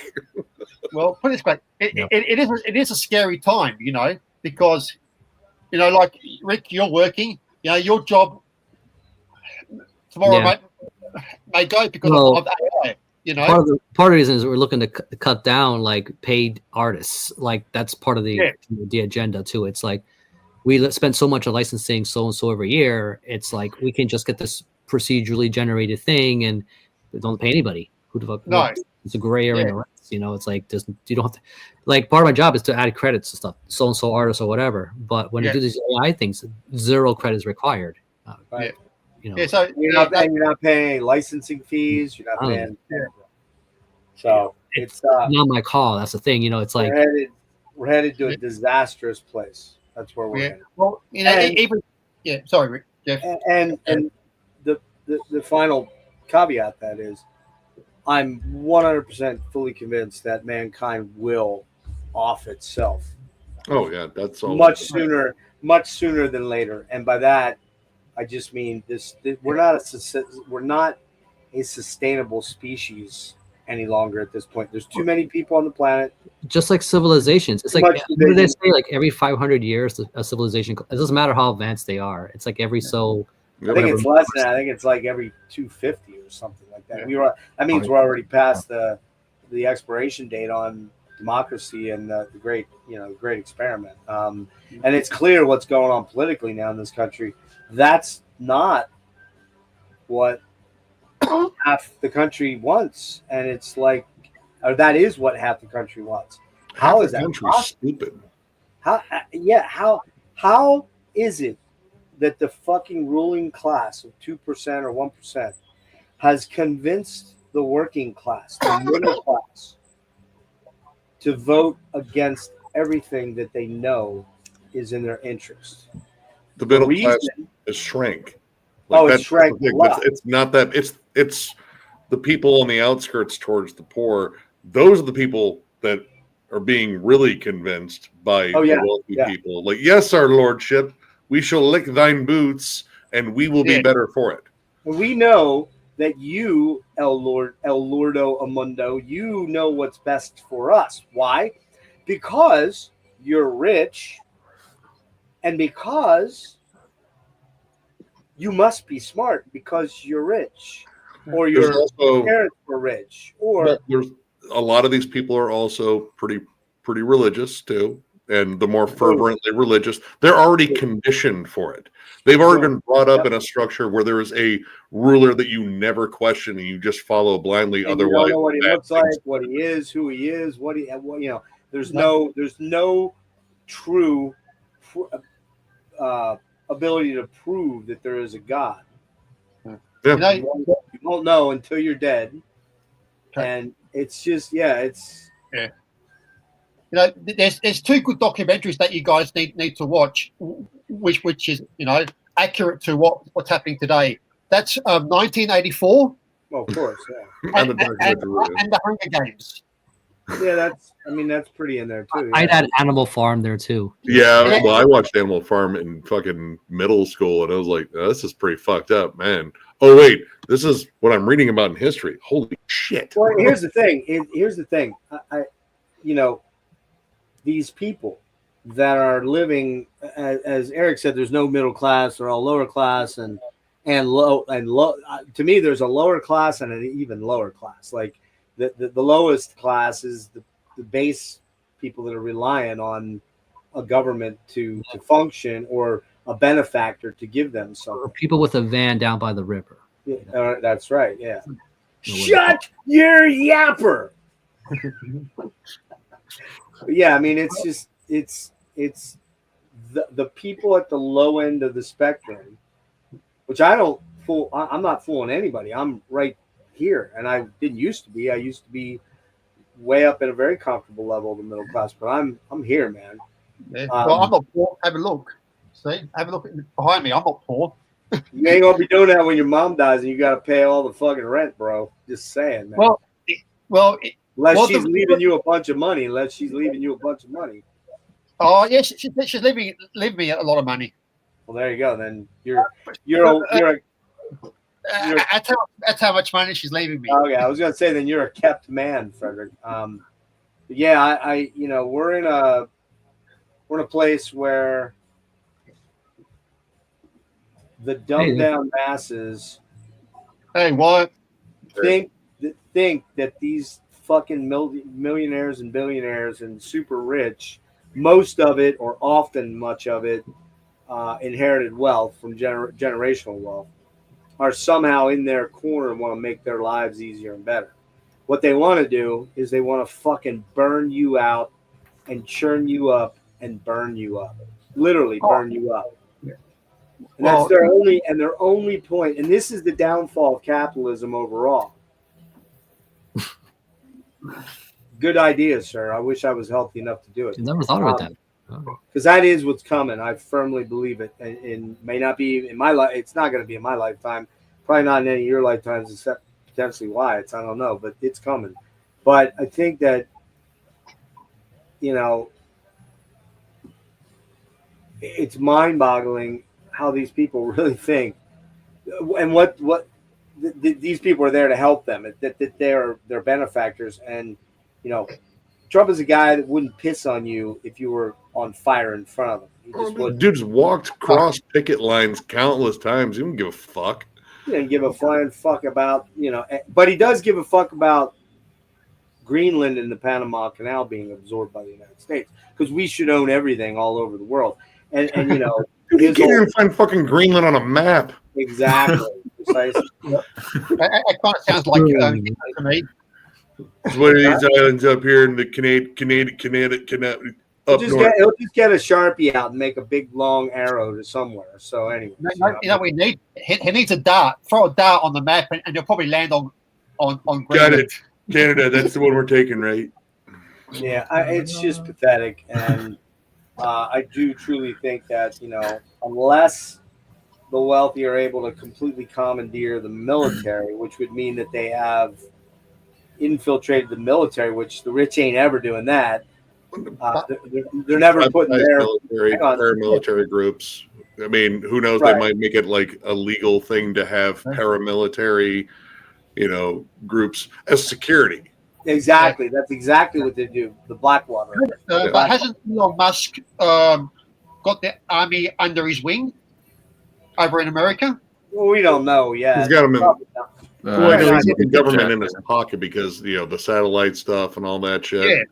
Well, put it this way, it is a scary time, because, like Rick, you're working, your job tomorrow may go because of AI. Part of the reason is we're looking to cut down like paid artists. Like that's part of the agenda too. It's like we spend so much on licensing so and so every year. It's like we can just get this procedurally generated thing and don't pay anybody. Who the fuck? No, it's a gray area. It's like you don't have to. Like part of my job is to add credits and stuff. So and so artists or whatever. But when you do these AI things, 0 credits required. Right. So you're not paying licensing fees. You're not paying. So it's not my call. That's the thing. It's like we're headed to a disastrous place. That's where we're headed. Well, sorry, Rick. Jeff. And the final caveat that is, I'm 100% fully convinced that mankind will off itself. Oh yeah, that's all. Much sooner than later. And by that, I just mean we're not a sustainable species any longer at this point. There's too many people on the planet. Just like civilizations. It's like, what do they say? Like every 500 years, a civilization, it doesn't matter how advanced they are. It's like every so. I think it's less than that. I think it's like every 250 or something like that. That means we're already past the expiration date on democracy and the great experiment. And it's clear what's going on politically now in this country. That's not what half the country wants, and it's like, or that is what half the country wants. How is that possible? Stupid. How is it that the fucking ruling class of 2% or 1% has convinced the working class, the middle class, to vote against everything that they know is in their interest? The middle class is shrank. It's shrank. It's not that. It's the people on the outskirts towards the poor. Those are the people that are being really convinced by the wealthy people. Like, yes, our lordship, we shall lick thine boots, and we will be better for it. We know that you, El Lordo Amundo, you know what's best for us. Why? Because you're rich, and because you must be smart because you're rich, or your parents were rich, or there's a lot of these people are also pretty religious too, and the more fervently religious, they're already conditioned for it. They've already been brought up in a structure where there is a ruler that you never question and you just follow blindly. And otherwise, you don't know what he looks like, what he is, who he is, There's no true ability to prove that there is a God. Yeah. You won't know until you're dead. And it's just, there's 2 good documentaries that you guys need to watch, which is accurate to what's happening today. That's 1984. Well, of course, and the Hunger Games. Yeah, that's pretty in there too. I'd Yeah. add Animal Farm there too. Yeah, well, I watched Animal Farm in fucking middle school, and I was like, oh, this is pretty fucked up, man. Oh wait, this is what I'm reading about in history. Holy shit! Well, here's the thing. You know, these people that are living, as Eric said, there's no middle class; they're all lower class and low. To me, there's a lower class and an even lower class. Like the lowest class is the base people that are relying on a government to function or a benefactor to give them something. Or people with a van down by the river. Yeah, that's right. Yeah. Shut your yapper. Yeah, I mean, it's just it's the people at the low end of the spectrum, which I'm not fooling anybody. I'm right here, and I didn't used to be. I used to be way up at a very comfortable level of the middle class, but I'm here, man. Yeah. Well, I'm not poor. Have a look. See, have a look behind me. I'm not poor. You ain't gonna be doing that when your mom dies and you got to pay all the fucking rent, bro. Just saying, man. Unless she's leaving you a bunch of money. Oh yeah, she's leaving me a lot of money. Well, there you go. Then that's how much money she's leaving me. Okay, I was gonna say then you're a kept man, Frederick. Yeah, I we're in a place where the dumbed down masses what think that these fucking millionaires and billionaires and super rich, most of it or often much of it, inherited wealth from generational wealth, are somehow in their corner and want to make their lives easier and better. What they want to do is they want to fucking burn you out and churn you up and burn you up. Literally burn you up. And that's their only point. And this is the downfall of capitalism overall. Good idea, sir. I wish I was healthy enough to do it. I never thought about that. Because that is what's coming. I firmly believe it. And may not be in my life. It's not going to be in my lifetime. Probably not in any of your lifetimes, except potentially Wyatt's. I don't know, but it's coming. But I think that, it's mind-boggling how these people really think, and what these people are there to help them. That they're benefactors, and Trump is a guy that wouldn't piss on you if you were on fire in front of him. He just wouldn't. Dude's walked across picket lines countless times. He don't give a fuck. He doesn't give a flying fuck about but he does give a fuck about Greenland and the Panama Canal being absorbed by the United States, because we should own everything all over the world. And you can't even find fucking Greenland on a map. Exactly. Precisely. That kind of sounds like to me. It's one of these islands up here in the Canada. He'll just get a Sharpie out and make a big long arrow to somewhere. So anyway, what we need? He needs a dart. Throw a dart on the map, and you'll probably land on Greenland. Got it. Canada. That's the one we're taking, right? Yeah, it's just pathetic, and I do truly think that unless the wealthy are able to completely commandeer the military, which would mean that they have infiltrated the military, which the rich ain't ever doing that. They're never putting their paramilitary groups. I mean, who knows? Right. They might make it like a legal thing to have paramilitary, groups as security. Exactly. That's exactly what they do. The Blackwater. But hasn't Elon Musk got the army under his wing over in America? Well, we don't know yet. He's got them in. Well, he's got the government in his pocket because the satellite stuff and all that shit.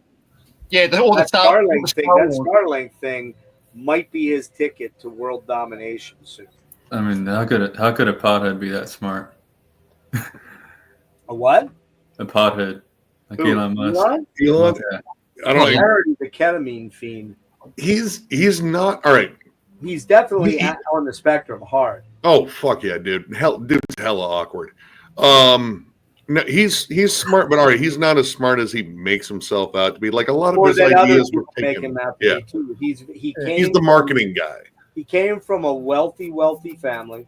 Yeah. That Starlink thing might be his ticket to world domination soon. I mean, how could a pothead be that smart? A what? A pothead. Like Elon Musk. Elon? Yeah. I don't know. I heard he's a ketamine fiend. He's not all right. He's definitely on the spectrum hard. Oh fuck yeah, dude! Dude's hella awkward. No, he's smart, but all right, he's not as smart as he makes himself out to be. Like a lot of his ideas were taken. Yeah, he's the marketing guy. He came from a wealthy family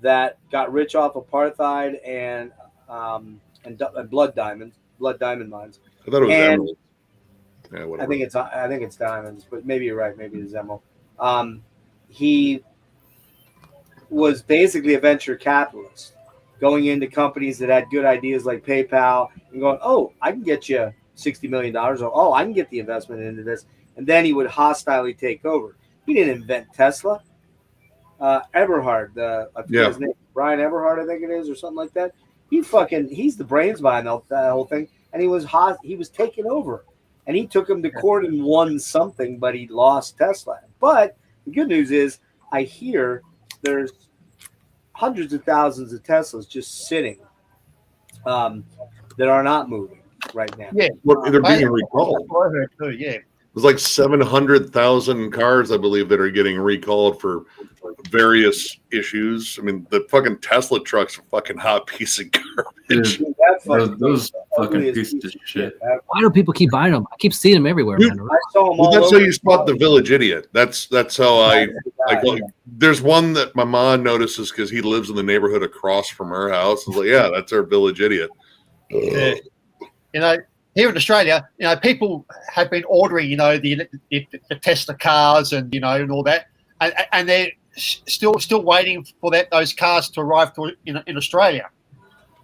that got rich off apartheid and blood diamond mines. I thought it was And- emerald. Yeah, whatever. I think it's diamonds, but maybe you're right. Maybe it's emerald. He was basically a venture capitalist, going into companies that had good ideas like PayPal and going, "Oh, I can get you $60 million," or "Oh, I can get the investment into this," and then he would hostilely take over. He didn't invent Tesla. Eberhard, I forget his name, Brian Eberhard, I think it is, or something like that. He's the brains behind that whole thing, and he was taken over, and he took him to court and won something, but he lost Tesla. But the good news is, I hear there's hundreds of thousands of Teslas just sitting that are not moving right now. Yeah, Well, they're being recalled. I heard too, yeah. There's like 700,000 cars, I believe, that are getting recalled for various issues. I mean, the fucking Tesla truck's a fucking hot piece of garbage. Dude, That those fucking ugliest pieces piece of shit. Why do people keep buying them? I keep seeing them everywhere, Dude, man. I saw them Well, all that's how over you spot the village idiot. That's how I like. There's one that my mom notices because he lives in the neighborhood across from her house. I was like, yeah, that's our village idiot. Yeah. You know, here in Australia, you know, people have been ordering, you know, the Tesla cars and you know and all that, and they're still waiting for those cars to arrive in Australia.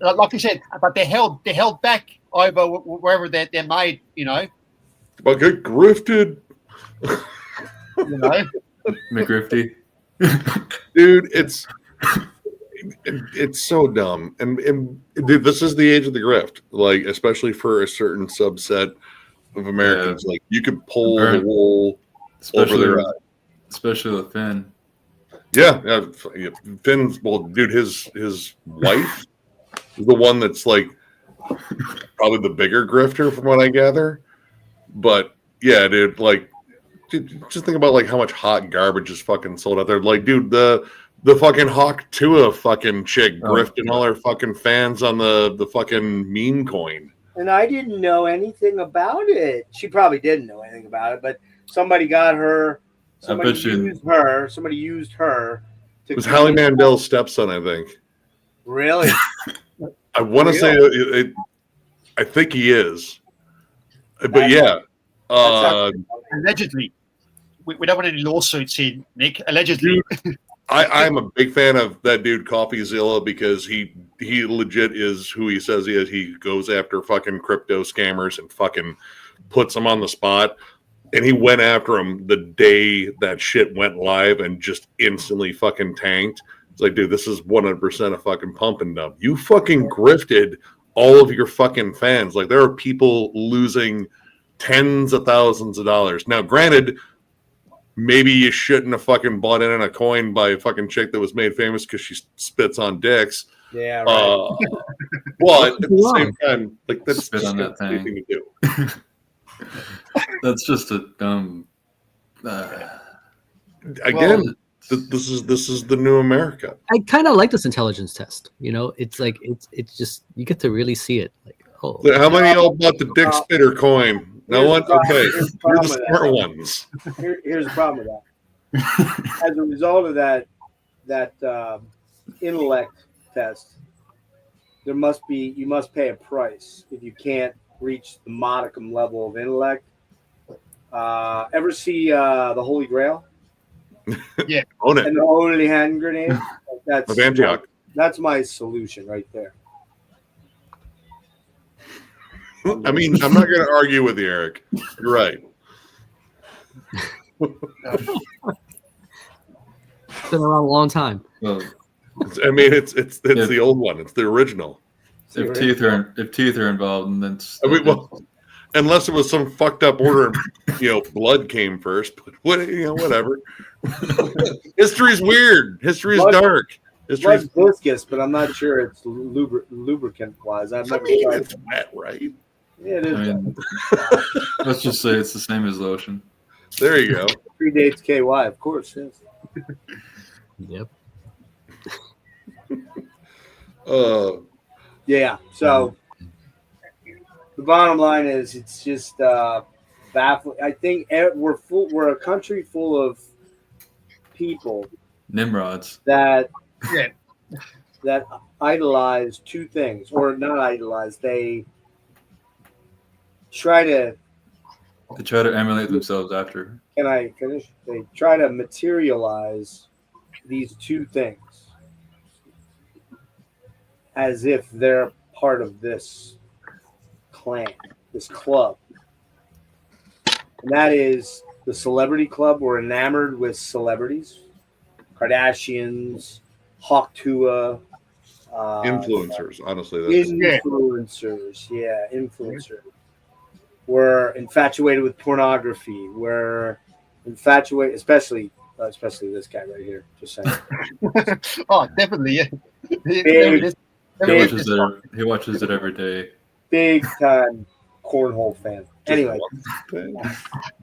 Like you said, but they're held back over wherever they're made. You know, But get grifted, you know. McGrifty. dude. It's so dumb, and dude, this is the age of the grift. Like, especially for a certain subset of Americans, like you could pull the wool over their eye. Especially with Finn. Yeah, Finn's. Well, dude, his wife is the one that's like probably the bigger grifter, from what I gather. But yeah, dude, like, dude, just think about like how much hot garbage is fucking sold out there. Like, dude, the fucking Hawk Tua fucking chick grifting all her fucking fans on the fucking meme coin. And I didn't know anything about it. She probably didn't know anything about it, but somebody got her. Somebody used her. It was Howie Mandel's stepson, I think. Really? I want to say it. I think he is. But yeah. Allegedly. We don't want any lawsuits here, Nick. Allegedly. Dude, I'm a big fan of that dude CoffeeZilla because he legit is who he says he is. He goes after fucking crypto scammers and fucking puts them on the spot. And he went after him the day that shit went live and just instantly fucking tanked. It's like, dude, this is 100% a fucking pump and dump. You fucking grifted all of your fucking fans. Like, there are people losing tens of thousands of dollars. Now, granted, maybe you shouldn't have fucking bought in on a coin by a fucking chick that was made famous because she spits on dicks. Yeah, right. But at the same time, like, that's Spit on that thing to do. That's just a dumb. Again, this is the new America. I kind of like this intelligence test. You know, it's like it's just you get to really see it. Like, oh, How many of y'all bought the dick spitter coin? No one? Okay, you're the smart that. ones. Here's the problem with that. As a result of that intellect test, you must pay a price if you can't reach the modicum level of intellect. Ever see the Holy Grail? Yeah, Own it. And the Holy Hand Grenade? Of Antioch. That's my solution right there. I mean, I'm not going to argue with you, Eric. You're right. it's been around a long time. Well, It's the old one. It's the original. if teeth are involved, and then I mean, well, unless it was some fucked up order, blood came first. But whatever. History's weird. History's dark. It's viscous, but I'm not sure it's lubricant wise. I've never tried. It's wet, right? Yeah, it is. I mean, let's just say it's the same as lotion. There you go. Predates KY, of course. Yes. Yep. Yeah. So the bottom line is, it's just baffling. I think we're a country full of people, Nimrods. that idolize two things, or not idolize. They try to. They try to emulate themselves after. Can I finish? They try to materialize these two things as if they're part of this clan, this club. And that is the celebrity club. We're enamored with celebrities, Kardashians, Hawk Tuah, Influencers, honestly. That's influencers. Yeah, influencers. We're infatuated with pornography. We're infatuated, especially this guy right here. Just saying. Oh, definitely, yeah. Big, He watches it every day. big time cornhole fan. Anyway,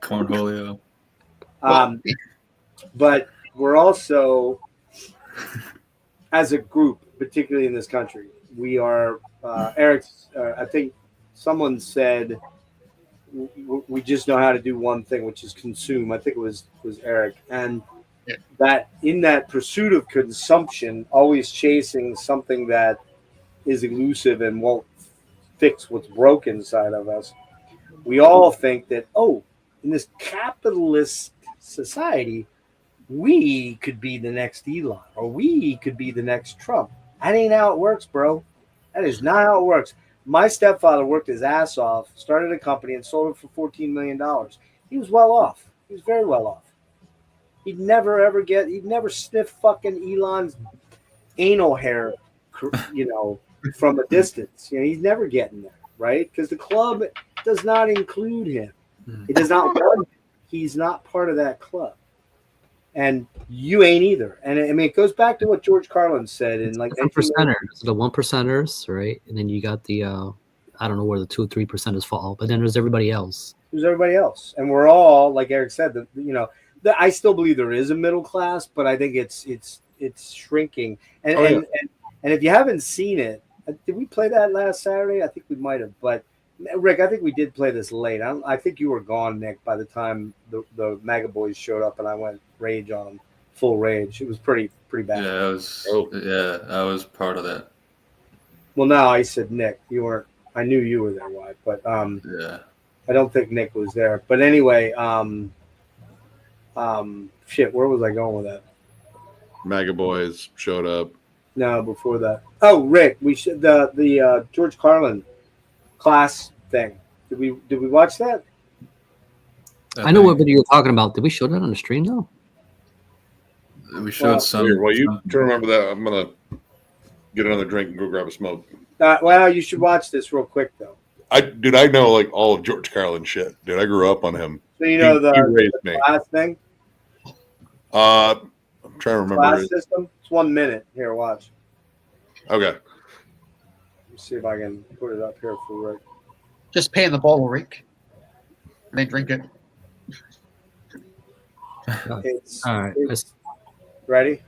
Cornholio. but we're also, as a group, particularly in this country, we are. Eric's. I think someone said we just know how to do one thing, which is consume. I think it was Eric, and that in that pursuit of consumption, always chasing something that is elusive and won't fix what's broken inside of us. We all think that, in this capitalist society, we could be the next Elon or we could be the next Trump. That ain't how it works, bro. That is not how it works. My stepfather worked his ass off, started a company, and sold it for $14 million. He was well off. He was very well off. He'd never sniff fucking Elon's anal hair, from a distance. He's never getting there, right? Because the club does not include him. It does not want him. He's not part of that club. And you ain't either. And I mean, it goes back to what George Carlin said in like the percenters, the 1%ers, right? And then you got the I don't know where the 2 or 3%ers fall, but then there's everybody else. There's everybody else, and we're all, like Eric said, I still believe there is a middle class, but I think it's shrinking. And if you haven't seen it, did we play that last Saturday? I think we might have, but Rick, I think we did play this late. I think you were gone, Nick, by the time the MAGA boys showed up, and I went rage on them, full rage. It was pretty bad. Yeah, I was part of that. Well, no, I said Nick. You weren't. I knew you were there, Wyatt, but yeah, I don't think Nick was there. But anyway, shit, where was I going with that? MAGA boys showed up. No, before that. Oh, Rick, we should the George Carlin class thing. Did we watch that? I know what video you're talking about. Did we show that on the stream though? We showed some. Well, you try to remember that. I'm gonna get another drink and go grab a smoke. Well, you should watch this real quick though. I know like all of George Carlin shit. Dude, I grew up on him. So you know he raised me. class thing? I'm trying to remember. Class system? It's 1 minute. Here, watch. Okay. Let me see if I can put it up here for Rick. Just pay in the bottle, Rick. And then drink it. All right. Ready?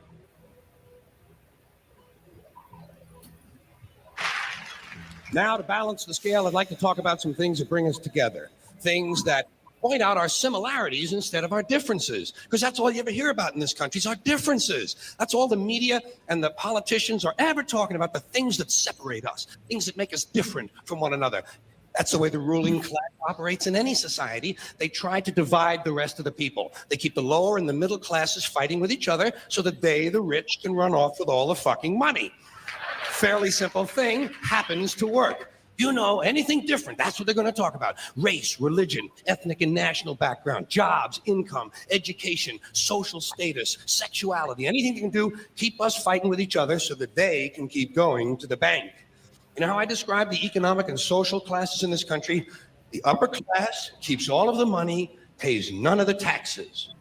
Now, to balance the scale, I'd like to talk about some things that bring us together. Things that point out our similarities instead of our differences. Because that's all you ever hear about in this country is our differences. That's all the media and the politicians are ever talking about, the things that separate us, things that make us different from one another. That's the way the ruling class operates in any society. They try to divide the rest of the people. They keep the lower and the middle classes fighting with each other so that they, the rich, can run off with all the fucking money. Fairly simple thing, happens to work. You know, anything different, that's what they're going to talk about. Race, religion, ethnic and national background, jobs, income, education, social status, sexuality, anything they can do, keep us fighting with each other so that they can keep going to the bank. You know how I describe the economic and social classes in this country? The upper class keeps all of the money, pays none of the taxes.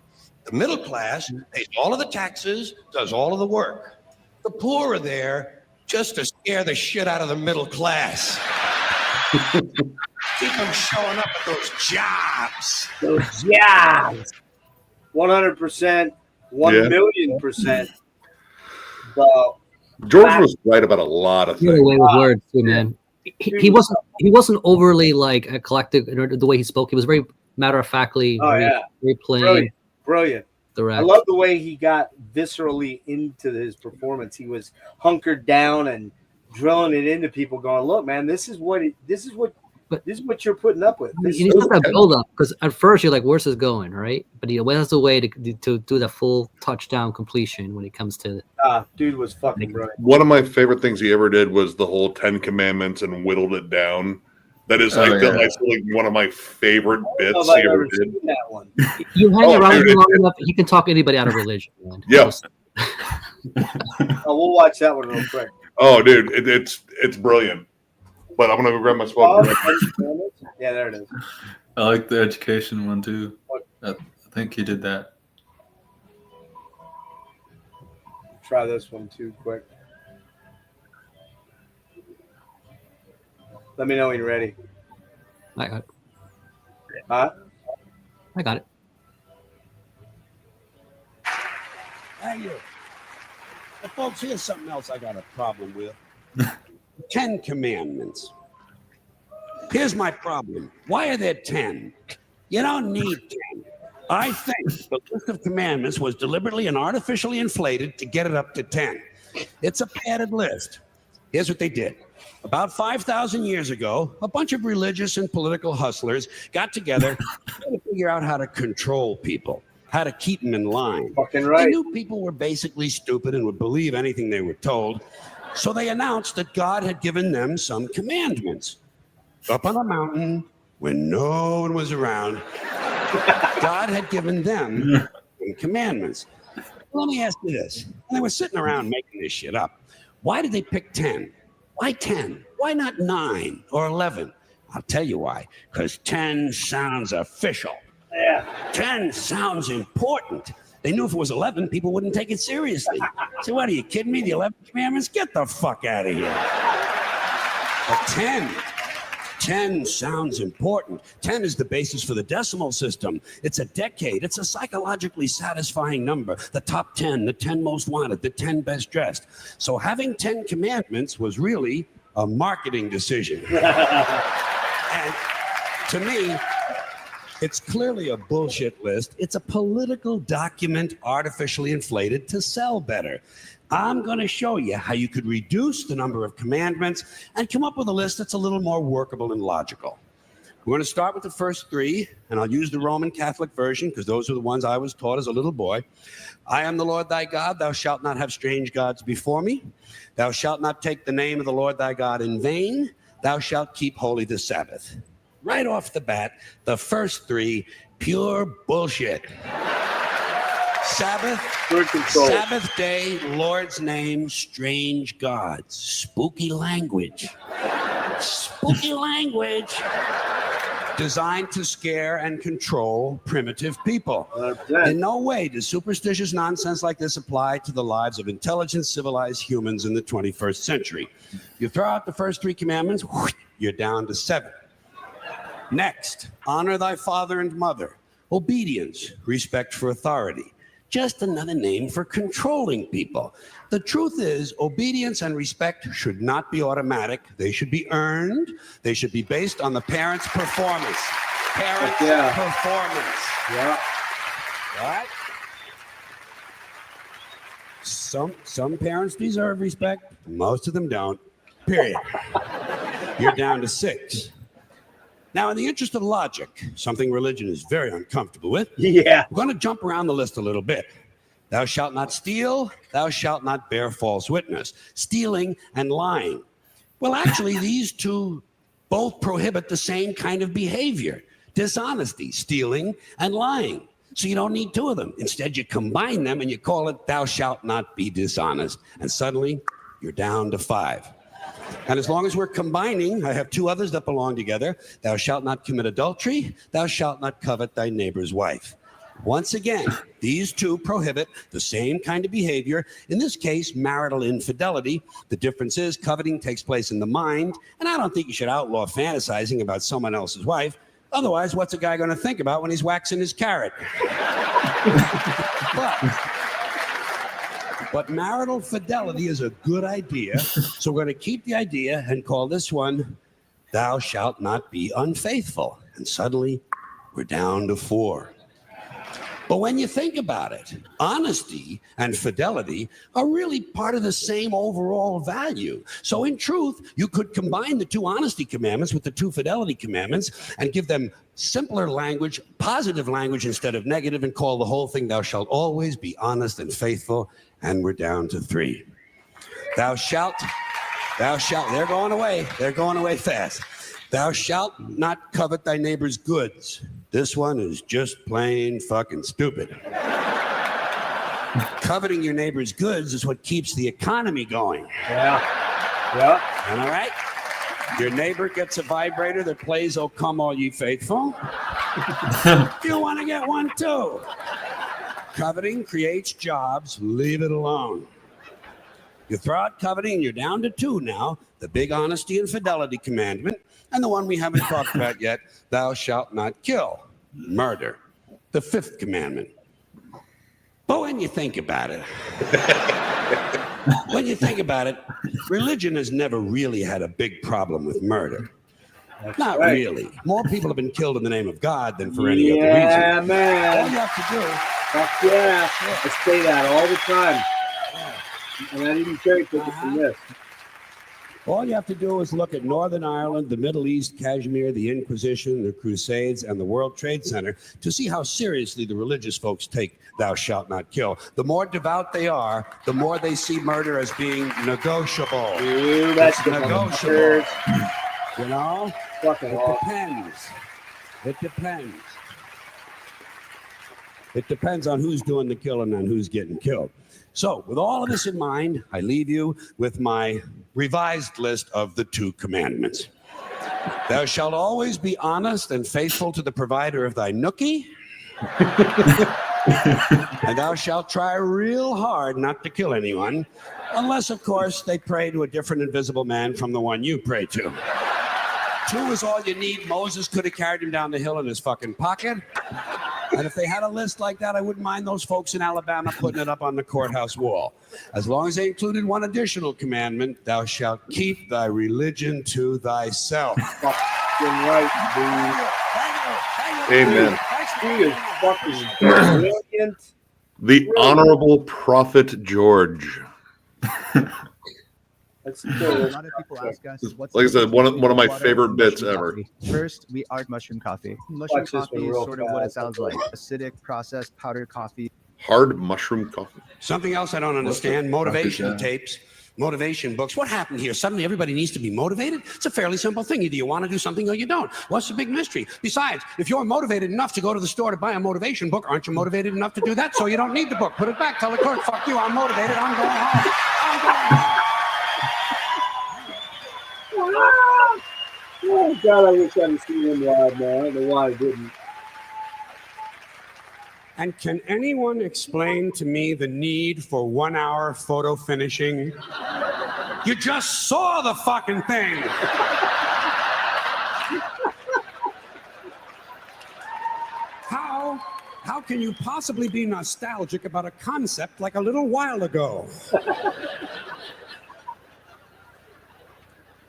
The middle class pays all of the taxes, does all of the work. The poor are there just to scare the shit out of the middle class. Keep them showing up at those jobs. Those jobs. 100%, 1,000,000%. George was right about a lot of Get things. away with words too, man. He wasn't overly like eclectic in the way he spoke. He was very matter of factly, very plain, brilliant. direct. I love the way he got viscerally into his performance. He was hunkered down and drilling it into people, going, "Look, man, this is what This is what you're putting up with. This You is need to have that build up because at first you're like, "Where's this going?" Right? But he has a way to do the full touchdown completion when it comes to. Dude was fucking brilliant. One of my favorite things he ever did was the whole 10 Commandments and whittled it down. That is like one of my favorite bits he ever did. That one. You hang around him long enough, he can talk anybody out of religion. Man. Yeah. We'll watch that one real quick. Oh, dude, it's brilliant. But I'm gonna go grab my smoke. Yeah, there it is. I like the education one too. I think he did that. Try this one too quick. Let me know when you're ready. I got it. Huh? I got it. Hey, you. Well, folks, here's something else I got a problem with. 10 Commandments. Here's my problem. Why are there 10? You don't need 10. I think the list of commandments was deliberately and artificially inflated to get it up to 10. It's a padded list. Here's what they did. About 5,000 years ago, a bunch of religious and political hustlers got together to figure out how to control people, how to keep them in line. Fucking right. They knew people were basically stupid and would believe anything they were told. So they announced that God had given them some commandments. Up on a mountain, when no one was around, God had given them some commandments. Let me ask you this. When they were sitting around making this shit up, why did they pick 10? Why 10? Why not 9 or 11? I'll tell you why. Because 10 sounds official. Yeah. 10 sounds important. They knew if it was 11, people wouldn't take it seriously. So what, are you kidding me? The 11 commandments? Get the fuck out of here. But 10 sounds important. 10 is the basis for the decimal system. It's a decade. It's a psychologically satisfying number. The top 10, the 10 most wanted, the 10 best dressed. So having 10 commandments was really a marketing decision. And to me, it's clearly a bullshit list. It's a political document artificially inflated to sell better. I'm going to show you how you could reduce the number of commandments and come up with a list that's a little more workable and logical. We're going to start with the first 3, and I'll use the Roman Catholic version because those are the ones I was taught as a little boy. I am the Lord thy God. Thou shalt not have strange gods before me. Thou shalt not take the name of the Lord thy God in vain. Thou shalt keep holy the Sabbath. Right off the bat, the first 3, pure bullshit. Sabbath day, Lord's name, strange gods, spooky language. Spooky language designed to scare and control primitive people. In no way does superstitious nonsense like this apply to the lives of intelligent, civilized humans in the 21st century. You throw out the first 3 commandments, you're down to 7. Next, honor thy father and mother. Obedience, respect for authority. Just another name for controlling people. The truth is, obedience and respect should not be automatic. They should be earned. They should be based on the parent's performance. Performance. Yeah. Right? Some parents deserve respect. Most of them don't. Period. You're down to 6. Now, in the interest of logic, something religion is very uncomfortable with, Yeah. we're going to jump around the list a little bit. Thou shalt not steal. Thou shalt not bear false witness. Stealing and lying. Well, actually, these two both prohibit the same kind of behavior. Dishonesty, stealing, and lying. So you don't need 2 of them. Instead, you combine them and you call it thou shalt not be dishonest. And suddenly, you're down to 5. And as long as we're combining, I have 2 others that belong together. Thou shalt not commit adultery. Thou shalt not covet thy neighbor's wife. Once again, these 2 prohibit the same kind of behavior. In this case, marital infidelity. The difference is coveting takes place in the mind. And I don't think you should outlaw fantasizing about someone else's wife. Otherwise, what's a guy going to think about when he's waxing his carrot? But marital fidelity is a good idea, so we're going to keep the idea and call this one, thou shalt not be unfaithful. And suddenly, we're down to 4. But when you think about it, honesty and fidelity are really part of the same overall value. So in truth, you could combine the 2 honesty commandments with the 2 fidelity commandments and give them simpler language, positive language instead of negative, and call the whole thing, thou shalt always be honest and faithful. And we're down to 3. Thou shalt, they're going away fast. Thou shalt not covet thy neighbor's goods. This one is just plain fucking stupid. Coveting your neighbor's goods is what keeps the economy going. Yeah. All right? Your neighbor gets a vibrator that plays "Oh Come All Ye Faithful." You want to get one too. Coveting creates jobs. Leave it alone. You throw out coveting and you're down to 2 now. The big honesty and fidelity commandment, and the one we haven't talked about yet, thou shalt not kill. Murder. The 5th commandment. But when you think about it, religion has never really had a big problem with murder. That's Not right. really. More people have been killed in the name of God than for any other reason. Yeah, man. All you have to do, Fuck yeah. I say that all the time. And I didn't cherry pick it from this. all you have to do is look at Northern Ireland, the Middle East, Kashmir, the Inquisition, the Crusades, and the World Trade Center to see how seriously the religious folks take thou shalt not kill. The more devout they are, the more they see murder as being negotiable. Ooh, that's It's negotiable. You know? Fucking It awesome. depends. It depends. It depends on who's doing the killing and who's getting killed. So, with all of this in mind, I leave you with my revised list of the 2 commandments. Thou shalt always be honest and faithful to the provider of thy nookie. And thou shalt try real hard not to kill anyone, unless, of course, they pray to a different invisible man from the one you pray to. 2 is all you need. Moses could have carried him down the hill in his fucking pocket. And if they had a list like that, I wouldn't mind those folks in Alabama putting it up on the courthouse wall. As long as they included one additional commandment, thou shalt keep thy religion to thyself. Fucking right, Amen. dude. He is fucking brilliant. The Honorable Prophet George. That's A cool. lot of people ask us, what's Like I the said, one of difference my between water favorite and bits mushroom ever. coffee? First, we are mushroom coffee. Mushroom Watch this coffee one is real sort of what it fast. sounds like: acidic, processed, powdered coffee. Hard mushroom coffee. Something else I don't understand, motivation Coffee, yeah. tapes, motivation books. What happened here? Suddenly everybody needs to be motivated? It's a fairly simple thing. Either you want to do something or you don't. What's the big mystery? Besides, if you're motivated enough to go to the store to buy a motivation book, aren't you motivated enough to do that? So you don't need the book. Put it back. Tell the clerk, fuck you, I'm motivated. I'm going home. I'm going home. Oh, God, I wish I had seen him live, man. I don't know why I didn't. And can anyone explain to me the need for 1 hour photo finishing? You just saw the fucking thing. How can you possibly be nostalgic about a concept like a little while ago?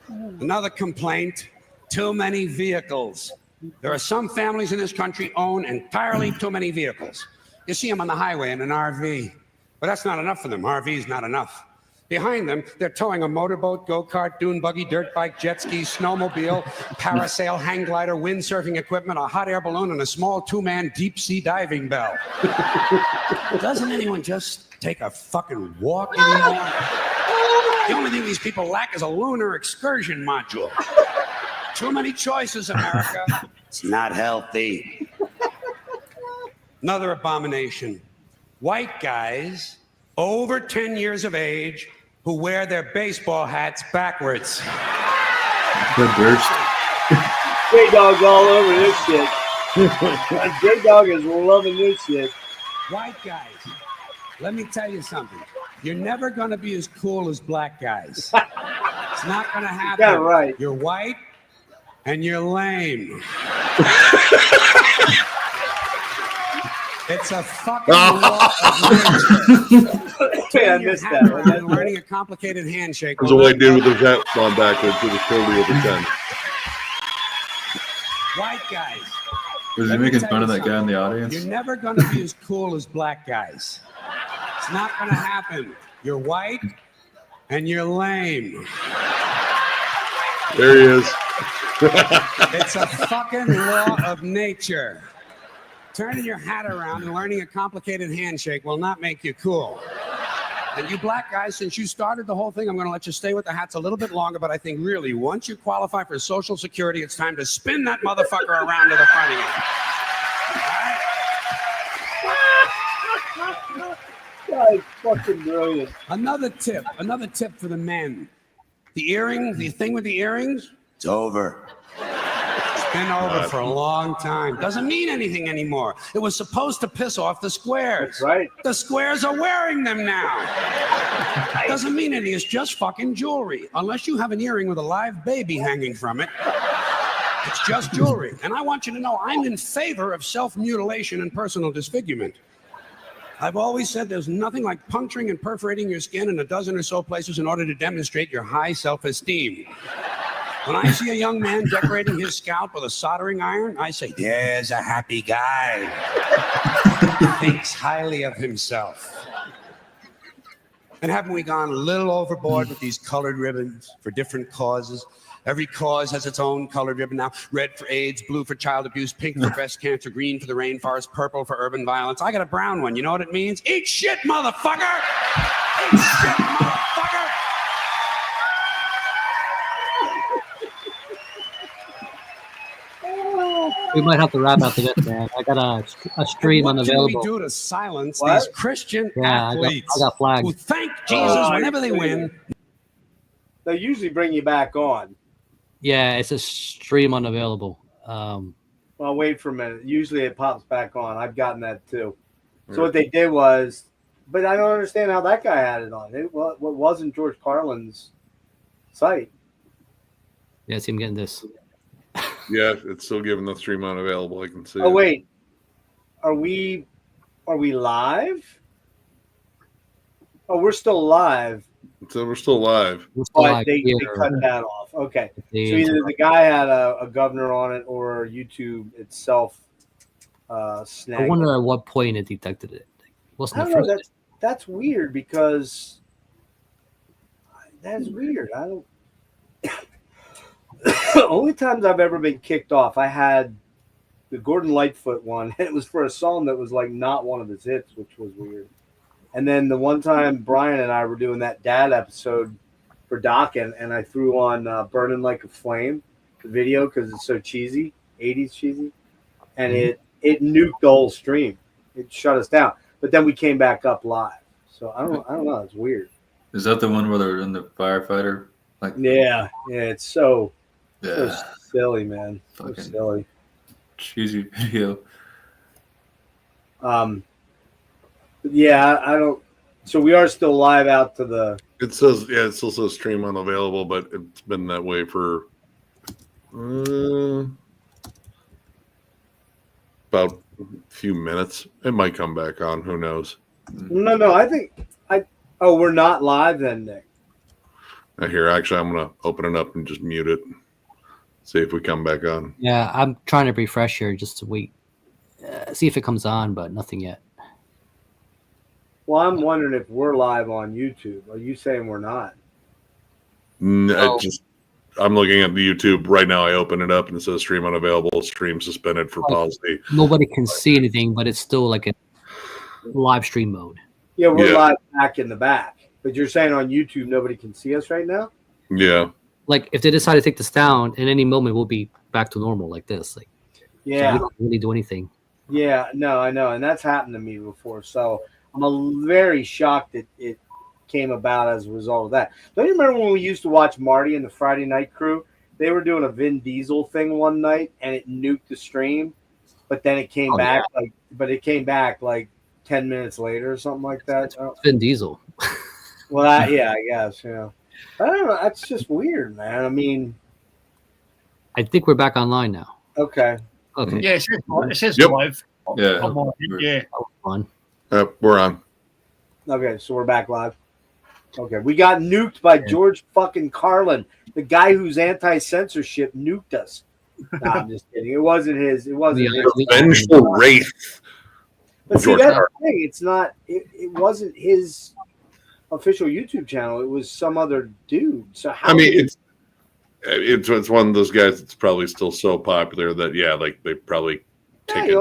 Another complaint, too many vehicles. There are some families in this country own entirely too many vehicles. You see them on the highway in an RV, but that's not enough for them. RV is not enough. Behind them, they're towing a motorboat, go-kart, dune buggy, dirt bike, jet ski, snowmobile, parasail, hang glider, windsurfing equipment, a hot air balloon, and a small 2-man deep-sea diving bell. Doesn't anyone just take a fucking walk anymore? The only thing these people lack is a lunar excursion module. Too many choices, America. It's not healthy. Another abomination. White guys over 10 years of age who wear their baseball hats backwards. Good burst. J-Dog's all over this shit. J-Dog is loving this shit. White guys, let me tell you something. You're never going to be as cool as black guys. It's not going to happen. Yeah, right. You're white and you're lame. It's a fucking law of nature. Yeah, I missed that. And learning a complicated handshake. There's a white dude with his hat gone backwards with his shoulder over 10. White guys, Was he Let me making tell fun you of that guy in the audience? You're never going to be as cool as black guys. It's not going to happen. You're white and you're lame. There he is. It's a fucking law of nature. Turning your hat around and learning a complicated handshake will not make you cool. And you black guys, since you started the whole thing, I'm going to let you stay with the hats a little bit longer, but I think really, once you qualify for Social Security, it's time to spin that motherfucker around to the front again. That's fucking brilliant. Another tip for the men. The earring, the thing with the earrings, it's over. It's been over for a long time. Doesn't mean anything anymore. It was supposed to piss off the squares. That's right. The squares are wearing them now. Doesn't mean anything. It's just fucking jewelry. Unless you have an earring with a live baby hanging from it. It's just jewelry. And I want you to know I'm in favor of self-mutilation and personal disfigurement. I've always said there's nothing like puncturing and perforating your skin in a dozen or so places in order to demonstrate your high self-esteem. When I see a young man decorating his scalp with a soldering iron, I say, there's a happy guy. He thinks highly of himself. And haven't we gone a little overboard with these colored ribbons for different causes? Every cause has its own colored ribbon now. Red for AIDS, blue for child abuse, pink for breast cancer, green for the rainforest, purple for urban violence. I got a brown one. You know what it means? Eat shit, motherfucker! Eat shit, motherfucker! We might have to wrap after this, man. I got a stream unavailable. What can we do to silence What? these Christian athletes I got flagged. who thank Jesus whenever they win? They usually bring you back on. Yeah, it's a stream unavailable. Well, wait for a minute. Usually it pops back on. I've gotten that too. So what they did was, but I don't understand how that guy had it on. It wasn't George Carlin's site. Yeah, see him getting this. Yeah, it's still giving the stream unavailable. I can see. Oh wait, are we live? Oh, we're still live. So we're still live. We're still But live they here. cut that off. Okay. So They- either the guy had a governor on it or YouTube itself snagged I it. wonder at what point it detected it. Wasn't I the don't know. first? That's weird because that's weird. I don't. Only times I've ever been kicked off, I had the Gordon Lightfoot one, and it was for a song that was like not one of his hits, which was weird. And then the one time Brian and I were doing that dad episode for Dokken, and I threw on "Burning Like a Flame," the video, because it's so cheesy, 80s cheesy, and it nuked the whole stream. It shut us down. But then we came back up live. So I don't know. It's weird. Is that the one where they're in the firefighter? Like, Yeah, it's so yeah, silly, man. So Fucking- silly. cheesy video. But yeah, I don't. So we are still live out to the. It says, yeah, it still says stream unavailable, but it's been that way for about a few minutes. It might come back on. Who knows? No. I think Oh, we're not live then, Nick. Here, actually, I'm gonna open it up and just mute it. See if we come back on. Yeah, I'm trying to refresh here just to wait, see if it comes on, but nothing yet. Well, I'm wondering if we're live on YouTube. Are you saying we're not? I'm looking at the YouTube right now. I open it up and it says stream unavailable, stream suspended for policy. Nobody can see anything, but it's still like a live stream mode. Yeah, we're Yeah. live back in the back. But you're saying on YouTube nobody can see us right now? Yeah. Like if they decide to take this down, in any moment we'll be back to normal like this. Like, so Yeah. we don't really do anything. Yeah, no, I know. And that's happened to me before. So I'm very shocked that it came about as a result of that. Don't you remember when we used to watch Marty and the Friday Night Crew? They were doing a Vin Diesel thing one night and it nuked the stream, but then it came back like 10 minutes later or something like that. Vin Diesel. Well, yeah, I guess, yeah. I don't know. That's just weird, man. I mean, I think we're back online now. okay. Okay. Yeah, it says Yep. live. Yeah. I'm on it, yeah. Fun. We're on. Okay, so we're back live. Okay, we got nuked by George fucking Carlin, the guy who's anti-censorship nuked us. Nah, I'm just kidding. It wasn't his. It wasn't Yeah, his. Vengeful Wraith. But see, George that's Carlin. the thing. It's not. It wasn't his official YouTube channel. It was some other dude. So how? I mean, it's one of those guys that's probably still so popular that like they probably take he it.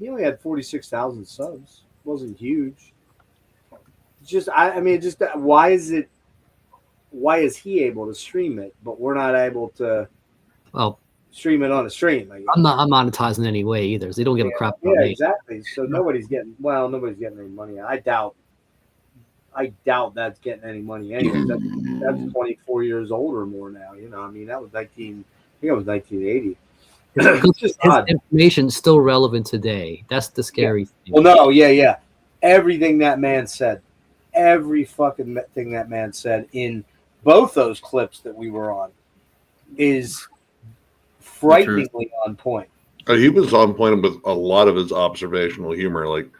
only had 46,000 subs. It wasn't huge. It's just I mean, just why is he able to stream it, but we're not able to Well, stream it on a stream? I guess. I'm monetized in any way either. So they don't give a crap about Yeah, me. exactly. So nobody's getting any money. I doubt that's getting any money anyway. That's 24 years old or more now. You know, I mean, that was 1980. It's just His odd. information is still relevant today. That's the scary thing. Well, no, yeah. Everything that man said, every fucking thing that man said in both those clips that we were on is frighteningly on point. He was on point with a lot of his observational humor. Like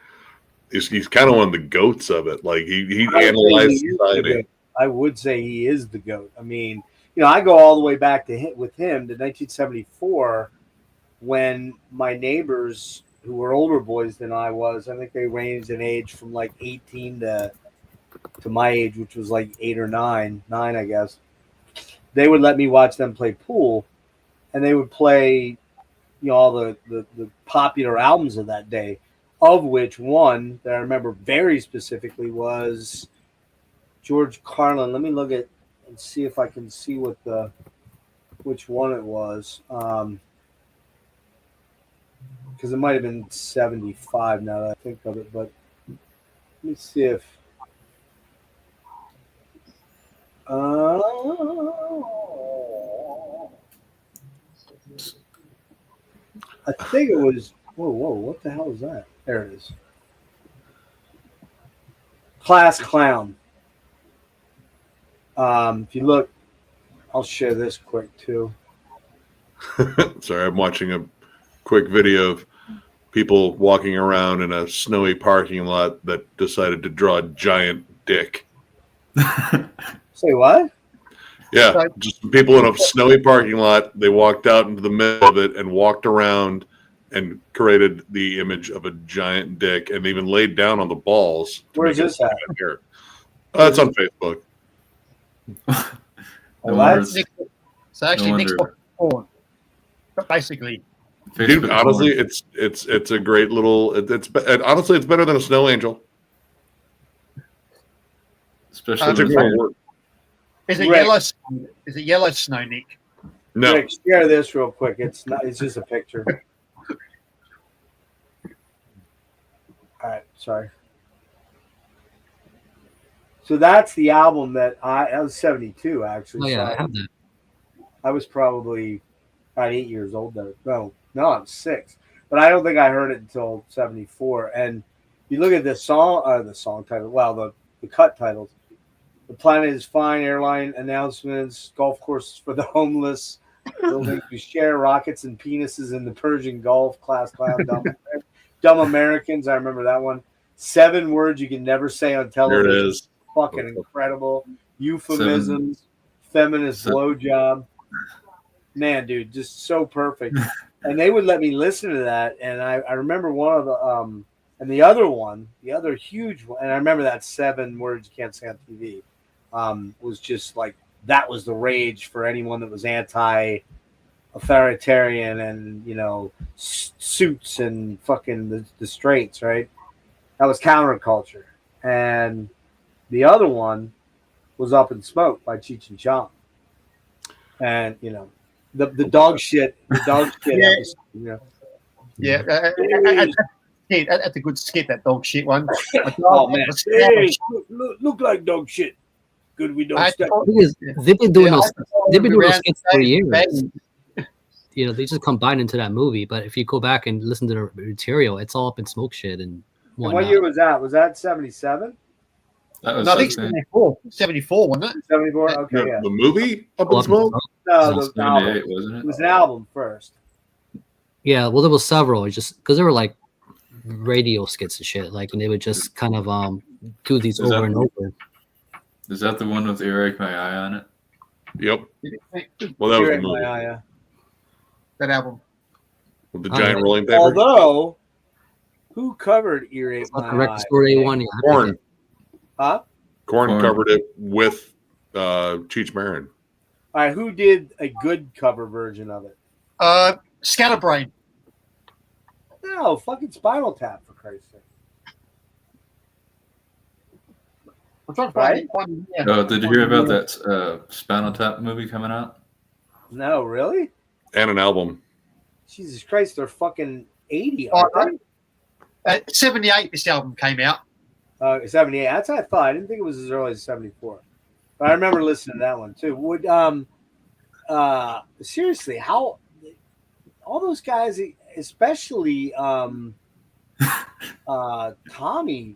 he's kind of one of the goats of it. Like he analyzed society. I would say he is the GOAT. I mean, I go all the way back to 1974 when my neighbors who were older boys than I was, I think they ranged in age from like 18 to my age, which was like 8 or 9, I guess. They would let me watch them play pool, and they would play, all the popular albums of that day, of which one that I remember very specifically was George Carlin. Let me look at and see if I can see which one it was. Because it might have been 75 now that I think of it, but let me see if I think it was whoa, what the hell is that? There it is. Class Clown. If you look, I'll share this quick too. Sorry, I'm watching a quick video of people walking around in a snowy parking lot that decided to draw a giant dick. Say what? Yeah, just people in a snowy parking lot. They walked out into the middle of it and walked around and created the image of a giant dick and even laid down on the balls. Where's this at? Here. It's on Facebook. So actually, next porn. But basically, dude, honestly, it's a great little. Honestly, it's better than a snow angel. Especially is it yellow? Is it yellow snow, Nick? No. Rick, share this real quick. It's not. It's just a picture. All right, sorry. So that's the album that was 72 actually. Oh yeah, so I have that. I was probably about 8 years old then. No, I'm 6. But I don't think I heard it until 74. And you look at the song title. Well, the cut titles. The Planet is Fine, airline announcements, golf courses for the homeless, buildings we share, rockets and penises in the Persian Gulf, Class Clown, dumb Americans. I remember that one. 7 words you can never say on television. There it is. Fucking incredible. Euphemisms, feminist blowjob. Man, dude, just so perfect. And they would let me listen to that. And I remember one of the and the other huge one, and I remember that 7 words you can't say on TV, was just like that was the rage for anyone that was anti-authoritarian and suits and fucking the straights, right? That was counterculture. And the other one was Up in Smoke by Cheech and Chong. And the dog shit. Yeah. That's a good skit. That dog shit one. Oh man, hey, look like dog shit. Good, we don't step. They've been doing those skits for years. They just combine into that movie. But if you go back and listen to the material, it's all Up in Smoke shit and whatnot. What year was that? Was that 77? No, I think 74. 74, wasn't it? 74. Okay, The movie Up in Smoke? No, the album. Wasn't It was an album first. Yeah, well, there was several. It's just because they were like radio skits and shit, like, and they would just kind of do these over and over. Is that the one with Earache My Eye on it? Yep. Well, that was the movie. that album. With the Oh, giant yeah. rolling paper. Although, who covered Ear Ate It's not My the record Eye? store A1. Yeah, Korn. Huh? Korn covered it with Cheech Marin. All right, who did a good cover version of it? Scatterbrain. No, fucking Spinal Tap, for Christ's sake. I'm trying to Right? find it. Oh, did you hear about that Spinal Tap movie coming out? No, really? And an album. Jesus Christ, they're fucking 80, Oh, aren't they? 78, this album came out. 78. That's what I thought. I didn't think it was as early as 74. But I remember listening to that one too. Would seriously, how all those guys, especially Tommy,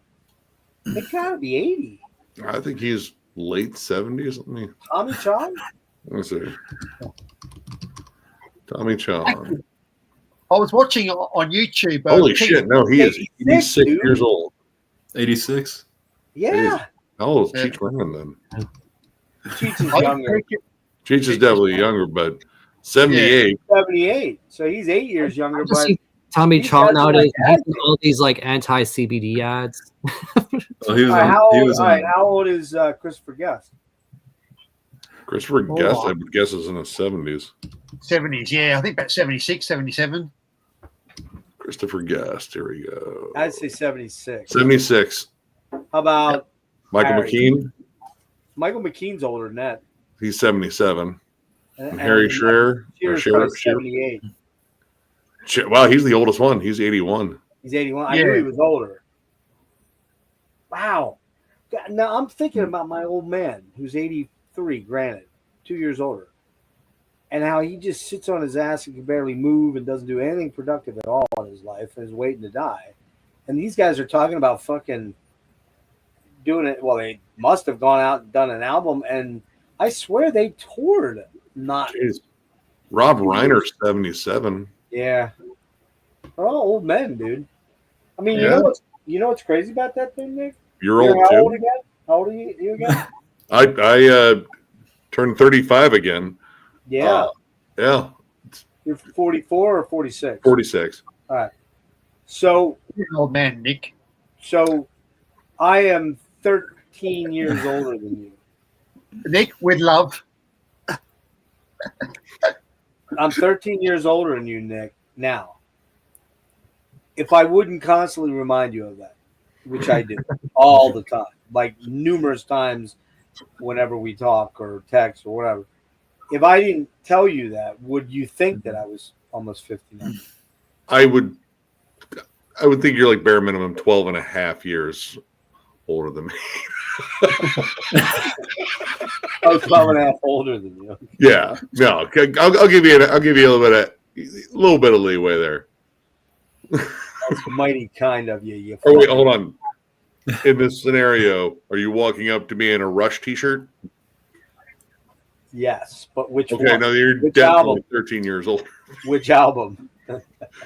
they gotta be 80. I think he's late 70s. Tommy Chong? Let me see. Tommy Chong. I was watching on YouTube. Holy shit! No, he is 86 dude. years old. 86. Yeah. How old is Cheech Marin then? Cheech is younger. Cheech is definitely younger, but 78. 78. So he's 8 years younger. I just But see Tommy he Chong doesn't nowadays. like He's in all these like anti-CBD ads. Oh, he was all right, on, how he old? was All on, right, how old is Christopher Guest? Christopher Guest, I would guess, is in his 70s. 70s, yeah. I think about 76, 77. Christopher Guest. Here we go. I'd say 76. 76. How about Michael Harry? McKean. Michael McKean's older than that. He's 77. And Harry Shearer. Shearer's probably 78. Wow, he's the oldest one. He's 81. He's 81. I Yeah. knew he was older. Wow. God, now I'm thinking about my old man who's 83, granted, 2 years older. And how he just sits on his ass and can barely move and doesn't do anything productive at all in his life and is waiting to die. And these guys are talking about fucking doing it. Well, they must have gone out and done an album. And I swear they toured. Not. Jeez. Rob Reiner's 77. Yeah. They're all old men, dude. I mean, Yeah. you know what's crazy about that thing, Nick? You're You're old how old too. again? How old are you again? I turned 35 again. Yeah. Yeah, You're 44 or 46? 46. All right. So You're an old man, Nick. I am 13 years older than you. Nick, with love. I'm 13 years older than you, Nick. Now, if I wouldn't constantly remind you of that, which I do all the time, like numerous times whenever we talk or text or whatever, if I didn't tell you that, would you think that I was almost 59? I would think you're like bare minimum 12 and a half years older than me. I was 12 and a half older than you. Yeah, no, I'll give you a little bit of leeway there. That's mighty kind of you. You Oh wait, hold on. In this scenario, are you walking up to me in a Rush T-shirt? Yes, but which Okay, one? no, you're Which definitely album? 13 years old. Which album?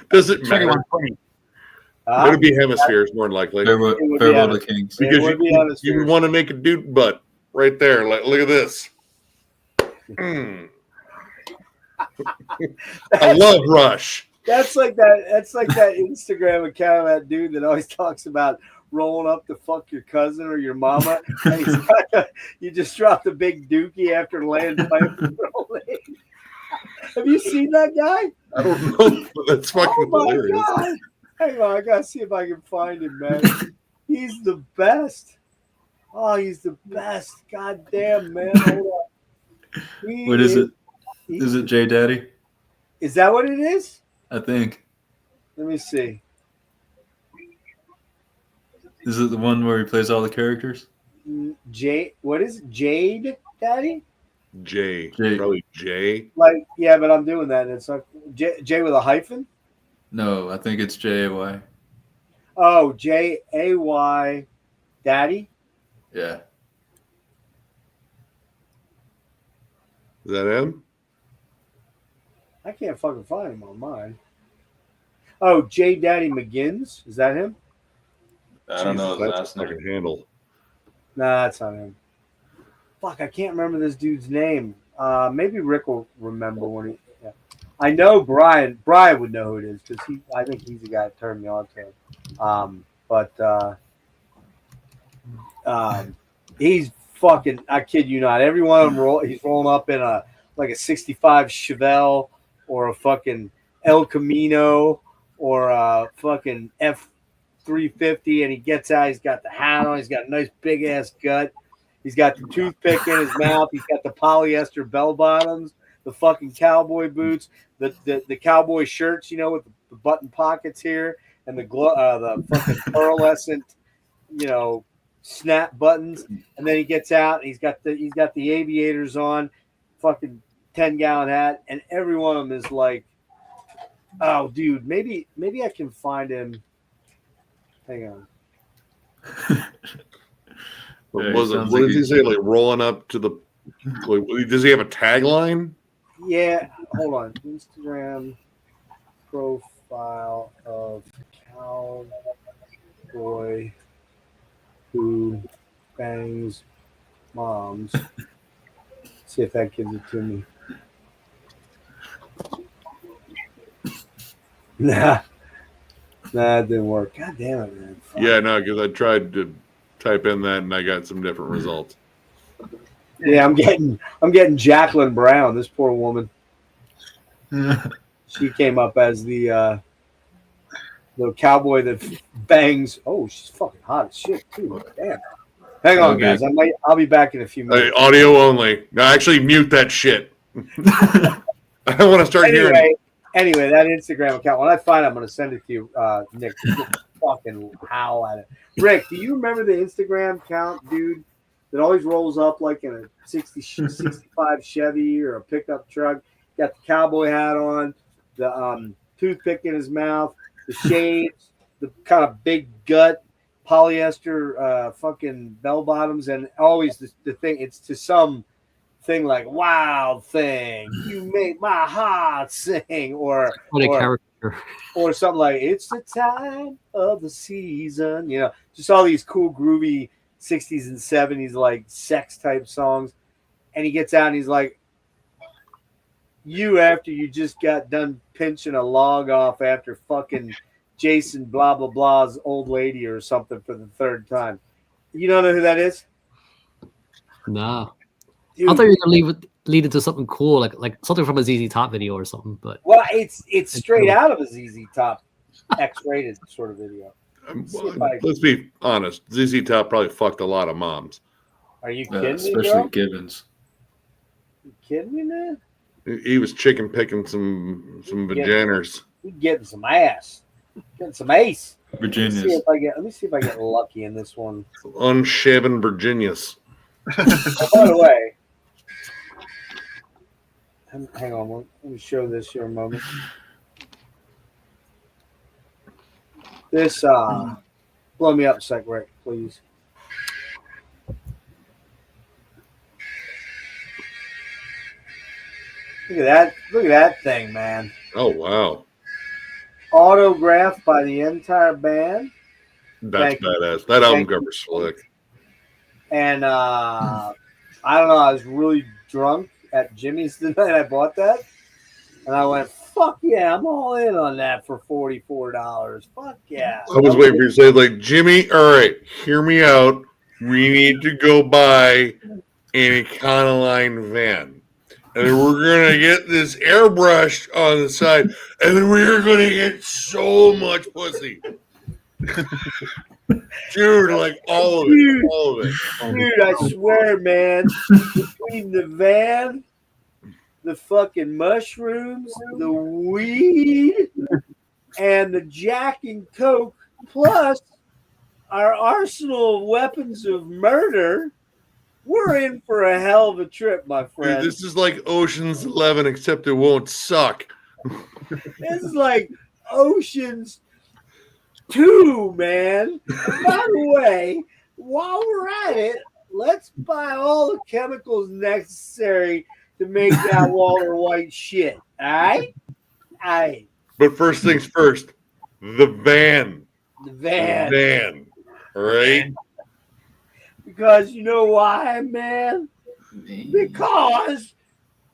Does it matter? 2120. Would it be Hemispheres more than likely? Farewell, It would be Farewell on to Kings. It Because would be you Hemispheres. want to make a dude butt right there. Like, look at this. Mm. I love Rush. That's like that. That's like that Instagram account of that dude that always talks about rolling up to fuck your cousin or your mama. And he's got you just dropped a big dookie after laying pipe rolling. Have you seen that guy? I don't know, but that's fucking Oh my hilarious. god! Hang on, I gotta see if I can find him, man. He's the best. Oh, he's the best. God damn, man. Hold on. What is it? Is it J Daddy? Is that what it is? I think. Let me see. Is it the one where he plays all the characters? What is it? Jade Daddy? J. J. Probably J. Like, yeah, but I'm doing that. It's like J with a hyphen. No, I think it's J-A-Y. Oh, Jay Daddy. Yeah. Is that him? I can't fucking find him on mine. Oh, J Daddy McGinnis. Is that him? I don't know his That's last a fucking name. handle. Nah, that's not him. Fuck, I can't remember this dude's name. Maybe Rick will remember when he. Yeah. I know Brian. Brian would know who it is because I think he's the guy that turned me on to him. He's fucking. I kid you not. Every one of them he's rolling up in a 65 Chevelle or a fucking El Camino or a fucking F350, and he gets out. He's got the hat on. He's got a nice big ass gut. He's got the toothpick in his mouth. He's got the polyester bell bottoms, the fucking cowboy boots, the cowboy shirts, with the button pockets here, and the fucking pearlescent, snap buttons. And then he gets out and he's got the aviators on, fucking 10-gallon hat, and every one of them is like, oh, dude, maybe I can find him. Hang on. What did he say? Like rolling up to the. Does he have a tagline? Yeah, hold on. Instagram profile of cowboy who bangs moms. See if that gives it to me. Nah, it didn't work. God damn it, man. Fuck. Yeah, no, because I tried to type in that and I got some different results. Yeah, I'm getting Jacqueline Brown. This poor woman. She came up as the cowboy that bangs. Oh, she's fucking hot as shit too. Damn. Hang on, guys. I'll be back in a few minutes. Audio only. No, actually, mute that shit. I don't want to start hearing. Anyway, that Instagram account. When I find it, I'm going to send it to you, Nick. Fucking howl at it. Rick, do you remember the Instagram account, dude? That always rolls up like in a 65 Chevy or a pickup truck. Got the cowboy hat on, the toothpick in his mouth, the shades, the kind of big gut, polyester fucking bell bottoms, and always the thing. It's to some thing like "Wild Thing, you make my heart sing," or something like "It's the time of the season." Just all these cool, groovy 60s and 70s like sex type songs. And he gets out and he's like, after you just got done pinching a log off after fucking Jason blah blah blah's old lady or something for the third time. You don't know who that is? No. Dude. I thought you were gonna lead it to something cool, like something from a ZZ Top video or something. But it's straight out of a ZZ Top X-rated sort of video. Let's be honest. ZZ Top probably fucked a lot of moms. Are you kidding me, especially Gibbons. You kidding me, man? He was chicken picking some vaginas. He's getting some ass. Getting some ace. Virginias. Let me see if I get lucky in this one. Unshaven Virginias. By the way, hang on. Let me show this here a moment. This, blow me up a sec, Rick, please. Look at that thing, man. Oh, wow. Autographed by the entire band. That's badass. That album cover's slick. And I don't know, I was really drunk at Jimmy's the night I bought that. And I went, fuck yeah, I'm all in on that for $44. Fuck yeah. I was waiting for you to say, like, Jimmy, all right, hear me out. We need to go buy an Econoline van. And then we're going to get this airbrushed on the side. And then we're going to get so much pussy. Dude, like all of it. Dude, I swear, man, between the van, the fucking mushrooms, the weed, and the Jack and Coke, plus our arsenal of weapons of murder, we're in for a hell of a trip, my friend. Dude, this is like Ocean's 11, except it won't suck. This is like Ocean's 2, man. By the way, while we're at it, let's buy all the chemicals necessary to make that Walter White shit. All right? But first things first, the van. The van. The van. All right? Because you know why, man? Because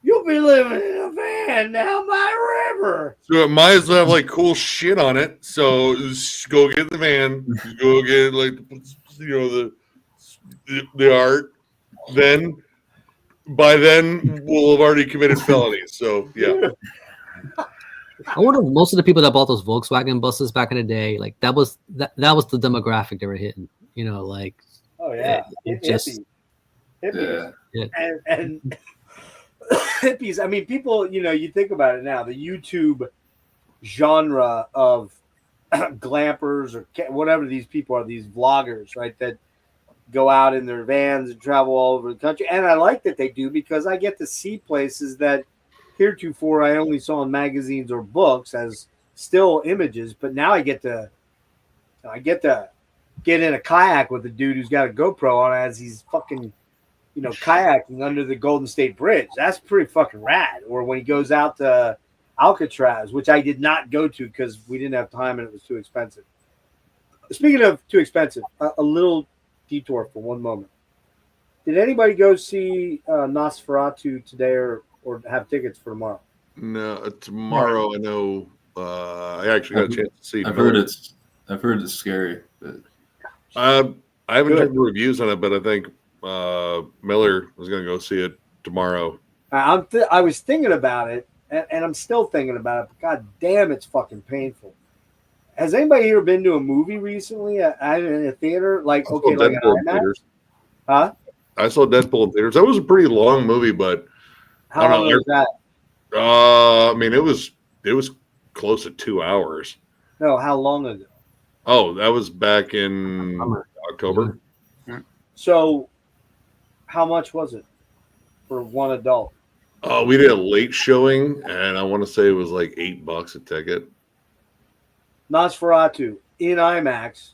You'll be living in a van down by the river. So it might as well have like cool shit on it. So just go get the van. Just go get like the art. Then by then we'll have already committed felonies. So yeah. I wonder if most of the people that bought those Volkswagen buses back in the day, like that was the demographic they were hitting. You know, like Oh yeah, it just hippies. Yeah. And hippies. I mean, people. You know, you think about it now. The YouTube genre of glampers or whatever these people are, these vloggers, right? That go out in their vans and travel all over the country. And I like that they do because I get to see places that heretofore I only saw in magazines or books as still images, but now I get to get in a kayak with a dude who's got a GoPro on as he's fucking, kayaking under the Golden State Bridge. That's pretty fucking rad. Or when he goes out to Alcatraz, which I did not go to because we didn't have time and it was too expensive. Speaking of too expensive, a little detour for one moment. Did anybody go see Nosferatu today or have tickets for tomorrow? No, tomorrow I know. I actually got a chance to see. I've heard it's scary. But... I haven't checked the reviews on it, but I think Miller was going to go see it tomorrow. I was thinking about it, and I'm still thinking about it. But God damn, it's fucking painful. Has anybody here been to a movie recently in a theater? Like, like an IMAX? Huh? I saw Deadpool in theaters. That was a pretty long movie, but how long was that? I mean, it was close to 2 hours. No, how long ago? Oh, that was back in October. So, how much was it for one adult? We did a late showing, and I want to say it was like $8 a ticket. Nosferatu in IMAX,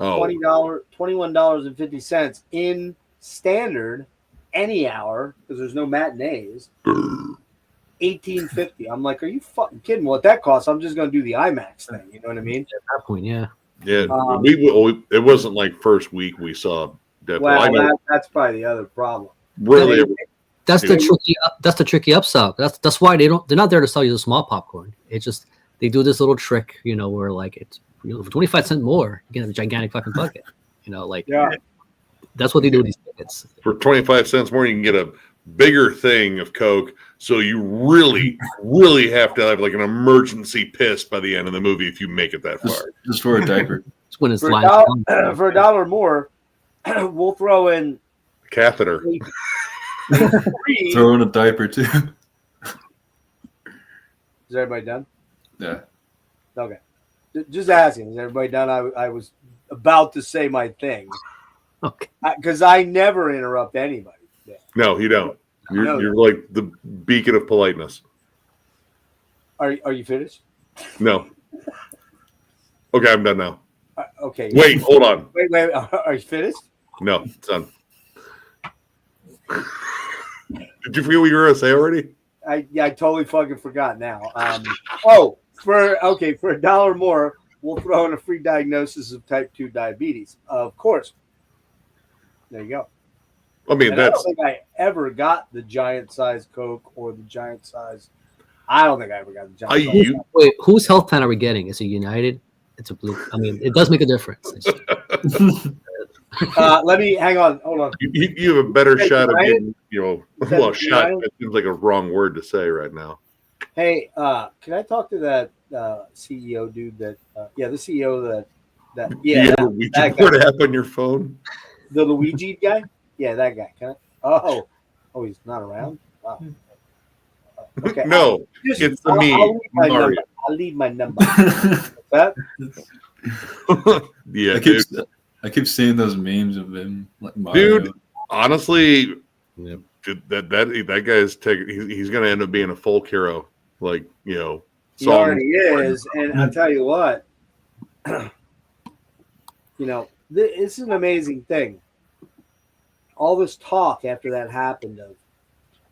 $21.50 in standard any hour because there's no matinees. $18.50. I'm like, are you fucking kidding? What that costs? I'm just going to do the IMAX thing. You know what I mean? At that point, yeah. Yeah, it wasn't like first week we saw Deadpool. Well, that's probably the other problem. Really, that's the tricky upsell. That's why they're not there to sell you the small popcorn. It's just they do this little trick, where like it's for 25 cents more, you get a gigantic fucking bucket. That's what they do with these tickets. For 25 cents more, you can get a bigger thing of Coke. So you really, really have to have like an emergency piss by the end of the movie if you make it that far. Just for a diaper. When it's for $1 more, we'll throw in a catheter. Throw in a diaper too. Is everybody done? Yeah. Okay. Just asking. Is everybody done? I was about to say my thing. Okay. Because I never interrupt anybody. Yeah. No, you don't. You're like the beacon of politeness. Are you finished? No. Okay, I'm done now. Okay. Wait, hold on. Wait. Are you finished? No, it's done. Did you forget what you were going to say already? I totally fucking forgot now. For $1 more, we'll throw in a free diagnosis of type 2 diabetes. Of course. There you go. I mean, I don't think I ever got the giant size Coke or the giant size. I don't think I ever got the giant size. Wait, whose health plan are we getting? Is it United? It's a blue. I mean, it does make a difference. Let me hang on. Hold on. You have a better shot of getting, shot. United? That seems like a wrong word to say right now. Hey, can I talk to that CEO dude? The CEO that that guy. App on your phone. The Luigi guy? Yeah, that guy. Can I? Oh, he's not around? Wow. Okay. No, it's me. I'll leave my number. That? Yeah, I keep seeing those memes of him, like Mario. Dude, honestly, that guy's he's going to end up being a folk hero. Like, he already is. And I'll tell you what, this is an amazing thing. All this talk after that happened of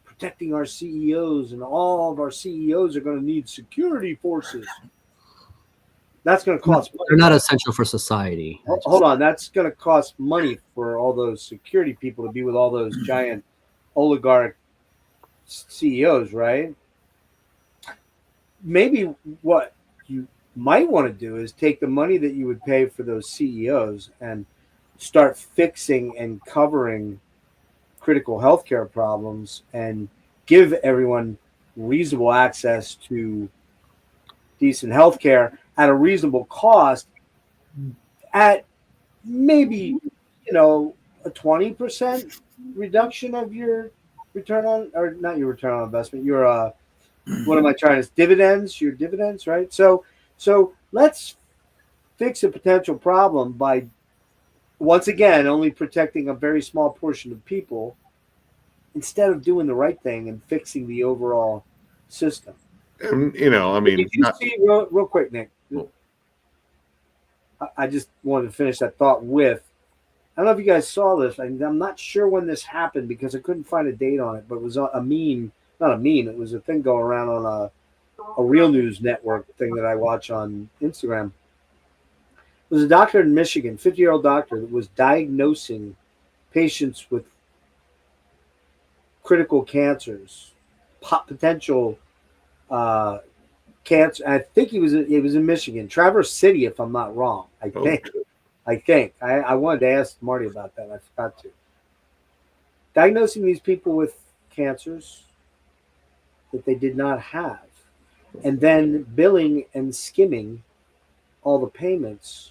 protecting our CEOs, and all of our CEOs are going to need security forces. That's going to cost money. They're not essential for society. Hold on. That's going to cost money for all those security people to be with all those giant oligarch CEOs, right? Maybe what you might want to do is take the money that you would pay for those CEOs and start fixing and covering critical healthcare problems and give everyone reasonable access to decent healthcare at a reasonable cost at maybe, a 20% reduction of your return on, or not your return on investment, your what am I trying to your dividends, right? So let's fix a potential problem by once again only protecting a very small portion of people instead of doing the right thing and fixing the overall system. And I mean, Did you see real quick, Nick? I just wanted to finish that thought with. I don't know if you guys saw this. I'm not sure when this happened because I couldn't find a date on it, but it was a meme. Not a meme. It was a thing going around on a real news network thing that I watch on Instagram. It was a doctor in Michigan, 50-year-old doctor, that was diagnosing patients with critical cancers, potential cancer. I think it was in Michigan, Traverse City, if I'm not wrong. I think. I wanted to ask Marty about that. I forgot to. Diagnosing these people with cancers that they did not have, and then billing and skimming all the payments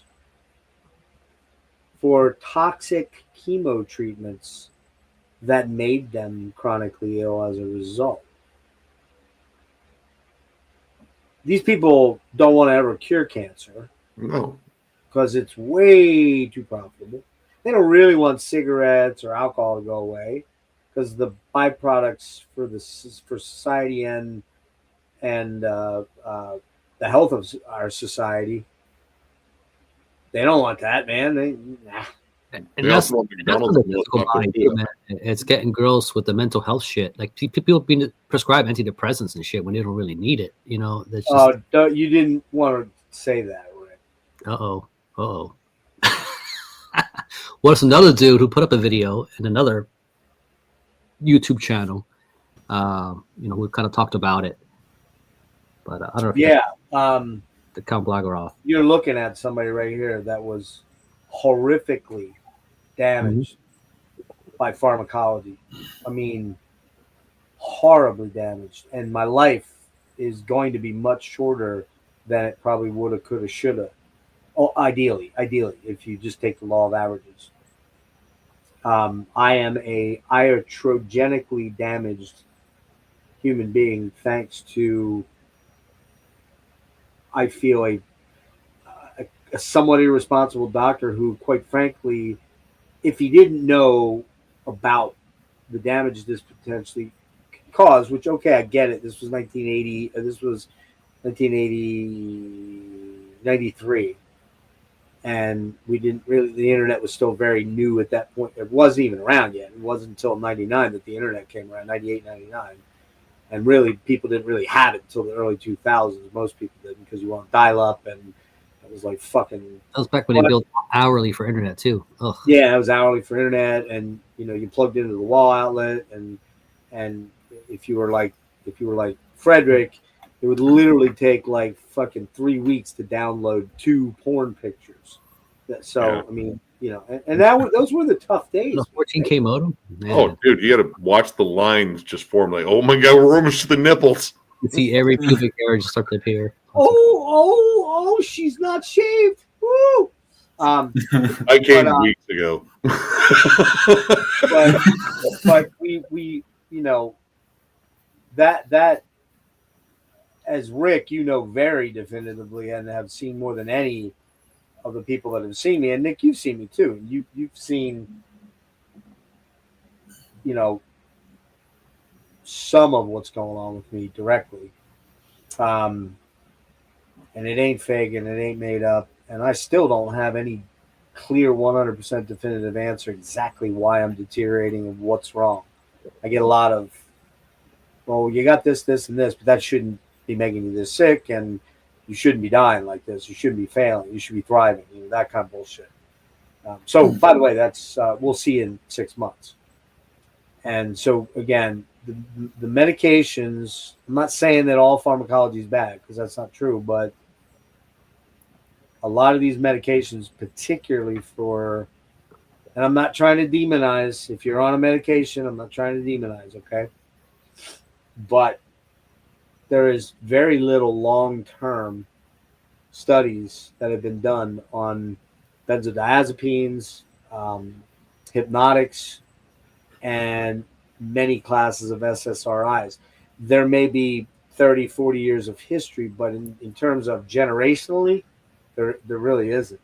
for toxic chemo treatments that made them chronically ill as a result. These people don't want to ever cure cancer. No. Because it's way too profitable. They don't really want cigarettes or alcohol to go away because the byproducts for society and the health of our society, they don't want that, man. And that's the physical mind, man. It's getting gross with the mental health shit. Like people being prescribed antidepressants and shit when they don't really need it. That's just... you didn't want to say that, right? Uh-oh. What's another dude who put up a video in another YouTube channel? We kind of talked about it, but I don't know. The Count Blagoroff. You're looking at somebody right here that was horrifically damaged by pharmacology. I mean, horribly damaged. And my life is going to be much shorter than it probably would have, could have, should have. Oh, ideally, if you just take the law of averages. I am a iatrogenically damaged human being thanks to, I feel, a somewhat irresponsible doctor who, quite frankly, if he didn't know about the damage this potentially caused, which, okay, I get it. This was 1980. This was 93. And we didn't really, the internet was still very new at that point. It wasn't even around yet. It wasn't until 99 that the internet came around, 98, 99. And really, people didn't really have it until the early 2000s. Most people didn't because you want dial up, and it was like fucking. That was back when they billed hourly for internet too. Ugh. Yeah, it was hourly for internet, and you plugged into the wall outlet, and if you were like Frederick, it would literally take like fucking 3 weeks to download 2 porn pictures. So yeah. I mean, and those were the tough days. 14K modem. Man. Oh, dude, you got to watch the lines just form. Like, oh my god, we're almost to the nipples. You see every pubic hair just start to appear. Oh, she's not shaved. Woo! I came weeks ago. but we that as Rick, very definitively and have seen more than any of the people that have seen me, and Nick, you've seen me too. You've seen, some of what's going on with me directly. And it ain't fake and it ain't made up. And I still don't have any clear 100% definitive answer exactly why I'm deteriorating and what's wrong. I get a lot of, well, you got this, and this, but that shouldn't be making you this sick, and you shouldn't be dying like this. You shouldn't be failing. You should be thriving. That kind of bullshit. So, by the way, that's we'll see in 6 months. And so, again, the medications. I'm not saying that all pharmacology is bad because that's not true, but a lot of these medications, particularly for, and I'm not trying to demonize. If you're on a medication, I'm not trying to demonize, okay? But there is very little long-term studies that have been done on benzodiazepines, hypnotics, and many classes of SSRIs. There may be 30, 40 years of history, but in terms of generationally, there really isn't.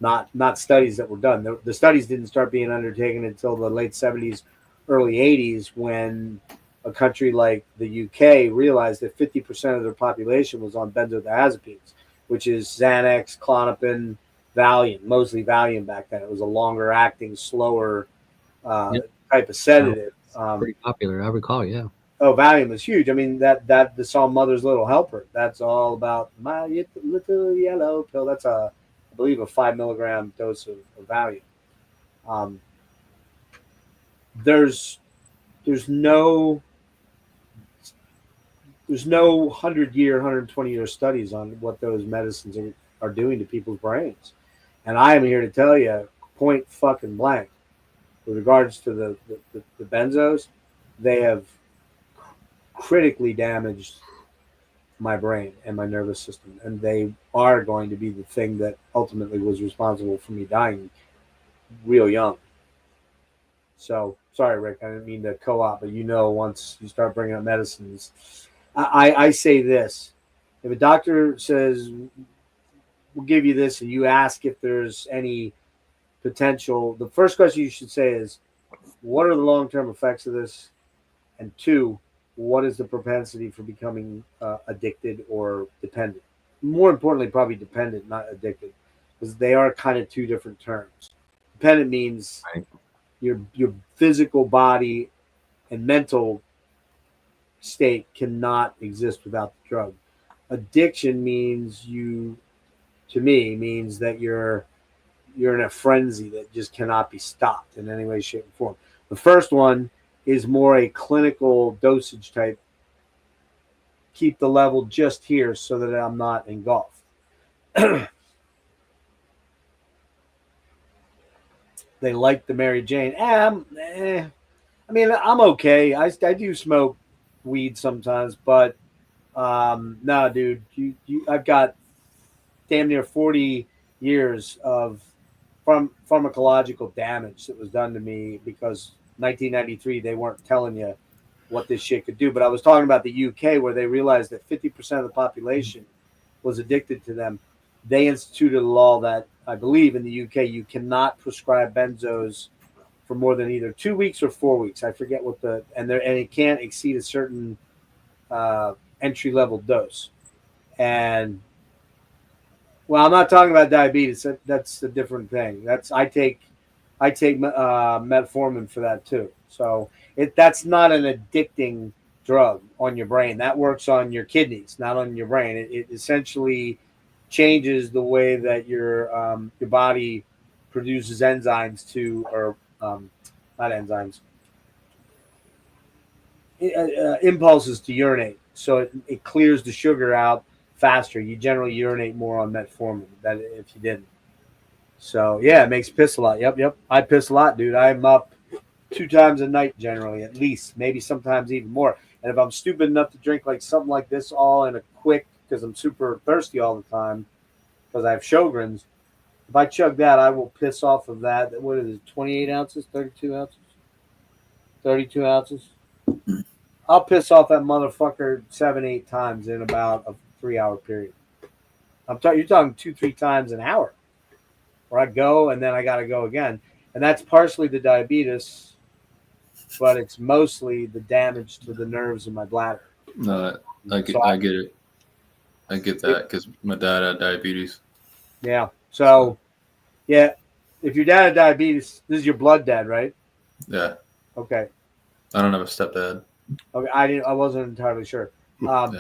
Not studies that were done. The studies didn't start being undertaken until the late 70s, early 80s, when a country like the UK realized that 50% of their population was on benzodiazepines, which is Xanax, Klonopin, Valium, mostly Valium back then. It was a longer acting, slower type of sedative. Pretty popular, I recall. Yeah. Oh, Valium was huge. I mean, that the song "Mother's Little Helper." That's all about my little yellow pill. That's I believe, a 5 milligram dose of Valium. There's no 100-year, 120-year studies on what those medicines are doing to people's brains, and I am here to tell you, point fucking blank, with regards to the benzos, they have critically damaged my brain and my nervous system, and they are going to be the thing that ultimately was responsible for me dying real young. So sorry, Rick, I didn't mean to co-op, but once you start bringing up medicines, I say this: if a doctor says we'll give you this and you ask if there's any potential, the first question you should say is, what are the long-term effects of this? And two, what is the propensity for becoming addicted or dependent? More importantly, probably dependent, not addicted, because they are kind of two different terms. Dependent means your physical body and mental state cannot exist without the drug. Addiction means means that you're in a frenzy that just cannot be stopped in any way, shape, or form. The first one is more a clinical dosage type. Keep the level just here so that I'm not engulfed. They like the Mary Jane. I mean, I'm okay. I do smoke weed sometimes, but no, dude. I've got damn near 40 years of pharmacological damage that was done to me because 1993 they weren't telling you what this shit could do. But I was talking about the UK, where they realized that 50% of the population was addicted to them. They instituted a law that I believe in the UK you cannot prescribe benzos for more than either 2 weeks or 4 weeks. I forget what and it can't exceed a certain entry level dose. And well, I'm not talking about diabetes. That's a different thing. I take metformin for that too. So that's not an addicting drug on your brain. That works on your kidneys, not on your brain. It essentially changes the way that your body produces enzymes not enzymes, impulses to urinate. So it clears the sugar out faster. You generally urinate more on metformin than if you didn't. So yeah, it makes you piss a lot. Yep. I piss a lot, dude. I'm up 2 times a night generally, at least, maybe sometimes even more. And if I'm stupid enough to drink like something like this all in a quick, because I'm super thirsty all the time, because I have Sjogren's, if I chug that, I will piss off of that. What is it, 28 ounces, 32 ounces? 32 ounces. I'll piss off that motherfucker 7-8 times in about a 3-hour period. You're talking 2-3 times an hour, where I go and then I got to go again. And that's partially the diabetes, but it's mostly the damage to the nerves in my bladder. I get it. I get that because my dad had diabetes. Yeah. So, yeah, if your dad had diabetes, this is your blood dad, right? Yeah. Okay. I don't have a stepdad. Okay. I wasn't entirely sure.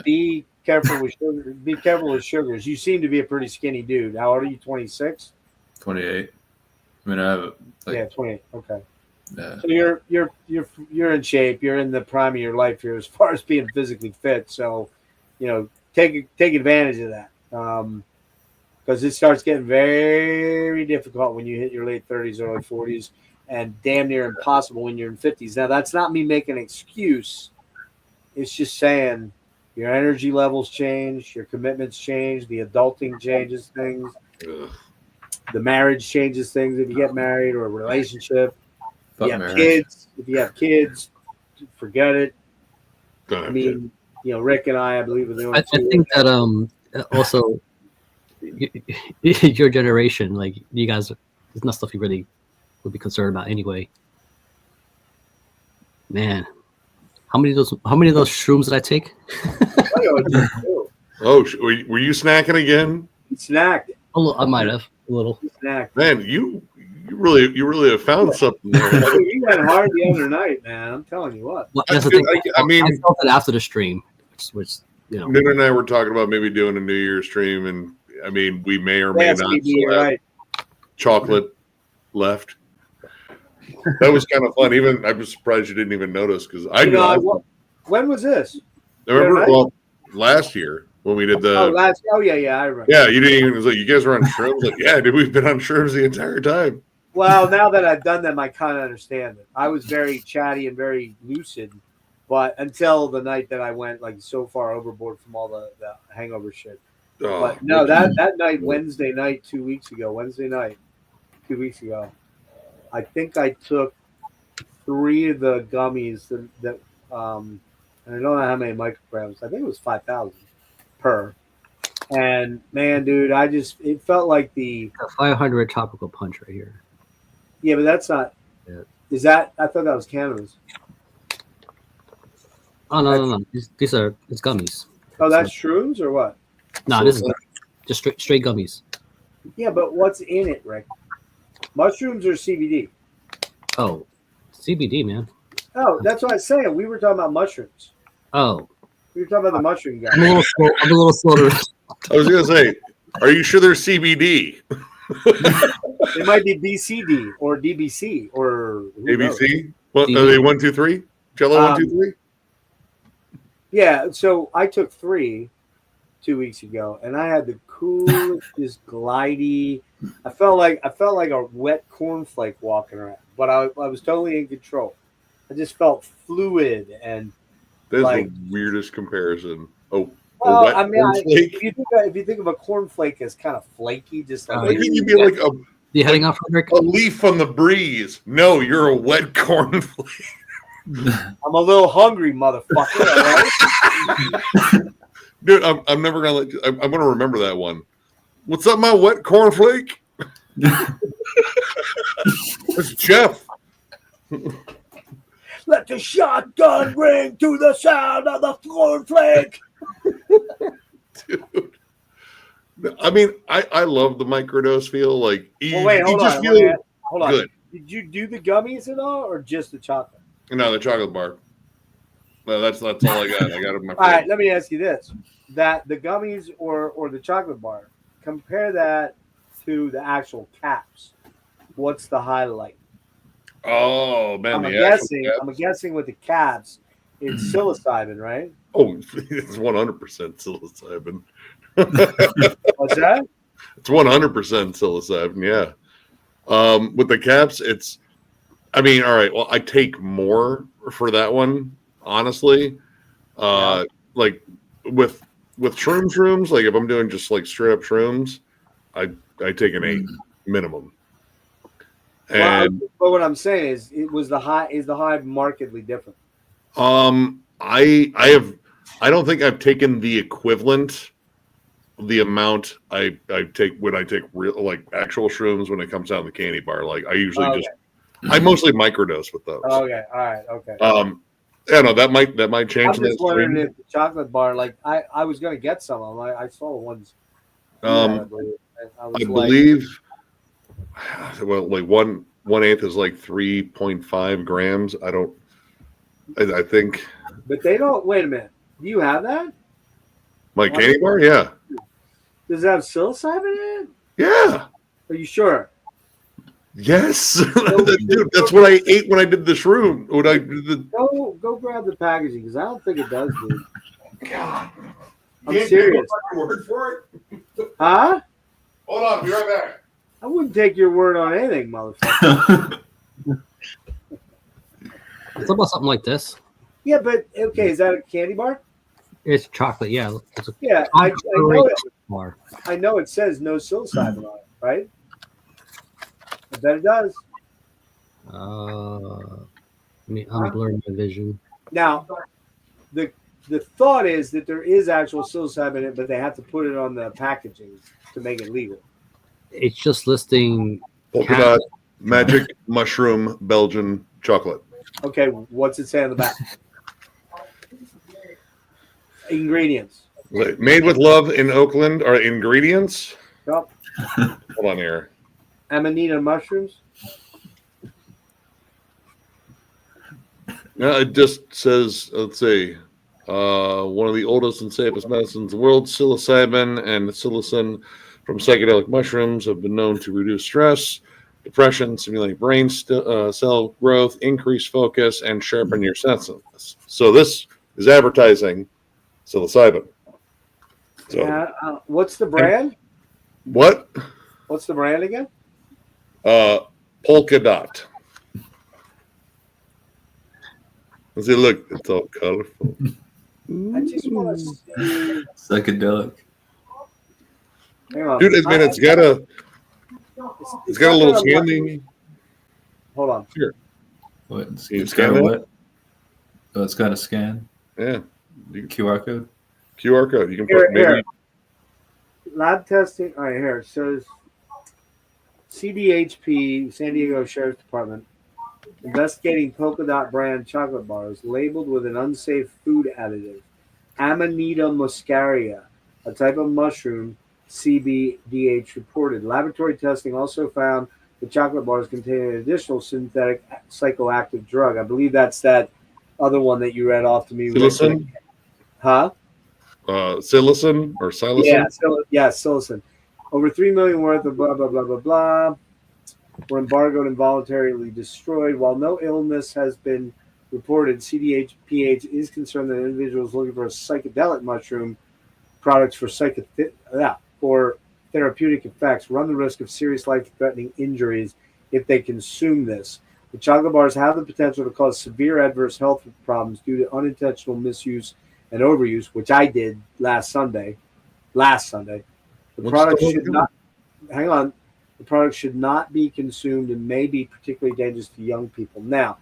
Be careful with sugar. Be careful with sugars. You seem to be a pretty skinny dude. How old are you? 26? 28. I mean, I have 28. Okay. Yeah. So you're in shape. You're in the prime of your life here as far as being physically fit. So, take advantage of that. Because it starts getting very difficult when you hit your late 30s, early 40s, and damn near impossible when you're in 50s. Now, that's not me making an excuse. It's just saying your energy levels change, your commitments change, the adulting changes things, Ugh. the marriage changes things if you get married or a relationship. Fuck You have marriage. kids. If you have kids, forget it. Don't I have mean, Rick and I believe are the only I two. think that also your generation, like you guys, it's not stuff you really would be concerned about anyway. Man, how many of those shrooms did I take? Oh, were you snacking again? Snacked. I might have a little. Snacked. Man, you really have found something there. You went hard the other night, man. I'm telling you what. Well, that's the thing. I mean, I felt it after the stream, which Nina and I were talking about maybe doing a New Year's stream, and I mean, we may or may Yes, not BB, still you're have right. chocolate left. That was kind of fun. Even I was surprised you didn't even notice because I knew. When was this? Remember, right? well, last year when we did the. Yeah, I remember. Yeah, you didn't even. It was like, you guys were on shrooms. Like, yeah, dude, we've been on shrooms the entire time. Well, now that I've done them, I kind of understand it. I was very chatty and very lucid, but until the night that I went like so far overboard from all the hangover shit. Oh, But no, that night, Wednesday night, 2 weeks ago, I think I took 3 of the gummies that and I don't know how many micrograms. I think it was 5,000 per. And man, dude, it felt like the 500 tropical punch right here. Yeah, but that's not. Yeah. Is that? I thought that was cannabis. Oh no. These are gummies. Oh, that's shrooms or what? No, this is just straight gummies. Yeah, but what's in it, Rick? Mushrooms or CBD? Oh, CBD, man. Oh, that's what I was saying. We were talking about mushrooms. Oh, we were talking about the mushroom guy. I'm a little slow. I was gonna say, are you sure there's CBD? It might be BCD or DBC or ABC. What are they? 1, 2, 3. Jello 1, 2, 3. Yeah. So I took 3 2 weeks ago, and I had the coolest, just glidey. I felt like a wet cornflake walking around, but I was totally in control. I just felt fluid and. That's like, the weirdest comparison. Oh, well, wet I mean, cornflake? if you think of a cornflake as kind of flaky, just like Like you'd be like you heading off, Rick? a leaf on the breeze. No, you're a wet cornflake. I'm a little hungry, motherfucker. All right? Dude, I'm never gonna let you, I'm gonna remember that one. What's up, my wet cornflake? It's Jeff. Let the shotgun ring to the sound of the cornflake. Dude. I mean, I love the microdose feel. Like, Wait, hold on. Feel hold on. good. Did you do the gummies at all, or just the chocolate? No, the chocolate bar. No, that's all I got. I got it in my All right, let me ask you this: that the gummies or the chocolate bar, compare that to the actual caps. What's the highlight? Oh man, I'm guessing with the caps, it's psilocybin, right? Oh, it's 100% psilocybin. What's that? It's 100% psilocybin. Yeah. With the caps, it's. I mean, all right. Well, I take more for that one, honestly. Like with shrooms, like if I'm doing just like straight up shrooms, I take an 8 minimum. And but what I'm saying is, is the high markedly different? I don't think I've taken the equivalent, the amount I take when I take real like actual shrooms when it comes out in the candy bar. Like I usually I mostly microdose with those. Okay, all right, okay. Yeah, no, that might change. I'm just wondering if the chocolate bar, like I was gonna get some of them. I saw the ones. I believe. Well, like 1/8 is like 3.5 grams. I think. But they don't. Wait a minute. Do you have that? My candy bar, yeah. Does it have psilocybin in it? Yeah. Are you sure? Yes, dude, that's what I ate when I did the shroom. When I did the Go grab the packaging because I don't think it does, dude. God, I'm serious. Word for it. Huh? Hold on, I'll be right back. I wouldn't take your word on anything, motherfucker. It's about something like this. Yeah, but okay, is that a candy bar? It's chocolate. Yeah. It's a Yeah, I know it. bar. I know it says no psilocybin on it, right? I bet it does. I'm blurring my vision. Now, the thought is that there is actual psilocybin in it, but they have to put it on the packaging to make it legal. It's just listing Polka dot magic mushroom Belgian chocolate. Okay, what's it say on the back? Ingredients. Wait, made with love in Oakland are ingredients. Yep. Hold on here. Amanita mushrooms. No, it just says, let's see, one of the oldest and safest medicines in the world, psilocybin and psilocin from psychedelic mushrooms have been known to reduce stress, depression, stimulate brain cell growth, increase focus, and sharpen your senses. So this is advertising psilocybin. So What's the brand? what? What's the brand again? Polka dot. Let's see, look, it's all colorful. I just want to see. Psychedelic. Hang on. Dude, it's got a little scanning. Hold on. Here. What? You It's scan got a it? what? Oh, it's got a scan. Yeah. QR code. QR code. You can Here, put maybe. here. Lab testing. All right, here it says CDHP, San Diego Sheriff's Department, investigating polka dot brand chocolate bars labeled with an unsafe food additive, Amanita muscaria, a type of mushroom, CBDH reported. Laboratory testing also found the chocolate bars contain an additional synthetic psychoactive drug. I believe that's that other one that you read off to me. Psilocin? Huh? Psilocin or psilocin? Yeah, psilocin. Over 3 million worth of blah, blah, blah, blah, blah were embargoed and voluntarily destroyed. While no illness has been reported, CDHPH is concerned that individuals looking for a psychedelic mushroom products for for therapeutic effects run the risk of serious life-threatening injuries if they consume this. The chocolate bars have the potential to cause severe adverse health problems due to unintentional misuse and overuse, which I did last Sunday. The product should not. Hang on. The product should not be consumed and may be particularly dangerous to young people. Now,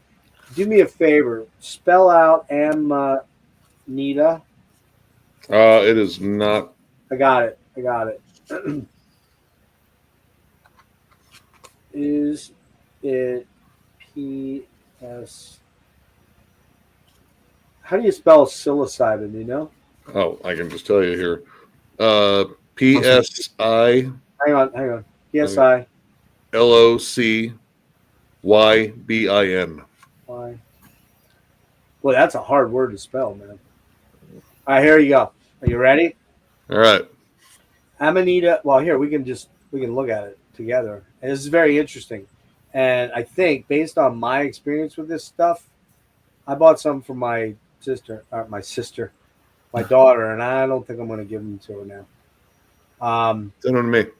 do me a favor. Spell out Amanita. It is not. I got it. Is it P.S. How do you spell psilocybin? Do you know? Oh, I can just tell you here. PSI. Hang on. PSI. LOCYBIN. Why? Well, that's a hard word to spell, man. All right, here you go. Are you ready? All right. Amanita. Well, here we can look at it together. And this is very interesting. And I think based on my experience with this stuff, I bought some for my daughter, and I don't think I'm going to give them to her now. Send them to me.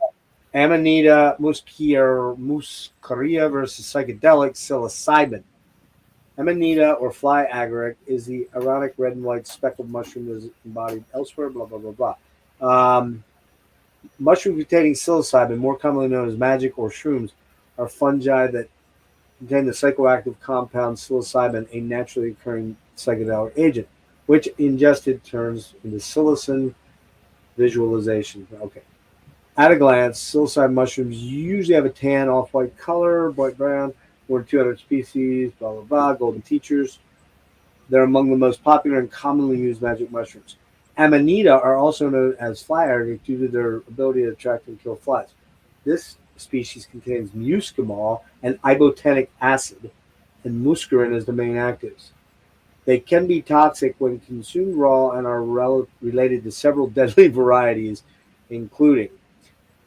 Amanita muscaria versus psychedelic psilocybin. Amanita or fly agaric is the ironic red and white speckled mushroom that is embodied elsewhere. Blah blah blah blah. Mushroom containing psilocybin, more commonly known as magic or shrooms, are fungi that contain the psychoactive compound psilocybin, a naturally occurring psychedelic agent, which ingested turns into psilocin visualization. Okay. At a glance, psilocybin mushrooms usually have a tan, off-white color, bright brown, more than 200 species, blah, blah, blah, golden teachers. They're among the most popular and commonly used magic mushrooms. Amanita are also known as fly agaric due to their ability to attract and kill flies. This species contains muscimol and ibotenic acid, and muscarine as the main actives. They can be toxic when consumed raw and are related to several deadly varieties, including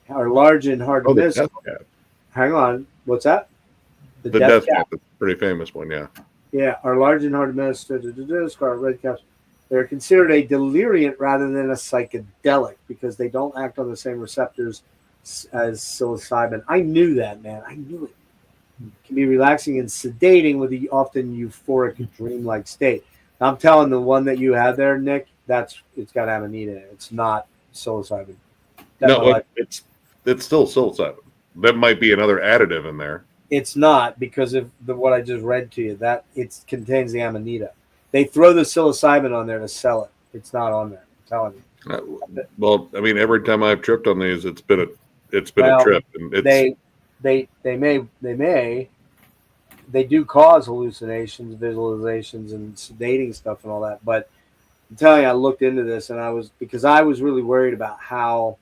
are large and hard to miss. hang on. What's that? The death cap, a pretty famous one, yeah. Yeah, are large and hard to administer. Scarlet red caps. They're considered a deliriant rather than a psychedelic because they don't act on the same receptors as psilocybin. I knew that, man. I knew it. Can be relaxing and sedating with the often euphoric dreamlike state. Now, I'm telling the one that you had there, Nick, it's got amanita in it. It's not psilocybin. It's still psilocybin. That might be another additive in there. It's not because of what I just read to you. That it contains the amanita. They throw the psilocybin on there to sell it. It's not on there. I'm telling you. Well, I mean, every time I've tripped on these, it's been a trip. And they do cause hallucinations, visualizations, and sedating stuff and all that. But I'm telling you, I looked into this and because I was really worried about how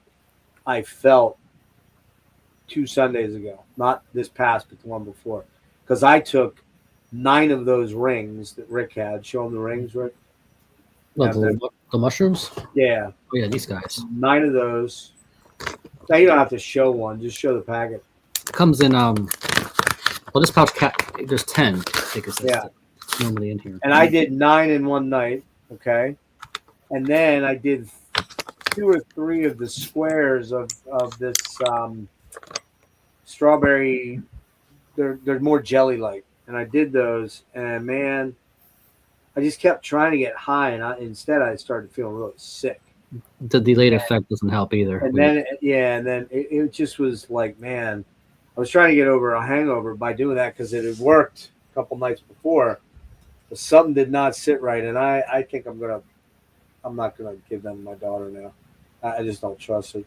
I felt 2 Sundays ago, not this past, but the one before, because I took 9 of those rings that Rick had. Show him the rings, Rick. What, the mushrooms? Yeah. Oh, yeah, these guys. 9 of those. Now you don't have to show one; just show the packet. It comes in this pouch there's 10. I think it's normally in here. And I did 9 in one night, okay, and then I did 2 or 3 of the squares of this strawberry. They're more jelly like, and I did those, and man, I just kept trying to get high, and instead I started feeling really sick. The delayed effect doesn't help either. And then it just was like, man, I was trying to get over a hangover by doing that because it had worked a couple nights before, but something did not sit right, and I think I'm not gonna give them to my daughter now. I just don't trust it.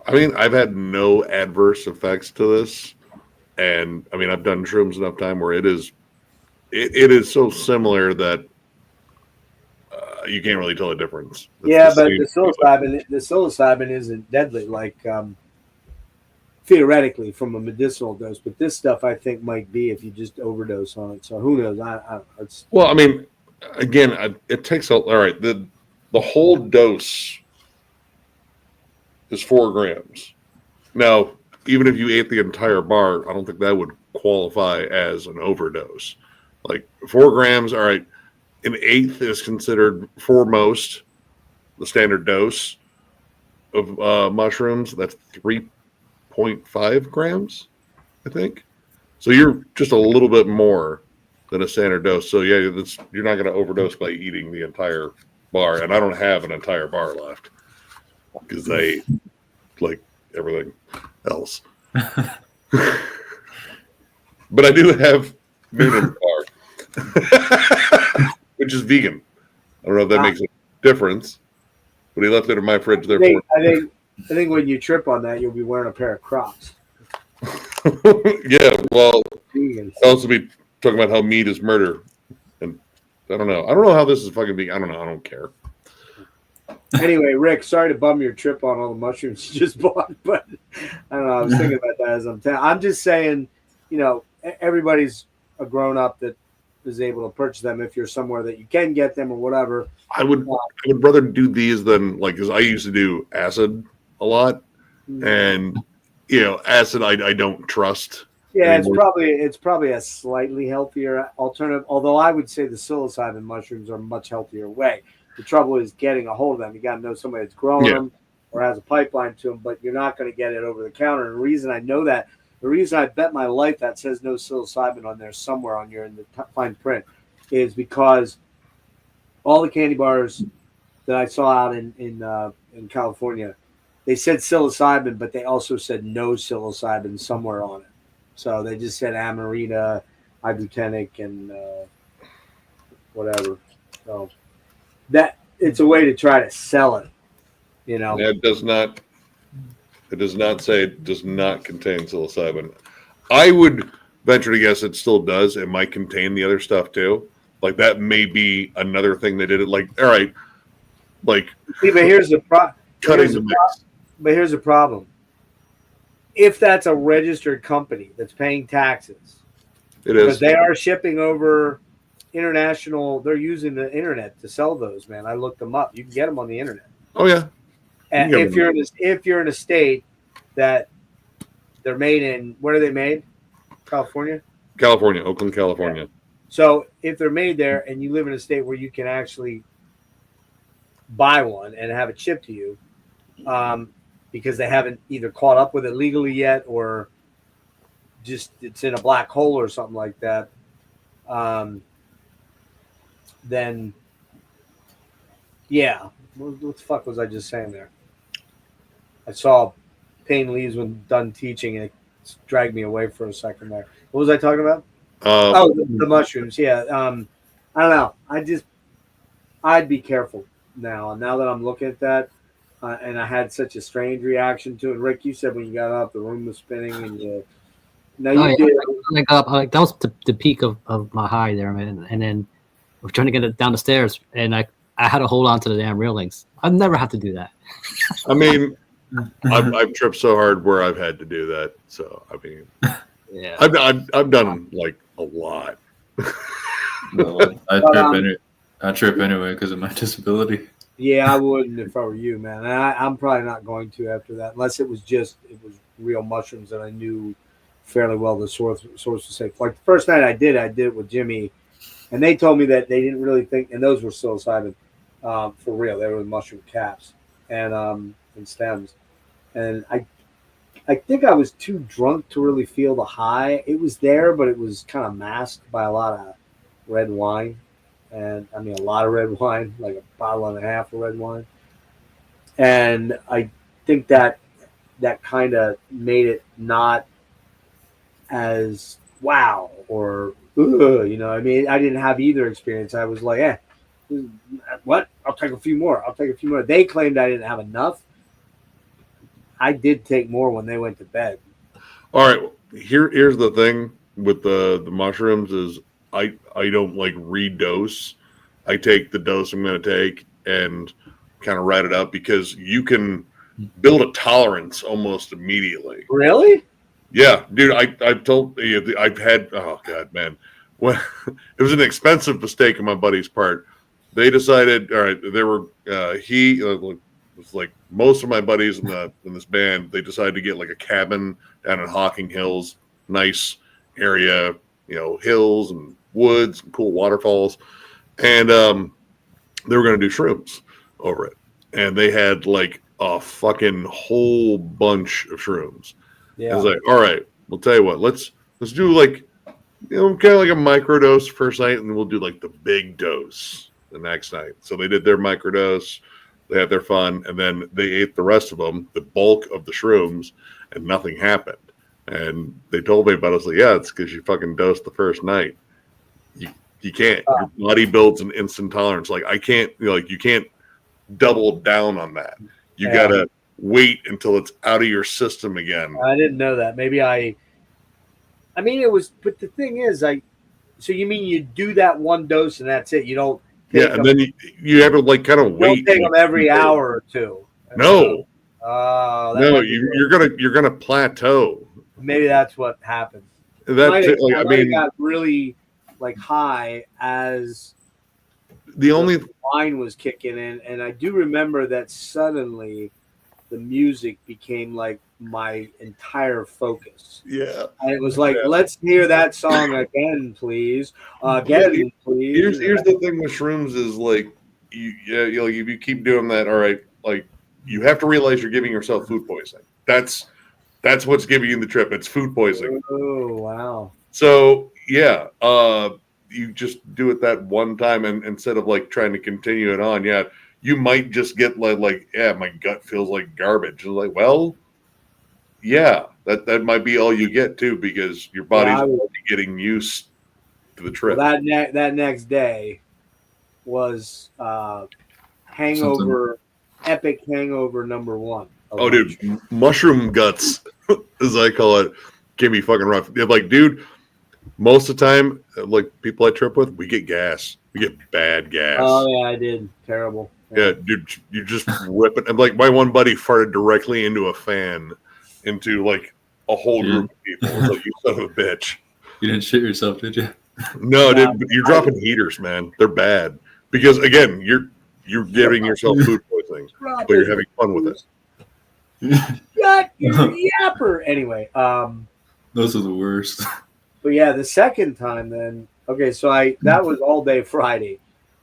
I mean, I've had no adverse effects to this, and I mean, I've done shrooms enough time where it is so similar that you can't really tell a difference. But the psilocybin isn't deadly, like theoretically from a medicinal dose. But this stuff, I think, might be if you just overdose on it. So who knows? Well, I mean, again, it takes all right. The whole dose is 4 grams. Now, even if you ate the entire bar, I don't think that would qualify as an overdose. Like 4 grams, all right. An eighth is considered for most the standard dose of mushrooms. That's 3.5 grams, I think. So you're just a little bit more than a standard dose. So yeah, you're not going to overdose by eating the entire bar. And I don't have an entire bar left because they like everything else. But I do have Noonan's bar. Which is vegan. I don't know if that makes a difference, but he left it in my fridge. Therefore, I think when you trip on that, you'll be wearing a pair of Crocs. Yeah, well, I'll also be talking about how meat is murder, and I don't know how this is fucking vegan. I don't know. I don't care. Anyway, Rick, sorry to bum your trip on all the mushrooms you just bought, but I don't know. I was thinking about that as I'm just saying, everybody's a grown up that is able to purchase them if you're somewhere that you can get them or whatever. I would rather do these than because I used to do acid a lot, and acid I don't trust. Yeah, anymore. it's probably a slightly healthier alternative. Although I would say the psilocybin mushrooms are a much healthier way. The trouble is getting a hold of them. You got to know somebody that's growing them or has a pipeline to them, but you're not going to get it over the counter. And the reason I know that. The reason I bet my life that says no psilocybin on there somewhere on in the fine print is because all the candy bars that I saw out in California, they said psilocybin, but they also said no psilocybin somewhere on it. So they just said amanita, ibutenic, and whatever. So that it's a way to try to sell it. It does not. It does not say it does not contain psilocybin. I would venture to guess it still does. It might contain the other stuff too. Like that may be another thing they did it. Like, all right, like. See, but here's the cutting the mix. But here's the problem. If that's a registered company that's paying taxes, it is because they are shipping over international. They're using the internet to sell those. Man, I looked them up. You can get them on the internet. Oh yeah. And if you're in a state that they're made in, where are they made? California? California, Oakland, California. Yeah. So if they're made there and you live in a state where you can actually buy one and have it shipped to you, because they haven't either caught up with it legally yet or just it's in a black hole or something like that, then yeah. What the fuck was I just saying there? I saw pain leaves when done teaching and it dragged me away for a second there. What was I talking about? The mushrooms. Yeah. I don't know. I'd be careful now. And now that I'm looking at that, and I had such a strange reaction to it. Rick, you said when you got up, the room was spinning, and you did. That was the peak of my high there, man. And then we're trying to get it down the stairs, and I had to hold on to the damn railings. I've never had to do that. I mean, I've tripped so hard where I've had to do that. So I mean, yeah, I've done like a lot. No, I trip anyway because of my disability. Yeah, I wouldn't if I were you, man. And I'm probably not going to after that, unless it was real mushrooms that I knew fairly well the source was safe. Like the first night I did it with Jimmy, and they told me that they didn't really think, and those were psilocybin for real. They were mushroom caps and stems, and I think I was too drunk to really feel the high. It was there, but it was kind of masked by a lot of red wine. And I mean, a lot of red wine, like a bottle and a half of red wine. And I think that kind of made it not as wow or, you know, I mean, I didn't have either experience. I was like, what? I'll take a few more. They claimed I didn't have enough. I did take more when they went to bed. All right. Here's the thing with the mushrooms is I don't like redose. I take the dose I'm going to take and kind of write it up because you can build a tolerance almost immediately. Really? Yeah, dude. I've told you I've had. Oh God, man. When it was an expensive mistake on my buddy's part. They decided. All right, there were it was like most of my buddies in this band. They decided to get like a cabin down in Hocking Hills, nice area, you know, hills and woods and cool waterfalls, and they were going to do shrooms over it, and they had like a fucking whole bunch of shrooms. Yeah, I was like, all right, we'll tell you what, let's do like, you know, kind of like a microdose first night, and we'll do like the big dose the next night. So they did their microdose, they had their fun, and then they ate the rest of them, the bulk of the shrooms, and nothing happened. And they told me about it. I was like, yeah, it's because you fucking dosed the first night. You can't. Your body builds an instant tolerance. Like I can't. You know, like you can't double down on that. You gotta wait until it's out of your system again. I didn't know that. Maybe I mean, it was. But the thing is, so you mean you do that one dose and that's it? You don't. Yeah, and then you have to like kind of wait. Don't take them every hour or two. No. No, you're gonna plateau. Maybe that's what happened. I got really like high as the wine was kicking in, and I do remember that suddenly the music became like my entire focus. Yeah, and it was like, let's hear that song again, please. Again, please. Here's the thing with shrooms is like, if you keep doing that, all right, like you have to realize you're giving yourself food poisoning. That's what's giving you the trip. It's food poisoning. Oh, wow. So, yeah, you just do it that one time, and instead of, like, trying to continue it on, yeah, you might just get, like my gut feels like garbage. And like, well, yeah, that might be all you get, too, because your body's getting used to the trip. Well, that next day was epic hangover number one. Oh, dude, mushroom guts, as I call it, can be fucking rough. Like, dude, most of the time, like people I trip with, we get gas. We get bad gas. Oh yeah, I did. Terrible. Yeah, dude, you just rip it. And like my one buddy farted directly into a fan, into like a whole group of people. It's like, you son of a bitch. You didn't shit yourself, did you? No, dude, but you're dropping heaters, man. They're bad because again, you're giving yourself food poisoning. something, but you're having fun with it. Shut your yapper. Anyway, Those are the worst. but yeah, the second time then, okay, so that was all day Friday.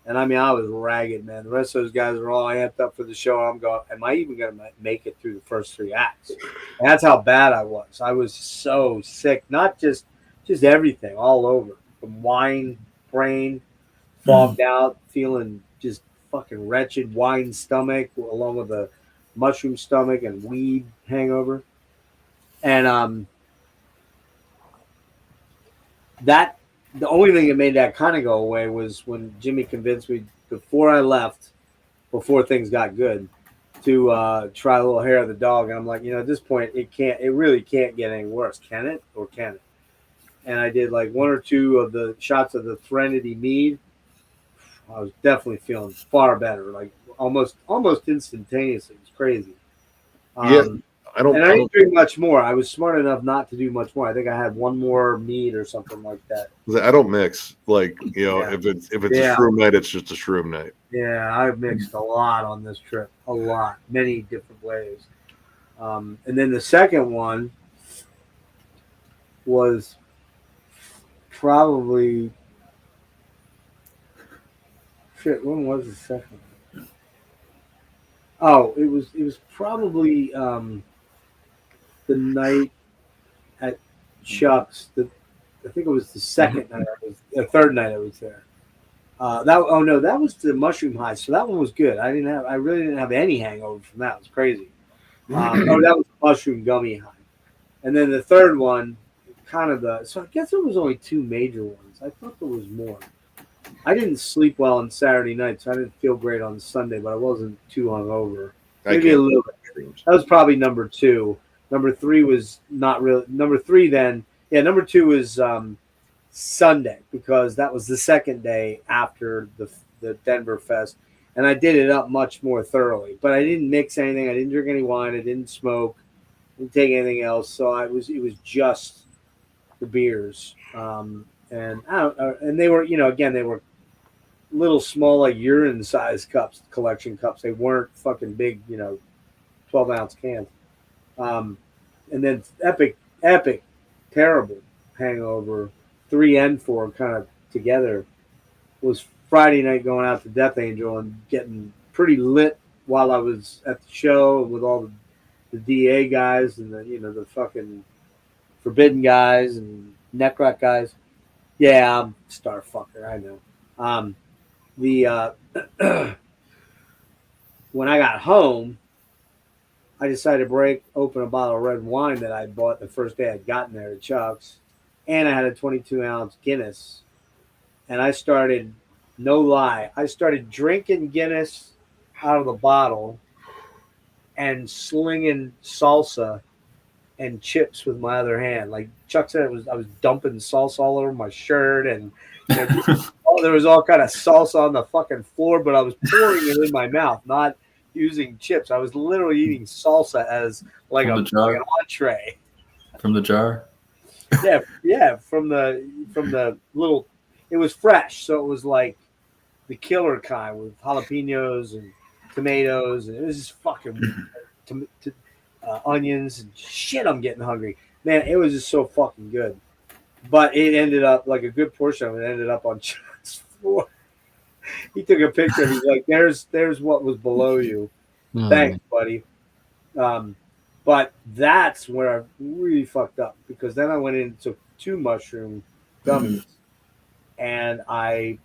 And I mean, I was ragged, man. The rest of those guys were all amped up for the show. I'm going, am I even going to make it through the first 3 acts? And that's how bad I was. I was so sick, not just everything, all over. From wine, brain, fogged out, feeling just fucking wretched, wine stomach, along with a mushroom stomach and weed hangover. And that the only thing that made that kind of go away was when Jimmy convinced me before I left, before things got good, to try a little hair of the dog. And I'm like, at this point, it really can't get any worse, can it? Or can it? And I did like 1 or 2 of the shots of the Threnody mead. I was definitely feeling far better, like almost instantaneously. It's crazy. I don't didn't drink much more. I was smart enough not to do much more. I think I had 1 more mead or something like that. I don't mix. Like, Yeah. if it's a shroom night, it's just a shroom night. Yeah, I've mixed a lot on this trip. A lot. Many different ways. And then the second one was probably when was the second one? Oh, it was probably the night at Chuck's. I think it was the second night. The third night I was there. That was the mushroom high. So that one was good. I really didn't have any hangover from that. It was crazy. That was the mushroom gummy high. And then the third one, so I guess it was only 2 major ones. I thought there was more. I didn't sleep well on Saturday night, so I didn't feel great on Sunday, but I wasn't too hungover. Maybe a little bit. That was probably number 2. Number 3 was not really. Number 3 then. Yeah, number 2 was Sunday, because that was the second day after the Denver Fest, and I did it up much more thoroughly. But I didn't mix anything. I didn't drink any wine. I didn't smoke. Didn't take anything else. So it was just the beers. And they were, again, they were little small, like urine-sized cups, collection cups. They weren't fucking big, 12-ounce cans. And then epic, terrible hangover, 3 and 4 kind of together, was Friday night going out to Death Angel and getting pretty lit while I was at the show with all the DA guys and the fucking Forbidden guys and Necroc guys. Yeah, I'm a star fucker, I know. When I got home, I decided to break open a bottle of red wine that I bought the first day I'd gotten there at Chuck's, and I had a 22-ounce Guinness, and I started, no lie, drinking Guinness out of the bottle and slinging salsa and chips with my other hand. Like Chuck said, I was dumping salsa all over my shirt, and there was all kind of salsa on the fucking floor, but I was pouring it in my mouth, not using chips. I was literally eating salsa as like an entree. From the jar? Yeah, from the little. It was fresh, so it was like the killer kind with jalapenos and tomatoes, and it was just fucking onions and shit. I'm getting hungry, man. It was just so fucking good. But it ended up, like a good portion of it ended up on Chuck's floor. He took a picture. He's like, "There's what was below you." Thanks, buddy. But that's where I really fucked up, because then I went in and took 2 mushroom gummies, and I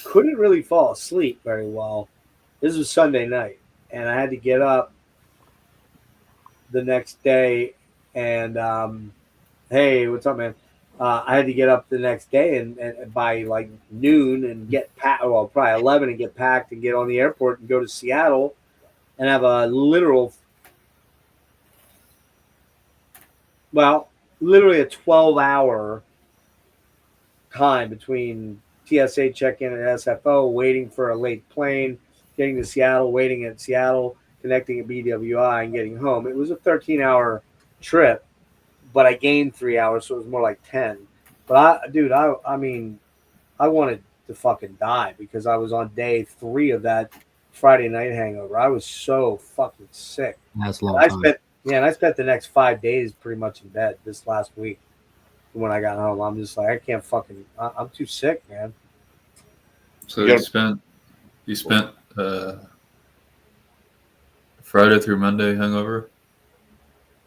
couldn't really fall asleep very well. This was Sunday night, and I had to get up the next day and hey, what's up, man? I had to get up the next day and by like noon and get packed, well, probably 11 and get packed and get on the airport and go to Seattle and have a literally a 12-hour time between TSA check-in and SFO, waiting for a late plane, getting to Seattle, waiting at Seattle, connecting at BWI, and getting home. It was a 13-hour trip, but I gained 3 hours, so it was more like 10. But I mean, I wanted to fucking die, because I was on day 3 of that Friday night hangover. I was so fucking sick. That's a And long I time. spent the next 5 days pretty much in bed this last week. When I got home, I'm just like, I can't fucking. I'm too sick, man. So Yeah. you spent Friday through Monday hangover?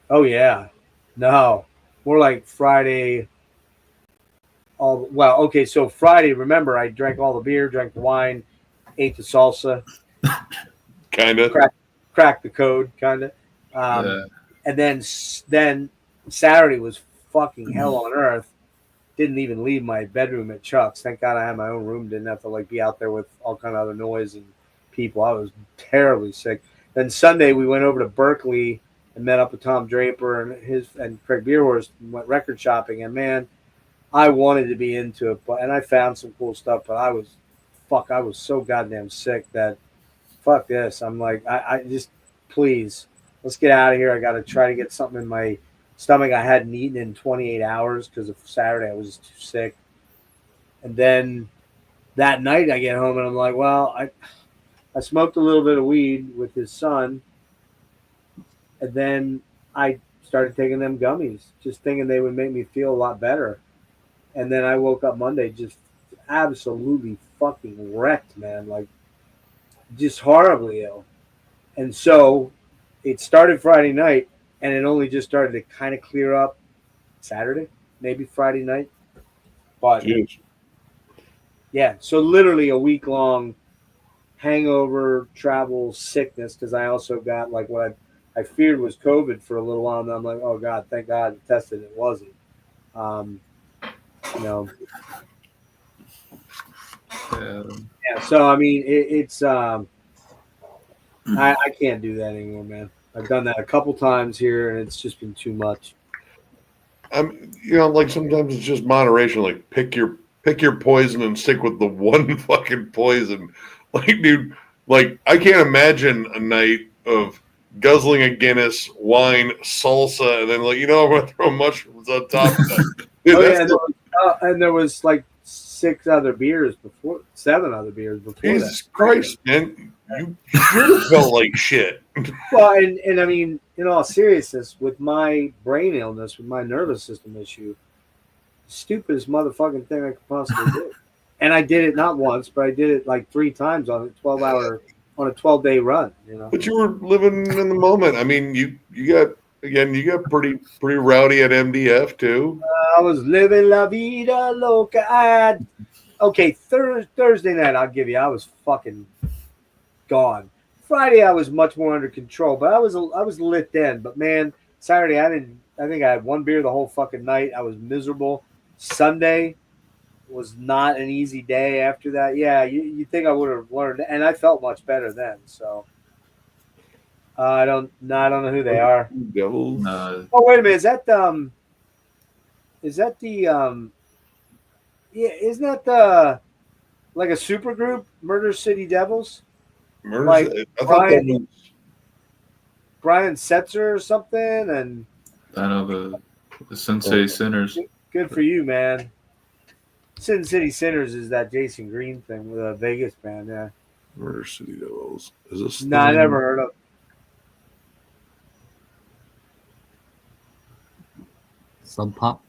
Oh yeah, no, more like Friday. Okay. So Friday, remember, I drank all the beer, drank the wine, ate the salsa, Kind of. cracked the code, kind of. Yeah. And then Saturday was fucking hell on earth. Didn't even leave my bedroom at Chuck's. Thank God I had my own room. Didn't have to like be out there with all kind of other noise and people. I was terribly sick. Then Sunday we went over to Berkeley and met up with Tom Draper and Craig Beerhorst and went record shopping. And man, I wanted to be into it, and I found some cool stuff. But I was so goddamn sick that fuck this. I'm like, I just please let's get out of here. I got to try to get something in my stomach. I hadn't eaten in 28 hours because of Saturday. I was just too sick. And then that night I get home and I'm like, well, I smoked a little bit of weed with his son. And then I started taking them gummies, just thinking they would make me feel a lot better. And then I woke up Monday just absolutely fucking wrecked, man. Like just horribly ill. And so it started Friday night and it only just started to kind of clear up Saturday, maybe Friday night. But Jeez. yeah, so literally a week long hangover, travel, sickness, because I also got like what I feared was COVID for a little while. And I'm like, oh God, thank God it tested. It wasn't. You know. Yeah. So I mean, it's I can't do that anymore, man. I've done that a couple times here, and it's just been too much. Like sometimes it's just moderation. Like pick your poison and stick with the one fucking poison. Like, dude, like I can't imagine a night of guzzling a Guinness, wine, salsa, and then like I'm gonna throw mushrooms on top of that. Dude, and there was like 7 other beers before Jesus Christ, man, you sure felt like shit. Well, and I mean, in all seriousness, with my brain illness, with my nervous system issue, stupidest motherfucking thing I could possibly do. And I did it not once, but I did it like 3 times on a 12-day run. But you were living in the moment. I mean, you got pretty rowdy at MDF too. I was living la vida loca. Okay, Thursday night, I'll give you. I was fucking gone. Friday, I was much more under control, but I was lit then. But man, Saturday, I think I had 1 beer the whole fucking night. I was miserable. Sunday was not an easy day after that. Yeah, you think I would have learned, and I felt much better then. So I don't know who they are. Devils. No. Oh wait a minute, isn't that the like a super group, Murder City Devils? Like I thought that was Brian Setzer or something, and I know the Sensei Sinners. good for you, man. Sin City Sinners is that Jason Green thing with a Vegas band, yeah. Murder City Devils. Is this? No, I never heard of. Sub Pop.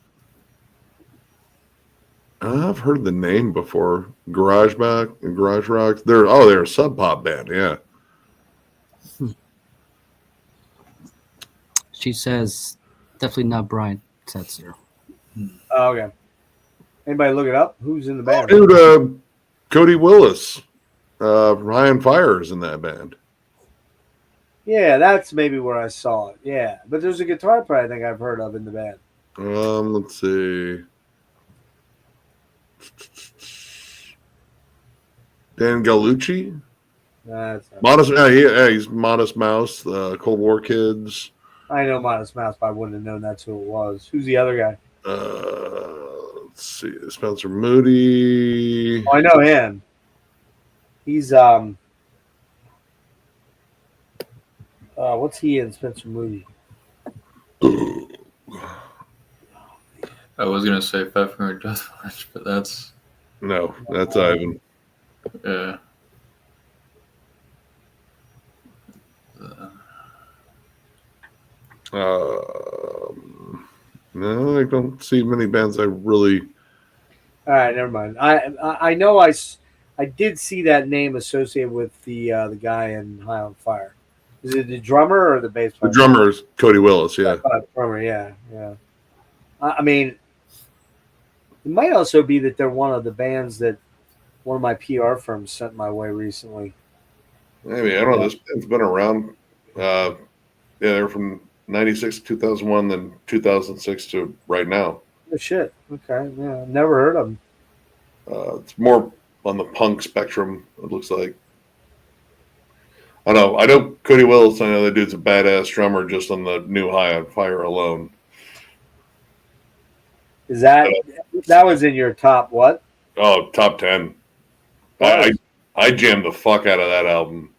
I've heard the name before. Garage Rocks. They're a Sub Pop band, yeah. She says definitely not Brian Setzer. Oh, okay. Anybody look it up? Who's in the band? Dude, Cody Willis, Ryan Fire is in that band. Yeah, that's maybe where I saw it. Yeah, but there's a guitar player I think I've heard of in the band. Let's see. Dan Gallucci. Modest. He's Modest Mouse. Cold War Kids. I know Modest Mouse, but I wouldn't have known that's who it was. Who's the other guy? Let's see. Spencer Moody. Oh, I know him. He's what's he in Spencer Moody? I was gonna say 500 Death Punch, but that's Ivan. yeah. No, I don't see many bands I really. All right, never mind. I know I did see that name associated with the guy in High on Fire. Is it the drummer or the bass The player? drummer is Cody Willis. Yeah. Drummer. Yeah, yeah. I mean, it might also be that they're one of the bands that one of my PR firms sent my way recently. Maybe I don't know. This band's been around. Yeah, they're from '96 to 2001, then 2006 to right now. Oh shit. Okay. Yeah, never heard of them. It's more on the punk spectrum. It looks like. I know Cody Willis. I know that dude's a badass drummer just on the new High on Fire alone. Is that was in your top what? Oh, top 10. I jammed the fuck out of that album.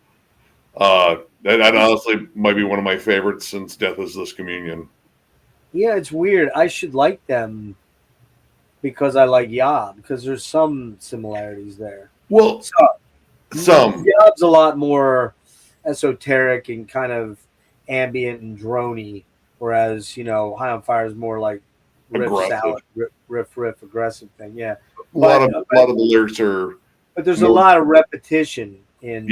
That honestly might be one of my favorites since Death Is This Communion. Yeah, it's weird. I should like them because I like Yob, because there's some similarities there. Well, some. Yob's a lot more esoteric and kind of ambient and droney, whereas High on Fire is more like riff salad, riff aggressive thing. Yeah, a lot of the lyrics are. But there's a lot of repetition in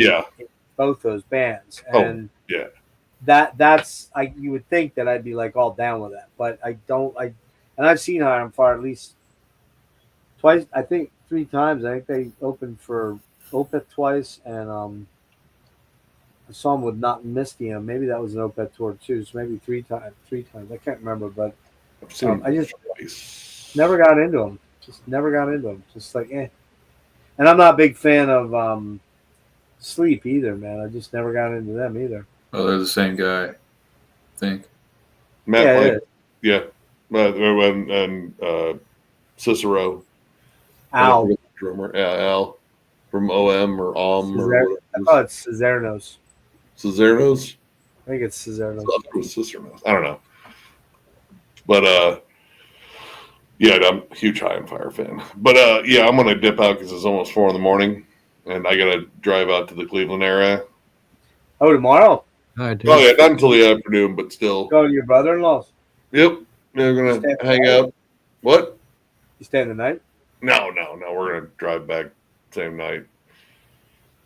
both those bands, and that's you would think that I'd be like all down with that, but I don't. And I've seen High on Fire at least twice. I think 3 times. I think they opened for Opeth twice, and I saw them with Not Misty. Maybe that was an Opeth tour too. So maybe 3 times. I can't remember, but I just never got into them. Just like And I'm not a big fan of Sleep either, man. I just never got into them either. Oh, they're the same guy, I think. Matt, and Cicero. Al. Drummer. Al from OM or OM. I thought it's Cizernos. Cizernos? I think it's Cizernos. Cizernos. I don't know. But, yeah, I'm a huge High on Fire fan. But, I'm going to dip out because it's almost 4 a.m. and I got to drive out to the Cleveland area. Oh, tomorrow? Oh, yeah, not until the afternoon, but still. Go to your brother-in-law's? Yep. We're going to hang out. What? You staying the night? No. We're going to drive back same night.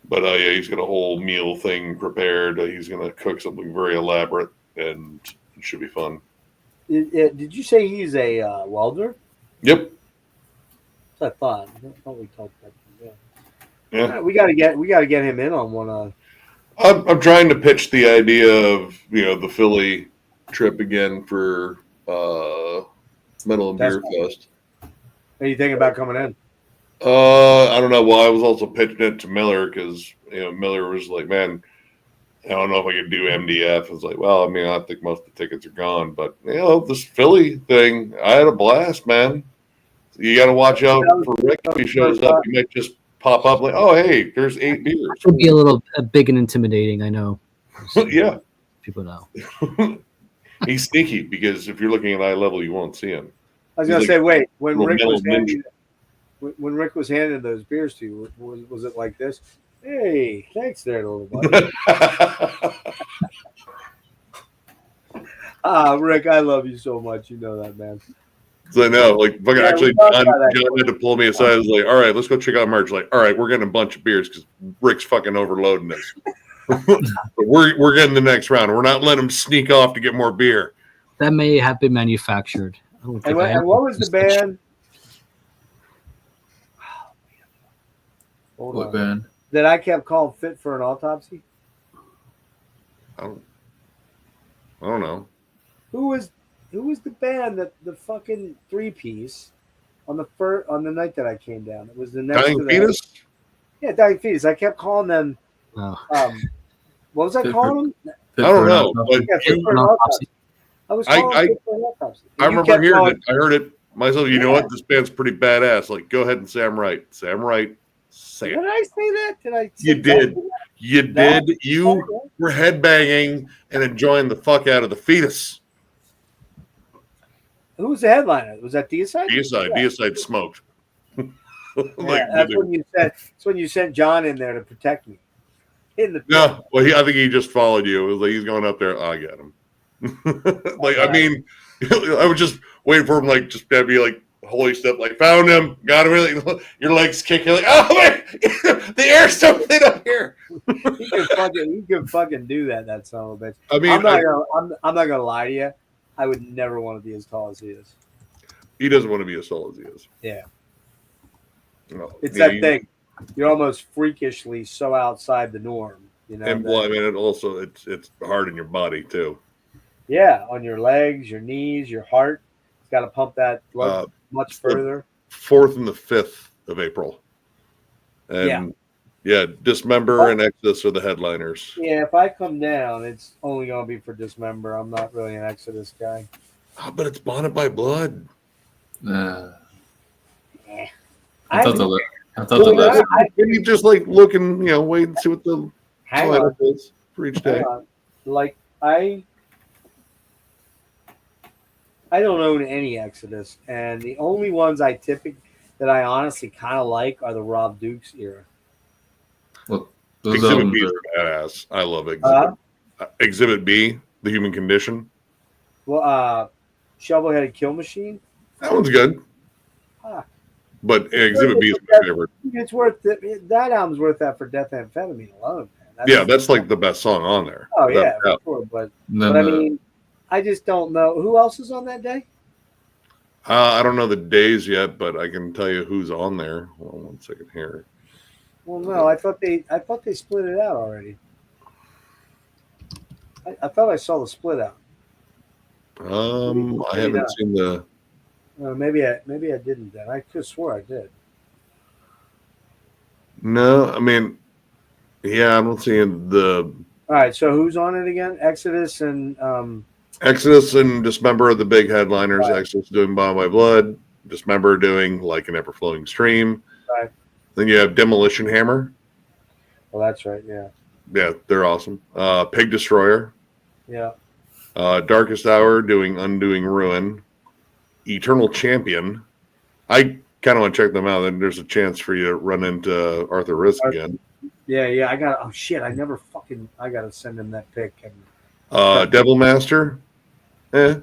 But, he's got a whole meal thing prepared. He's going to cook something very elaborate, and it should be fun. Did you say he's a welder? Yep. That's what I thought we talked about that. Yeah. We gotta get him in on one. I'm trying to pitch the idea of the Philly trip again for Metal and Beer Fest. Are you thinking about coming in? I don't know. Well, I was also pitching it to Miller because Miller was like, "Man, I don't know if I could do MDF." I was like, "Well, I mean, I think most of the tickets are gone, but this Philly thing, I had a blast, man." You got to watch out for Rick if he shows up. He might just pop up like, "Oh, hey, there's 8 beers." It could be a little big and intimidating. I know. Yeah, people know. He's sneaky because if you're looking at eye level, you won't see him. I was gonna say, wait, when Rick was handing those beers to you, was it like this? Hey, thanks there, little buddy. Rick, I love you so much. You know that, man. So I know, actually, John had to pull me aside. I was like, "All right, let's go check out merch." Like, "All right, we're getting a bunch of beers because Rick's fucking overloading us. But we're getting the next round. We're not letting him sneak off to get more beer." That may have been manufactured. And what was the band? What band? That I kept calling Fit for an Autopsy? I don't know. Who was the band that the fucking 3-piece on the night that I came down? It was the next Dying Fetus? Yeah, Dying Fetus. I kept calling them what was I calling them? I don't know. But I was calling Fit for an Autopsy. I remember hearing it. I heard it myself. You know what? This band's pretty badass. Like, go ahead and say I'm right. Say I'm right. Say it. Did I say that? Did I? You did. You did. You were headbanging and enjoying the fuck out of the Fetus. Who was the headliner? Was that Deicide? Deicide smoked. That's when you said. That's when you sent John in there to protect me. No, well, I think he just followed you. It was like he's going up there. Oh, I got him. Like, I mean, I was just waiting for him, like, just to be like, holy step, like, found him, got him. Really, your legs kicking, like, oh man, the air's so thin up here. He could fucking do that. That son of a bitch. I mean, I'm not gonna lie to you. I would never want to be as tall as he is. he doesn't want to be as tall as he is. Yeah. No, It's that thing. You're almost freakishly so outside the norm, you know. And well, I mean, it's hard in your body too. Yeah, on your legs, your knees, your heart. It's got to pump that blood much further. 4th and the 5th of April. And yeah, Dismember and Exodus are the headliners. Yeah, if I come down, it's only going to be for Dismember. I'm not really an Exodus guy. Oh, but it's Bonded by Blood. I thought the last. Maybe just like look and wait and see what the lineup is for each day. Like I don't own any Exodus, and the only ones that I honestly kind of like are the Rob Dukes era. Well, those Exhibit B is badass. I love Exhibit. Exhibit B, The Human Condition. Well, Shovel-Headed Kill Machine. That one's good. But Exhibit B is my favorite. It's worth that album's worth that for Death Amphetamine alone, man. That's like the best song on there. Oh yeah, for sure. But I mean, I just don't know who else is on that day. I don't know the days yet, but I can tell you who's on there. Hold on one second here. Well, no, I thought they split it out already. I thought I saw the split out. I haven't seen the. Maybe I didn't then. I could swear I did. No, I mean, yeah, I'm not seeing the. All right, so who's on it again? Exodus and Dismember are the big headliners. Right. Exodus doing Bond by Blood. Dismember doing Like an Ever Flowing Stream. Right. Then you have Demolition Hammer. Well, that's right. Yeah. Yeah, they're awesome. Pig Destroyer. Yeah. Darkest Hour doing Undoing Ruin. Eternal Champion. I kind of want to check them out. And there's a chance for you to run into Arthur Risk again. Yeah. I got. Oh shit! I got to send him that pic. Devil Master. Yeah.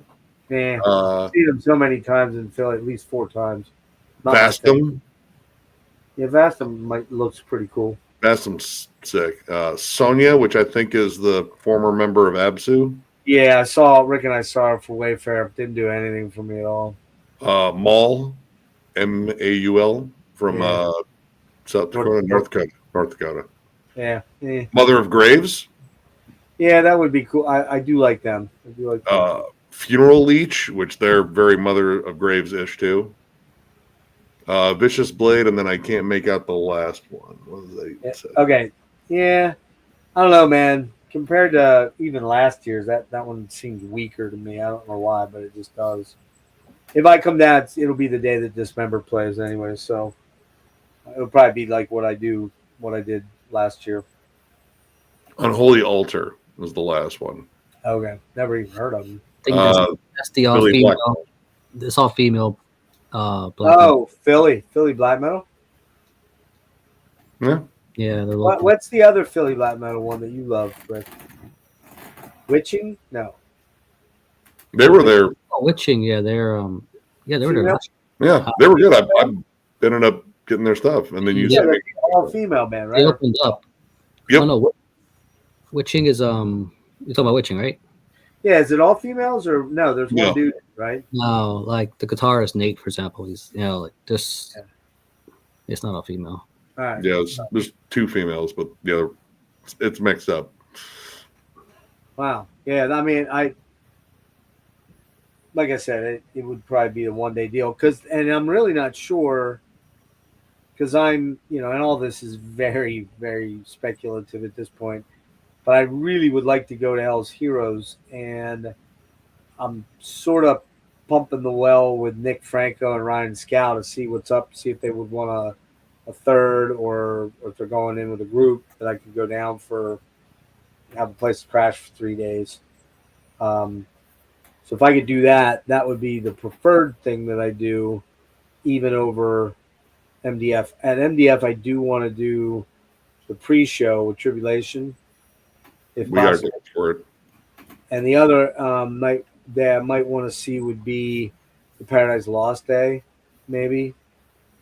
I've seen him so many times in Philly, at least 4 times. Vastum. Yeah, Vastum looks pretty cool. Vastum's sick. Sonia, which I think is the former member of Absu. Yeah, Rick and I saw her for Wayfair. Didn't do anything for me at all. Maul, Maul, from South Dakota, North Dakota. Yeah. Mother of Graves. Yeah, that would be cool. I do like them. I do like them. Funeral Leech, which they're very Mother of Graves-ish too. Vicious Blade, and then I can't make out the last one. What was that? Okay. Yeah. I don't know, man. Compared to even last year's, that one seems weaker to me. I don't know why, but it just does. If I come down, it'll be the day that Dismember plays anyway, so it'll probably be like what I did last year. Unholy Altar was the last one. Okay. Never even heard of them. I think that's the all female. This all female. Philly black metal. Yeah. Yeah. What's the other Philly black metal one that you love, Rick? Witching? No. They were there. Oh, Witching, yeah, they were there. Yeah, they were good. I ended up getting their stuff, and then you said all female band, right? They opened up. Yep. Oh no, Witching is you're talking about Witching, right? Yeah, is it all females or no? There's one dude, right? No, like the guitarist Nate, for example, he's like this. Yeah. It's not all female. All right. Yeah, there's 2 females, but the other it's mixed up. Wow. Yeah, I mean, like I said, it would probably be a one-day deal and I'm really not sure because I'm, and all this is very, very speculative at this point, but I really would like to go to Hell's Heroes, and I'm sort of pumping the well with Nick Franco and Ryan Scow to see what's up, see if they would want a third or if they're going in with a group that I could go down have a place to crash for 3 days. So if I could do that, that would be the preferred thing that I do, even over MDF. At MDF, I do want to do the pre-show with Tribulation, if we possible. are for it. And the other night that I might want to see would be the Paradise Lost Day, maybe,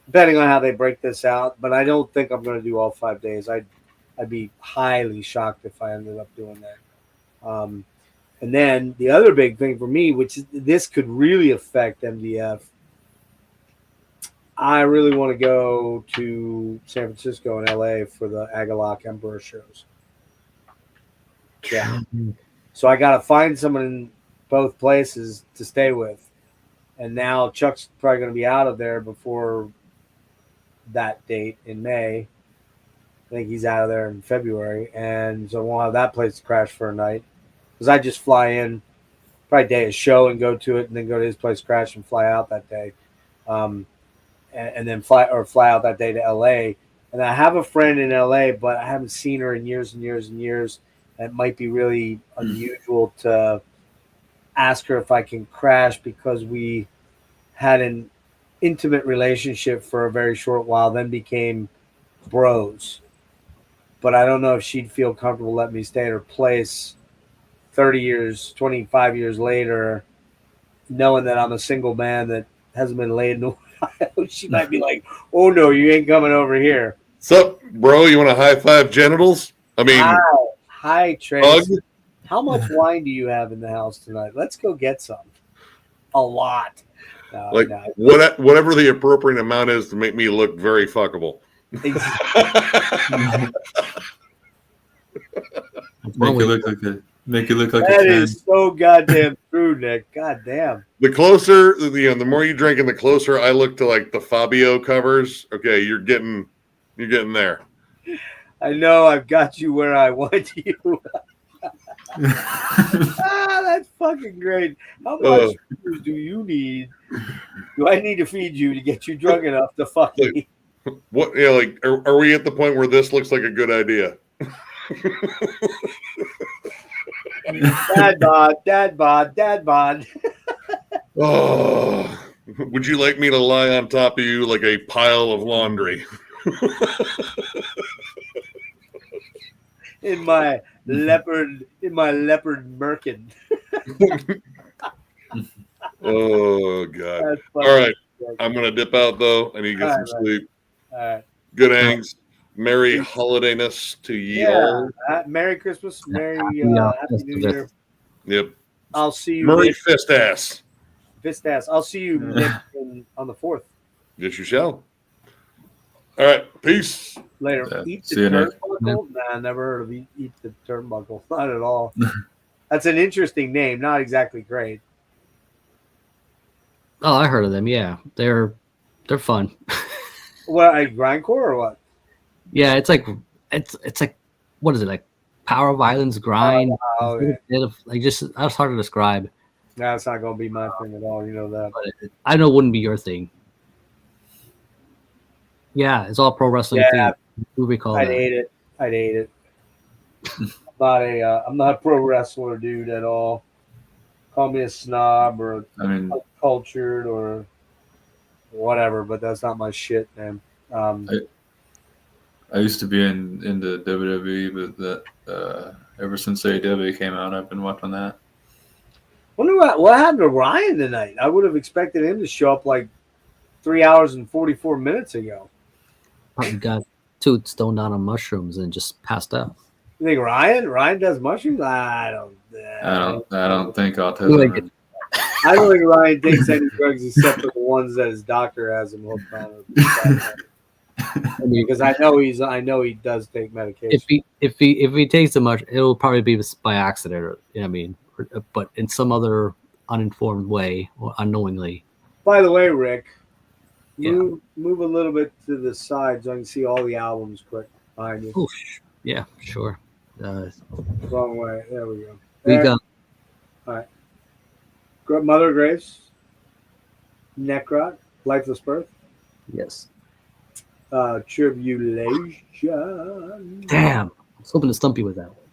depending on how they break this out. But I don't think I'm going to do all 5 days. I'd be highly shocked if I ended up doing that. And then the other big thing for me, which this could really affect MDF, I really want to go to San Francisco and LA for the Agalloch Emperor shows. Yeah. So I got to find someone in both places to stay with. And now Chuck's probably going to be out of there before that date in May. I think he's out of there in February. And so we'll have that place to crash for a night. Because I just fly in, probably day a show and go to it, and then go to his place, crash, and fly out that day. And then fly out that day to LA. And I have a friend in LA, but I haven't seen her in years and years and years. And it might be really unusual to ask her if I can crash because we had an intimate relationship for a very short while, then became bros. But I don't know if she'd feel comfortable letting me stay at her place 30 years, 25 years later, knowing that I'm a single man that hasn't been laid in a while. She might be like, oh no, you ain't coming over here. Sup, bro? You want to high five genitals? I mean, hi, Trace. How much wine do you have in the house tonight? Let's go get some. A lot. Whatever the appropriate amount is to make me look very fuckable. Make you look like that a 10. is so goddamn true, Nick. Goddamn. The closer, the more you drink, and the closer I look to like the Fabio covers. Okay, you're getting there. I know I've got you where I want you. That's fucking great. How much food do you need? Do I need to feed you to get you drunk enough to fuck me? What? Yeah, like, are we at the point where this looks like a good idea? Dad bod. Oh, would you like me to lie on top of you like a pile of laundry? in my leopard merkin. Oh God! All right, I'm gonna dip out though. I need to get some sleep. All right. Good hangs. Merry holidayness to you all. Merry Christmas. Merry Happy New Year. Yep. I'll see you. Murray fist ass. Fist ass. I'll see you Nick, on the 4th. Yes, you shall. All right. Peace. Later. Yeah. Eat the turnbuckle? Nah, never heard of eat the turnbuckle. Not at all. That's an interesting name. Not exactly great. Oh, I heard of them. Yeah, they're fun. What, like grindcore or what? Yeah, it's like what is it, like power violence grind? That's hard to describe. No, it's not gonna be my thing at all. You know that. But I know it wouldn't be your thing. Yeah, it's all pro wrestling. Yeah, What we call I'd hate it. I'm not a pro wrestler, dude, at all. Call me a snob or cultured or whatever, but that's not my shit, man. I used to be into WWE, but ever since AEW came out, I've been watching that. Wonder what happened to Ryan tonight. I would have expected him to show up like 3 hours and 44 minutes ago. Probably got too stoned out on mushrooms and just passed out. You think Ryan does mushrooms? I don't think autism. I don't think Ryan takes any drugs except for the ones that his doctor has him hooked on. Because I know he does take medication. If he takes too much, it'll probably be by accident, or but in some other uninformed way or unknowingly. By the way, Rick, move a little bit to the side so I can see all the albums quick behind you. Oof. Yeah, sure. Wrong way. There we go. We got. All right. Mother Grace, Necrot, Lifeless Birth. Yes. Tribulation. Damn. I was hoping to stump you with that one.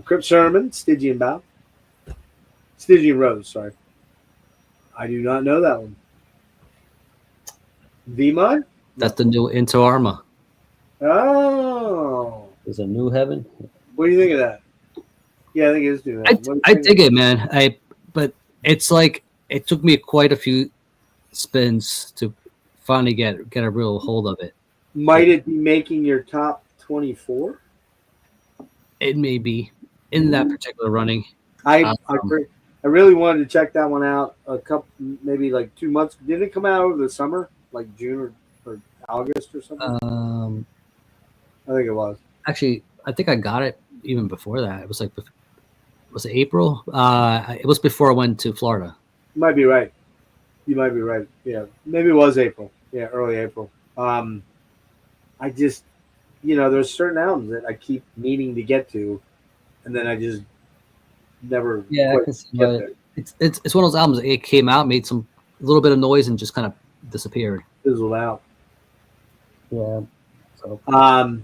Crypt Sermon, Stygian Bow. Stygian Rose, sorry. I do not know that one. V-Mod? That's the new Into Arma. Oh. There's a new heaven. What do you think of that? Yeah, I think it is new album. I dig it, man. But it's like it took me quite a few spins to finally get a real hold of it. Might it be making your top 24? It may be in that particular running. I really wanted to check that one out a couple, maybe like 2 months. Did it come out over the summer, like June or August or something? I think it was. Actually, I think I got it even before that. It was like, was it April? It was before I went to Florida. You might be right. You might be right. Yeah, maybe it was April. Yeah, early April. I just, there's certain albums that I keep needing to get to, and then I just never. Yeah, quite I can see get why. there. It's one of those albums. It came out, made a little bit of noise, and just kind of disappeared. Fizzled out. Yeah. So. All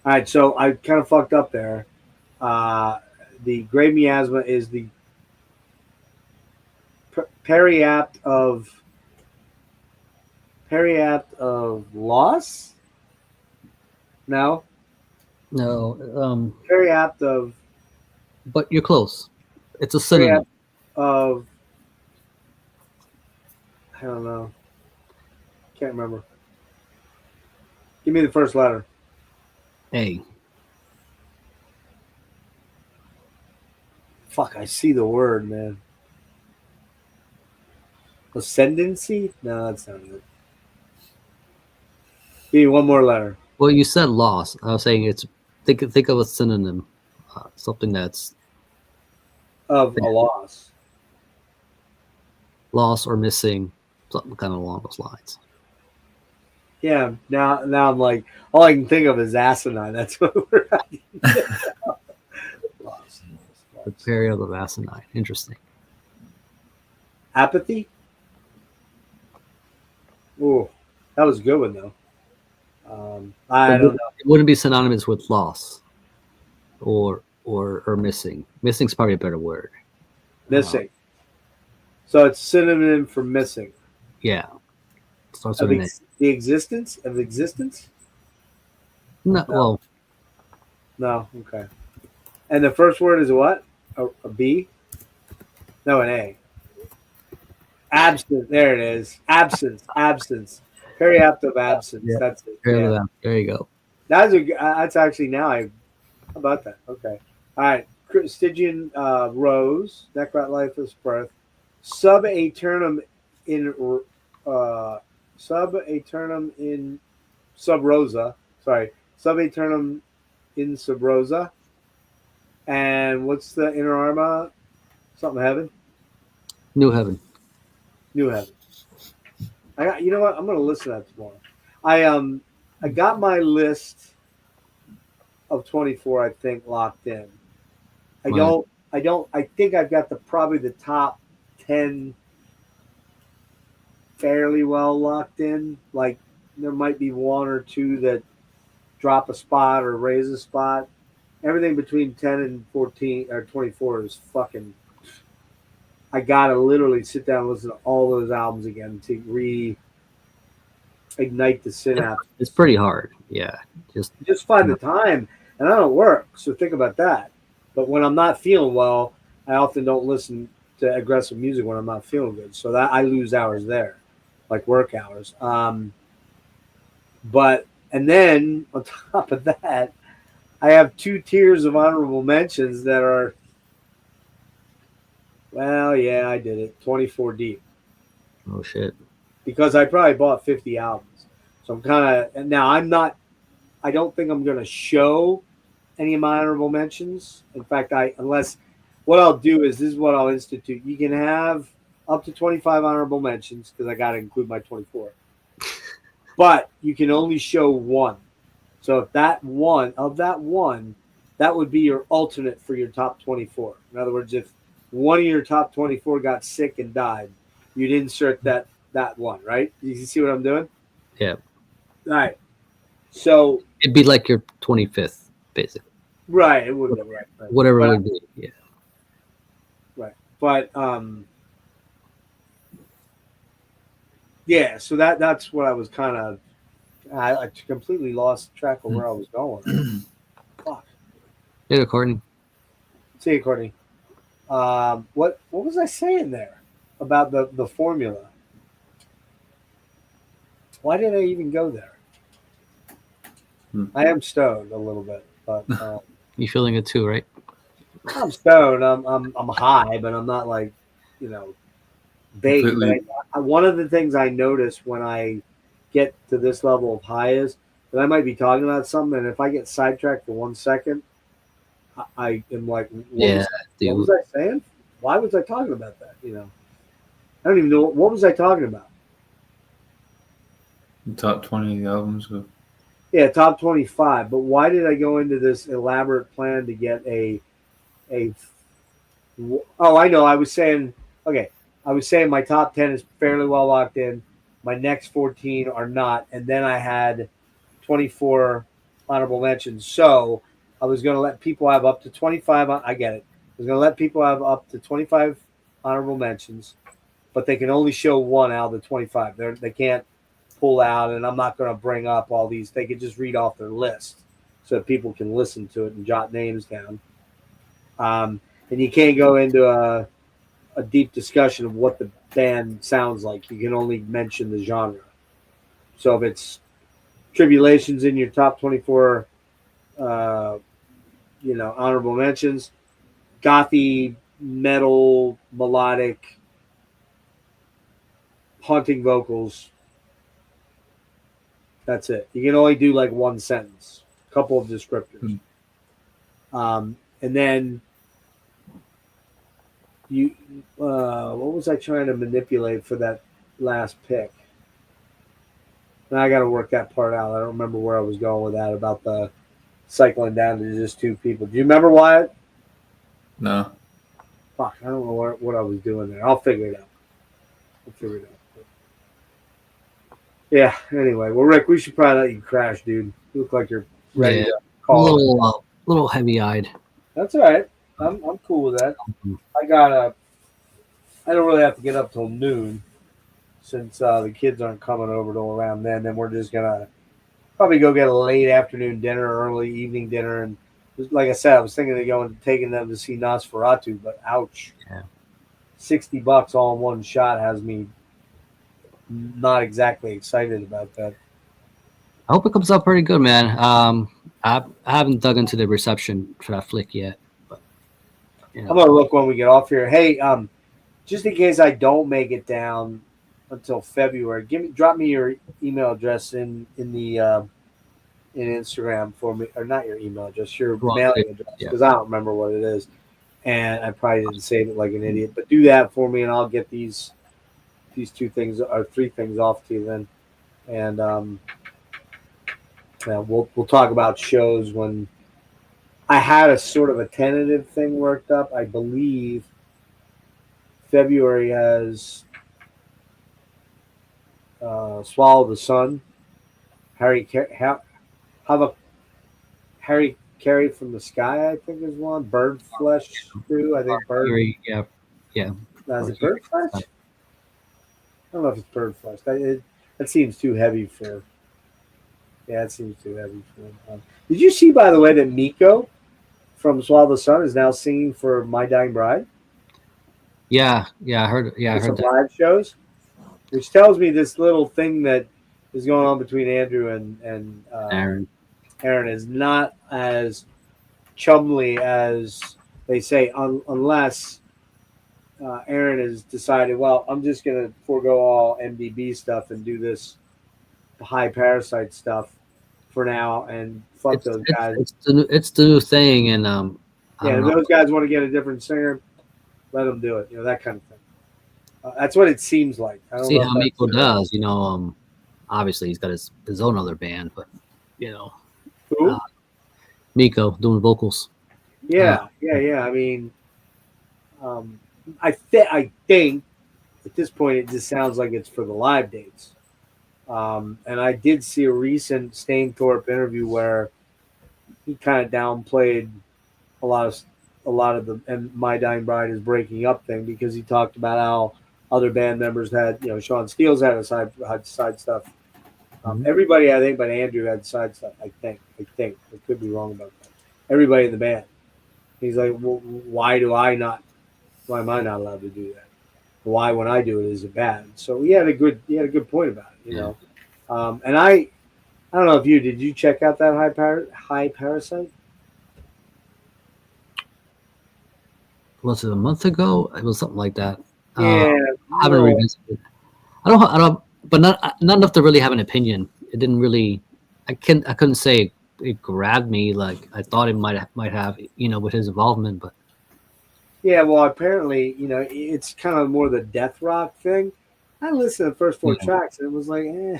right, so I kind of fucked up there. The Grave Miasma is the periapt of loss. No, periapt of. But you're close. It's a synonym of. I don't know. Can't remember. Give me the first letter. A. Fuck, I see the word, man. Ascendancy? No, that's not it. Give me one more letter. Well, you said loss. I was saying think of a synonym, something that's Of a loss. loss or missing, something kind of along those lines. Yeah, now I'm like, all I can think of is asinine. That's what we're loss. The period of asinine. Interesting. Apathy? Oh, that was a good one, though. I don't know. It wouldn't be synonymous with loss or missing. Missing's probably a better word. Missing. So it's synonym for missing. Yeah. Starts with an A. The existence of existence? No, well, No, okay. And the first word is what? A B? No, an A. Absence. There it is. Absence. Periapt of absence. Yeah. That's it. There Yeah. you go. That's actually now how about that? Okay. All right. Stygian rose. Necrot lifeless birth. Sub aeternum in sub rosa. Sorry. Sub aeternum in sub rosa. And what's the inner arma? Something heaven. New heaven. New heaven. You know what? I'm gonna listen to that tomorrow. I got my list of 24, I think, locked in. I think I've got probably the top 10 fairly well locked in. Like there might be one or two that drop a spot or raise a spot. Everything between 10 and 14 or 24 is fucking. I gotta literally sit down and listen to all those albums again to reignite the synapse. It's pretty hard. Yeah. Just find the time, and I don't work, so think about that. But when I'm not feeling well, I often don't listen to aggressive music when I'm not feeling good, so that I lose hours there, like work hours. And then on top of that, I have 2 tiers of honorable mentions that are. Well, yeah, I did it. 24 deep. Oh shit. Because I probably bought 50 albums. So I'm kind of now I don't think I'm going to show any of my honorable mentions. In fact, what I'll do is this is what I'll institute. You can have up to 25 honorable mentions because I got to include my 24. But you can only show one. So if that one, that would be your alternate for your top 24. In other words, if one of your top 24 got sick and died, you'd insert that one, right? You see what I'm doing? Yeah. All right. So it'd be like your 25th, basically. Right. It would be right. Whatever it would be. Yeah. Right. But yeah. So that's what I was kind of. I completely lost track of where I was going. Fuck. Yeah, Courtney. See you, Courtney. What was I saying there about the formula? Why did I even go there? I am stoned a little bit, but You feeling it too, right? I'm stoned. I'm high, but I'm not like, you know, baked. Completely. But one of the things I notice when I get to this level of high is that I might be talking about something, and if I get sidetracked for 1 second, I am like, what was I saying? Why was I talking about that? You know, I don't even know what was I talking about. Top 20 albums of Yeah, top 25. But why did I go into this elaborate plan to get a? Oh, I know. I was saying, okay. I was saying my top 10 is fairly well locked in. My next 14 are not, and then I had 24 honorable mentions. So I was going to let people have up to 25. I get it. I was going to let people have up to 25 honorable mentions, but they can only show one out of the 25. They can't pull out, and I'm not going to bring up all these. They can just read off their list so that people can listen to it and jot names down. And you can't go into a deep discussion of what the band sounds like. You can only mention the genre. So if it's Tribulations in your top 24, honorable mentions, gothy, metal, melodic, haunting vocals. That's it. You can only do like one sentence, a couple of descriptors. And then what was I trying to manipulate for that last pick? Now I got to work that part out. I don't remember where I was going with that about the cycling down to just two people. Do you remember, Wyatt? no. Fuck, I don't know what I was doing there. I'll figure it out. Yeah, anyway. Well, Rick, we should probably let you crash, dude. You look like you're ready to A call it. little heavy-eyed. That's all right. I'm cool with that. I don't really have to get up till noon since the kids aren't coming over till around then. Then we're just gonna probably go get a late afternoon dinner, early evening dinner, and like I said, I was thinking of taking them to see Nosferatu, but ouch, Yeah. $60 all in one shot has me not exactly excited about that. I hope it comes out pretty good, man. I haven't dug into the reception for that flick yet, but I'm gonna look when we get off here. Hey, just in case I don't make it down until February, drop me your email address in Instagram for me, or not your email address, your mailing address, because I don't remember what it is, and I probably didn't save it like an idiot. But do that for me, and I'll get these two things or three things off to you then, and we'll talk about shows when I had a sort of a tentative thing worked up. I believe February has Swallow the Sun, Harry Carey from the Sky, I think is one. Bird Flesh too. I think Bird. Yeah. Is it Bird Flesh? I don't know if it's Bird Flesh. That seems too heavy for. Yeah, it seems too heavy for him. Did you see, by the way, that Miko from Swallow the Sun is now singing for My Dying Bride? Yeah, I heard. Yeah, I heard that. Live shows, which tells me this little thing that is going on between Andrew and Aaron is not as chumly as they say, unless Aaron has decided, well, I'm just going to forego all MDB stuff and do this high parasite stuff for now and fuck those guys. It's the new thing, and if those guys want to get a different singer, let them do it. That kind of thing. That's what it seems like. I don't see know how Miko does. Obviously he's got his own other band, but who? Miko doing vocals. Yeah. I mean, I think at this point it just sounds like it's for the live dates. And I did see a recent Stainthorpe interview where he kind of downplayed a lot of the and My Dying Bride is breaking up thing, because he talked about how other band members had, Sean Steele's had side stuff. Everybody, I think, but Andrew had side stuff. I think. I could be wrong about that. Everybody in the band. He's like, well, why am I not allowed to do that? Why, when I do it, is it bad? So he had a good point about it, you know. And I don't know if did you check out that high parasite? Was it a month ago? It was something like that. Yeah, I haven't revisited. I don't, but not enough to really have an opinion. It didn't really. I couldn't say it grabbed me like I thought it might have. You know, with his involvement, but yeah. Well, apparently, it's kind of more the death rock thing. I listened to the first 4 Yeah. tracks and it was like, yeah,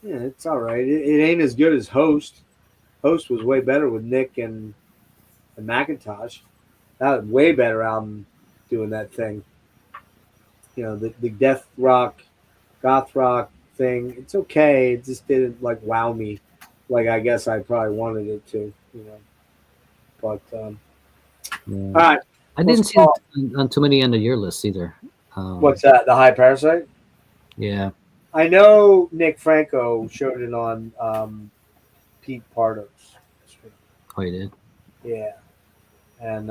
it's all right. It ain't as good as Host. Host was way better with Nick and Macintosh. That was way better album doing that thing. The death rock, goth rock thing. It's okay. It just didn't like wow me, like I guess I probably wanted it to. But all right. I didn't see it on too many end of year lists either. What's that? The High Parasite? Yeah. I know Nick Franco showed it on Pete Pardo's stream. Oh, you did? Yeah. And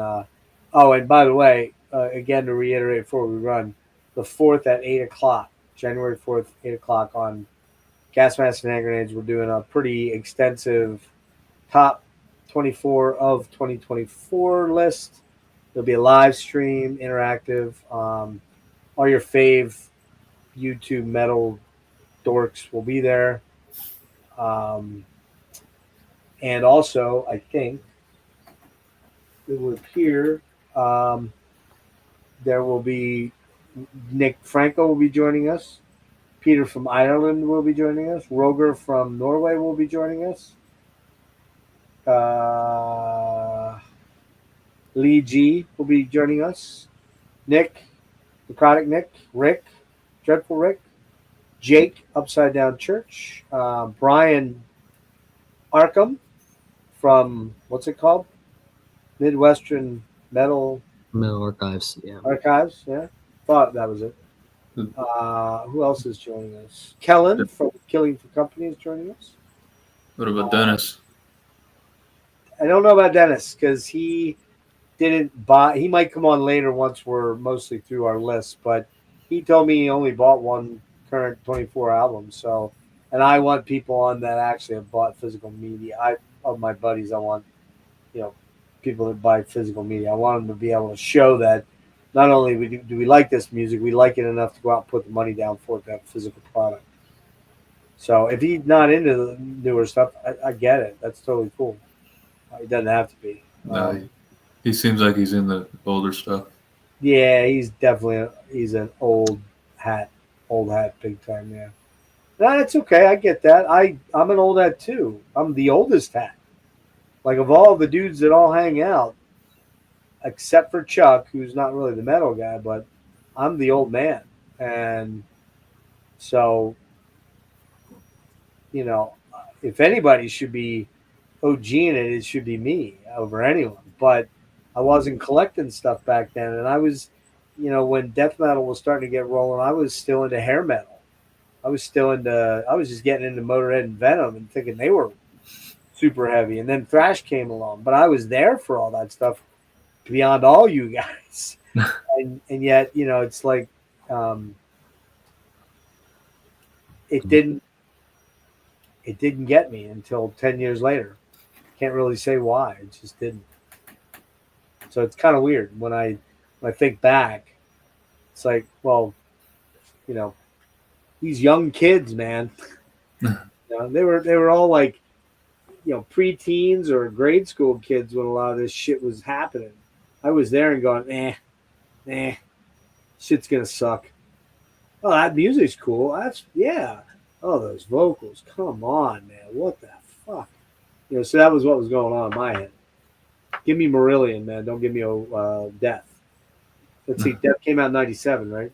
and by the way, again to reiterate before we run, the 4th at 8 o'clock, January 4th, 8 o'clock on Gas Mask and Hand Grenades, we're doing a pretty extensive top 24 of 2024 list. There'll be a live stream, interactive. All your fave YouTube metal dorks will be there. And also, I think it will appear there will be Nick Franco will be joining us. Peter from Ireland will be joining us. Roger from Norway will be joining us. Lee G will be joining us. Nick, Necrotic Nick, Rick, Dreadful Rick, Jake, Upside Down Church, Brian Arkham from, what's it called? Midwestern Metal Metal Archives. Yeah. Archives, yeah. Thought that was it. Who else is joining us? Kellen from Killing for Company is joining us. What about Dennis? I don't know about Dennis because he didn't buy. He might come on later once we're mostly through our list, but he told me he only bought one current 24 album. So, and I want people on that actually have bought physical media. Of my buddies, I want people that buy physical media. I want them to be able to show that not only do we like this music, we like it enough to go out and put the money down for it to have a physical product. So if he's not into the newer stuff, I get it. That's totally cool. It doesn't have to be. No, he seems like he's in the older stuff. Yeah, he's an old hat big time. Yeah, that's okay. I get that. I'm an old hat too. I'm the oldest hat. Like of all the dudes that all hang out, except for Chuck, who's not really the metal guy, but I'm the old man, and so if anybody should be OGing it, it should be me over anyone. But I wasn't collecting stuff back then, and I was, when death metal was starting to get rolling, I was still into hair metal. I was just getting into Motorhead and Venom and thinking they were super heavy, and then thrash came along. But I was there for all that stuff beyond all you guys, and yet it's like it didn't get me until 10 years later. Can't really say why. It just didn't. So it's kind of weird when I think back. It's like, well, these young kids, man. They were all like, preteens or grade school kids when a lot of this shit was happening. I was there and going, shit's gonna suck. Oh, that music's cool. Oh, those vocals. Come on, man. What the fuck? So that was what was going on in my head. Give me Marillion, man. Don't give me Death. Let's see. Death came out in 97, right?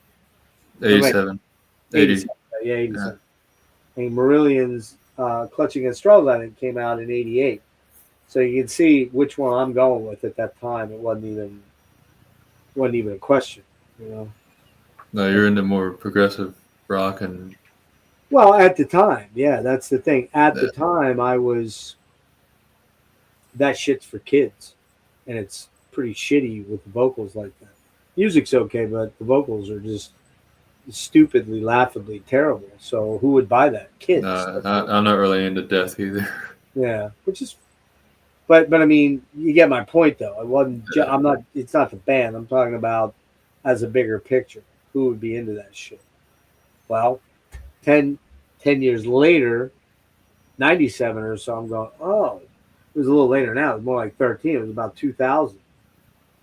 87. 87. Yeah, 87. Yeah. And Marillion's Clutching at Straws, I think, came out in 88. So you can see which one I'm going with at that time. It wasn't even a question, No, you're into more progressive rock and. Well, at the time, yeah, that's the thing. At the time, I was. That shit's for kids. and it's pretty shitty with the vocals like that. Music's okay, but the vocals are just stupidly, laughably terrible. So who would buy that? Kids. I'm not really into death either. Yeah, which is, but I mean, you get my point though. It wasn't. I'm not. It's not the band. I'm talking about as a bigger picture. Who would be into that shit? Well, 10 years later, 97 or so, I'm going, oh, it was a little later now. It was more like 13. It was about 2000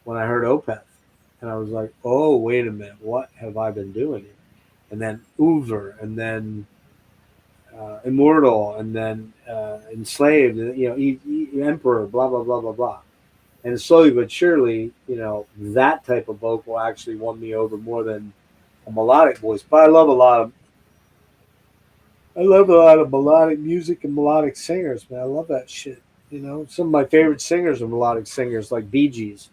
when I heard Opeth. And I was like, oh, wait a minute. What have I been doing here? And then Uber, and then Immortal, and then Enslaved, Emperor, blah, blah, blah, blah, blah. And slowly but surely, that type of vocal actually won me over more than a melodic voice. But I love a lot of melodic music and melodic singers, man. I love that shit. Some of my favorite singers are melodic singers, like Bee Gees.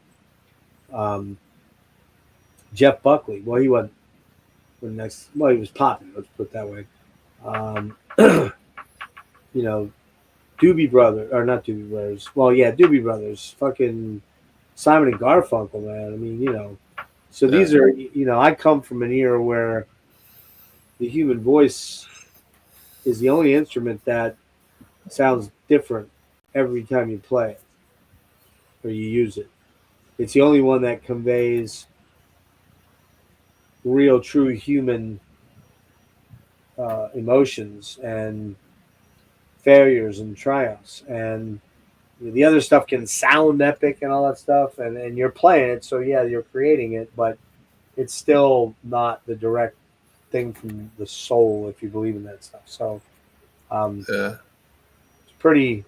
Jeff Buckley. Well, he wasn't. He was popping. Let's put it that way. Doobie Brothers, or not Doobie Brothers. Well, yeah, Doobie Brothers. Fucking Simon and Garfunkel, man. I mean, So these are, I come from an era where the human voice is the only instrument that sounds different every time you play it or you use it. It's the only one that conveys real, true human emotions and failures and triumphs. And the other stuff can sound epic and all that stuff, and you're playing it, so yeah, you're creating it, but it's still not the direct thing from the soul, if you believe in that stuff. So it's pretty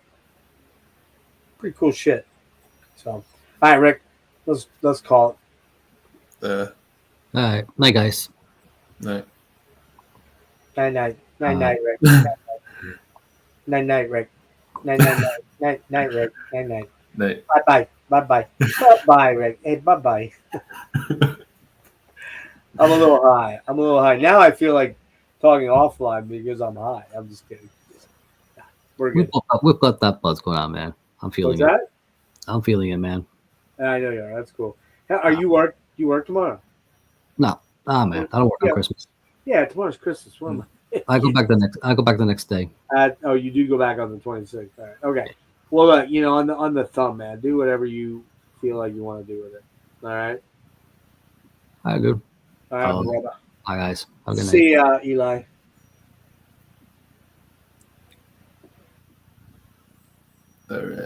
cool shit. So all right, Rick, let's call it. All right, night, guys. Night. Night, Rick. Night, Rick. Night, Rick. Night. Night. Bye, Rick. Hey, bye. I'm a little high. Now I feel like talking offline because I'm high. I'm just kidding. We're good. We've got that buzz going on, man. I'm feeling What's it. that? I'm feeling it, man. I know you are. That's cool. Are you work? You work tomorrow? No, man. I don't work on Christmas. Yeah, tomorrow's Christmas. What am I? I go back the next day. You do go back on the 26th. All right. Okay. Well, on the thumb, man. Do whatever you feel like you want to do with it. All right. All right, dude. All right, brother. Bye, guys. Have a good night. See ya, Eli. All right.